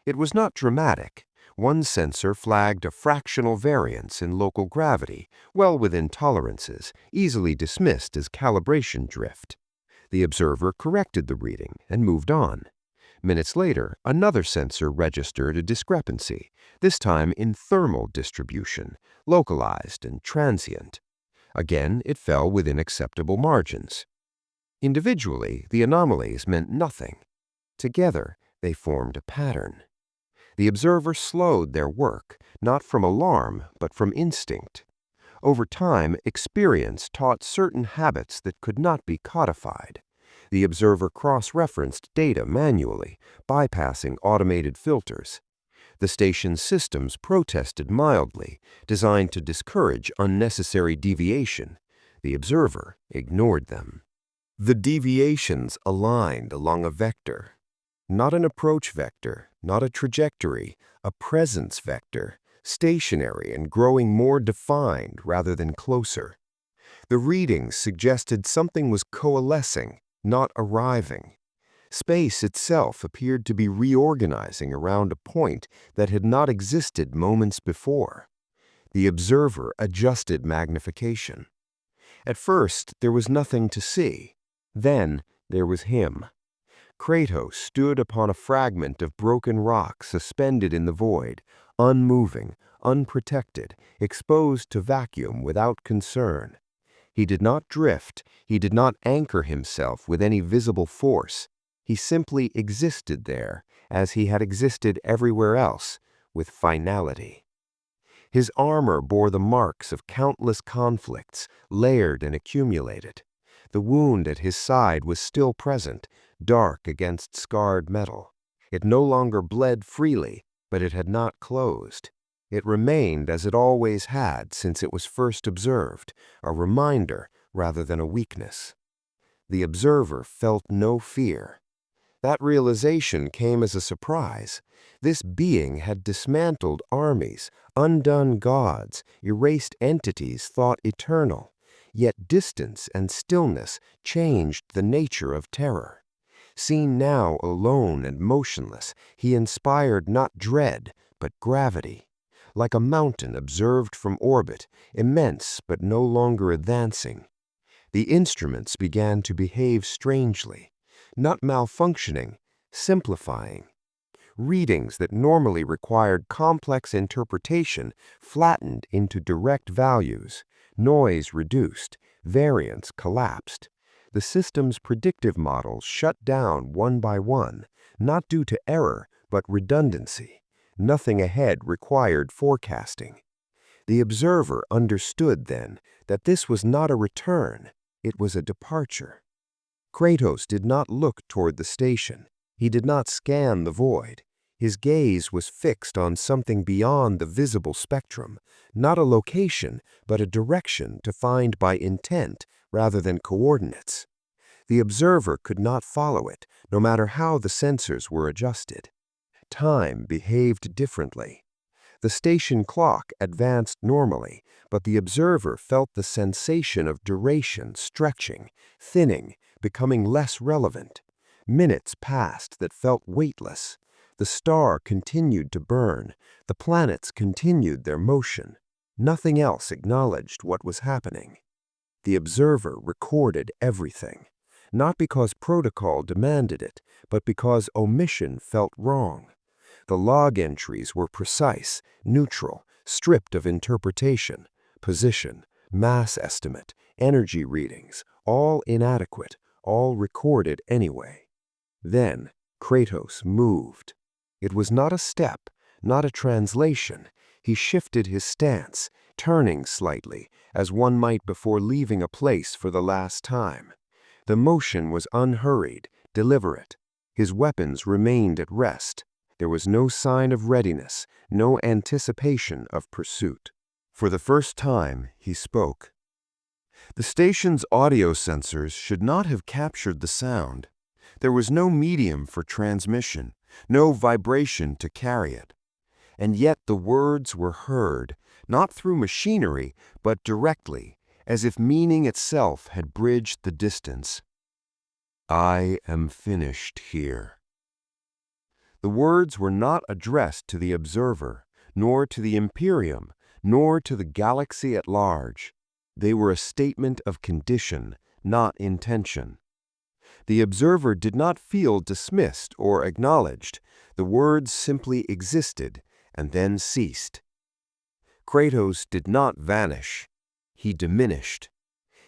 It was not dramatic. One sensor flagged a fractional variance in local gravity, well within tolerances, easily dismissed as calibration drift. The observer corrected the reading and moved on. Minutes later, another sensor registered a discrepancy, this time in thermal distribution, localized and transient. Again, it fell within acceptable margins. Individually, the anomalies meant nothing. Together, They formed a pattern. The observer slowed their work, not from alarm, but from instinct. Over time, experience taught certain habits that could not be codified. The observer cross-referenced data manually, bypassing automated filters. The station's systems protested mildly, designed to discourage unnecessary deviation. The observer ignored them. The deviations aligned along a vector. Not an approach vector, not a trajectory, a presence vector, stationary and growing more defined rather than closer. The readings suggested something was coalescing, not arriving. Space itself appeared to be reorganizing around a point that had not existed moments before. The observer adjusted magnification. At first, there was nothing to see. Then, there was him. Kratos stood upon a fragment of broken rock suspended in the void, unmoving, unprotected, exposed to vacuum without concern. He did not drift, he did not anchor himself with any visible force. He simply existed there, as he had existed everywhere else, with finality. His armor bore the marks of countless conflicts, layered and accumulated. The wound at his side was still present, dark against scarred metal. It no longer bled freely, but it had not closed. It remained as it always had since it was first observed, a reminder rather than a weakness. The observer felt no fear. That realization came as a surprise. This being had dismantled armies, undone gods, erased entities thought eternal. Yet distance and stillness changed the nature of terror. Seen now alone and motionless, he inspired not dread, but gravity. Like a mountain observed from orbit, immense but no longer advancing. The instruments began to behave strangely, not malfunctioning, simplifying. Readings that normally required complex interpretation flattened into direct values. Noise reduced, variance collapsed. The system's predictive models shut down one by one, not due to error, but redundancy. Nothing ahead required forecasting. The observer understood then that this was not a return, it was a departure. Kratos did not look toward the station. He did not scan the void. His gaze was fixed on something beyond the visible spectrum, not a location, but a direction defined by intent rather than coordinates. The observer could not follow it, no matter how the sensors were adjusted. Time behaved differently. The station clock advanced normally, but the observer felt the sensation of duration stretching, thinning, becoming less relevant. Minutes passed that felt weightless. The star continued to burn. The planets continued their motion. Nothing else acknowledged what was happening. The observer recorded everything, not because protocol demanded it, but because omission felt wrong. The log entries were precise, neutral, stripped of interpretation, position, mass estimate, energy readings, all inadequate, all recorded anyway. Then Kratos moved. It was not a step, not a translation. He shifted his stance, turning slightly, as one might before leaving a place for the last time. The motion was unhurried, deliberate. His weapons remained at rest. There was no sign of readiness, no anticipation of pursuit. For the first time, he spoke. The station's audio sensors should not have captured the sound. There was no medium for transmission, no vibration to carry it. And yet the words were heard, not through machinery, but directly, as if meaning itself had bridged the distance. I am finished here. The words were not addressed to the observer, nor to the Imperium, nor to the galaxy at large. They were a statement of condition, not intention. The observer did not feel dismissed or acknowledged. The words simply existed and then ceased. Kratos did not vanish. He diminished.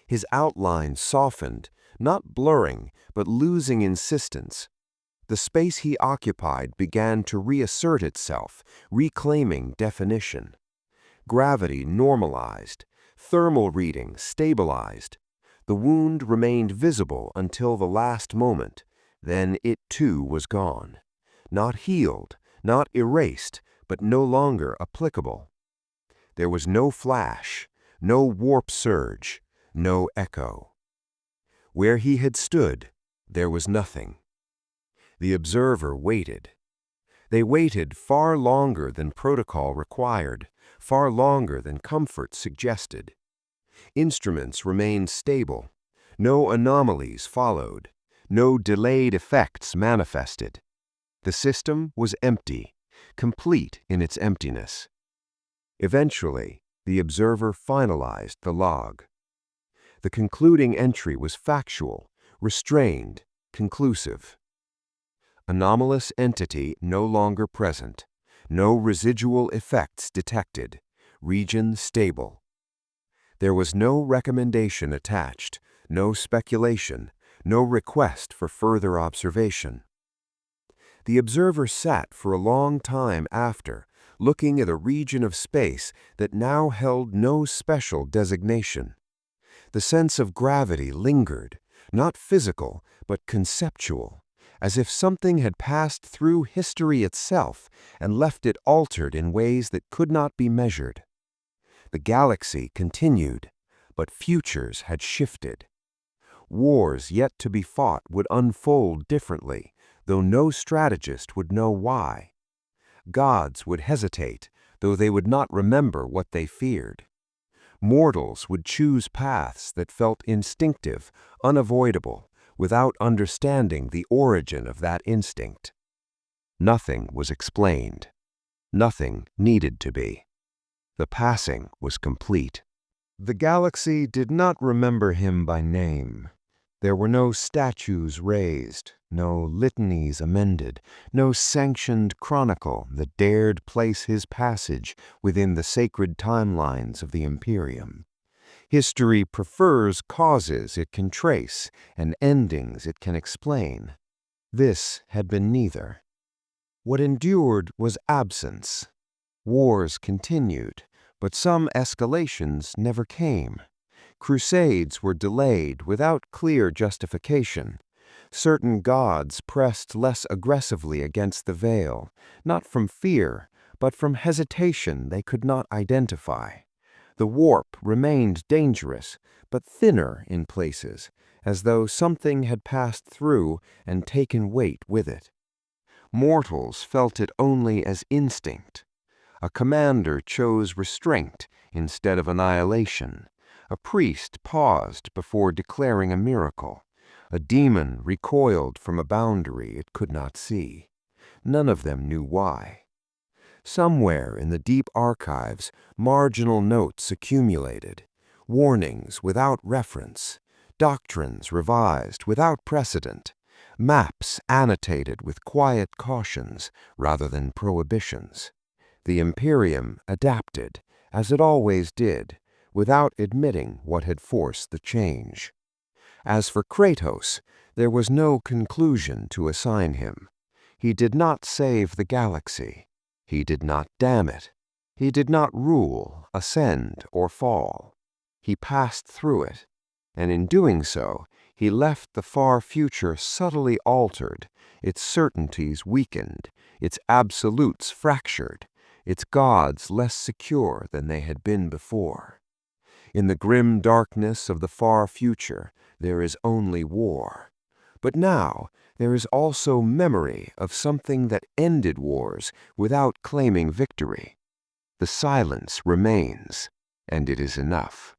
His outline softened, not blurring, but losing insistence. The space he occupied began to reassert itself, reclaiming definition. Gravity normalized, thermal readings stabilized. The wound remained visible until the last moment, then it too was gone. Not healed, not erased, but no longer applicable. There was no flash, no warp surge, no echo. Where he had stood, there was nothing. The observer waited. They waited far longer than protocol required, far longer than comfort suggested. Instruments remained stable. No anomalies followed. No delayed effects manifested. The system was empty, complete in its emptiness. Eventually, the observer finalized the log. The concluding entry was factual, restrained, conclusive. Anomalous entity no longer present. No residual effects detected. Region stable. There was no recommendation attached, no speculation, no request for further observation. The observer sat for a long time after, looking at a region of space that now held no special designation. The sense of gravity lingered, not physical, but conceptual, as if something had passed through history itself and left it altered in ways that could not be measured. The galaxy continued, but futures had shifted. Wars yet to be fought would unfold differently, though no strategist would know why. Gods would hesitate, though they would not remember what they feared. Mortals would choose paths that felt instinctive, unavoidable, without understanding the origin of that instinct. Nothing was explained. Nothing needed to be. The passing was complete. The galaxy did not remember him by name. There were no statues raised, no litanies amended, no sanctioned chronicle that dared place his passage within the sacred timelines of the Imperium. History prefers causes it can trace and endings it can explain. This had been neither. What endured was absence. Wars continued, but some escalations never came. Crusades were delayed without clear justification. Certain gods pressed less aggressively against the veil, not from fear, but from hesitation they could not identify. The warp remained dangerous, but thinner in places, as though something had passed through and taken weight with it. Mortals felt it only as instinct. A commander chose restraint instead of annihilation. A priest paused before declaring a miracle. A demon recoiled from a boundary it could not see. None of them knew why. Somewhere in the deep archives, marginal notes accumulated, warnings without reference, doctrines revised without precedent, maps annotated with quiet cautions rather than prohibitions. The Imperium adapted, as it always did, without admitting what had forced the change. As for Kratos, there was no conclusion to assign him. He did not save the galaxy. He did not damn it. He did not rule, ascend, or fall. He passed through it, and in doing so, he left the far future subtly altered, its certainties weakened, its absolutes fractured, its gods less secure than they had been before. In the grim darkness of the far future, there is only war. But now, there is also memory of something that ended wars without claiming victory. The silence remains, and it is enough.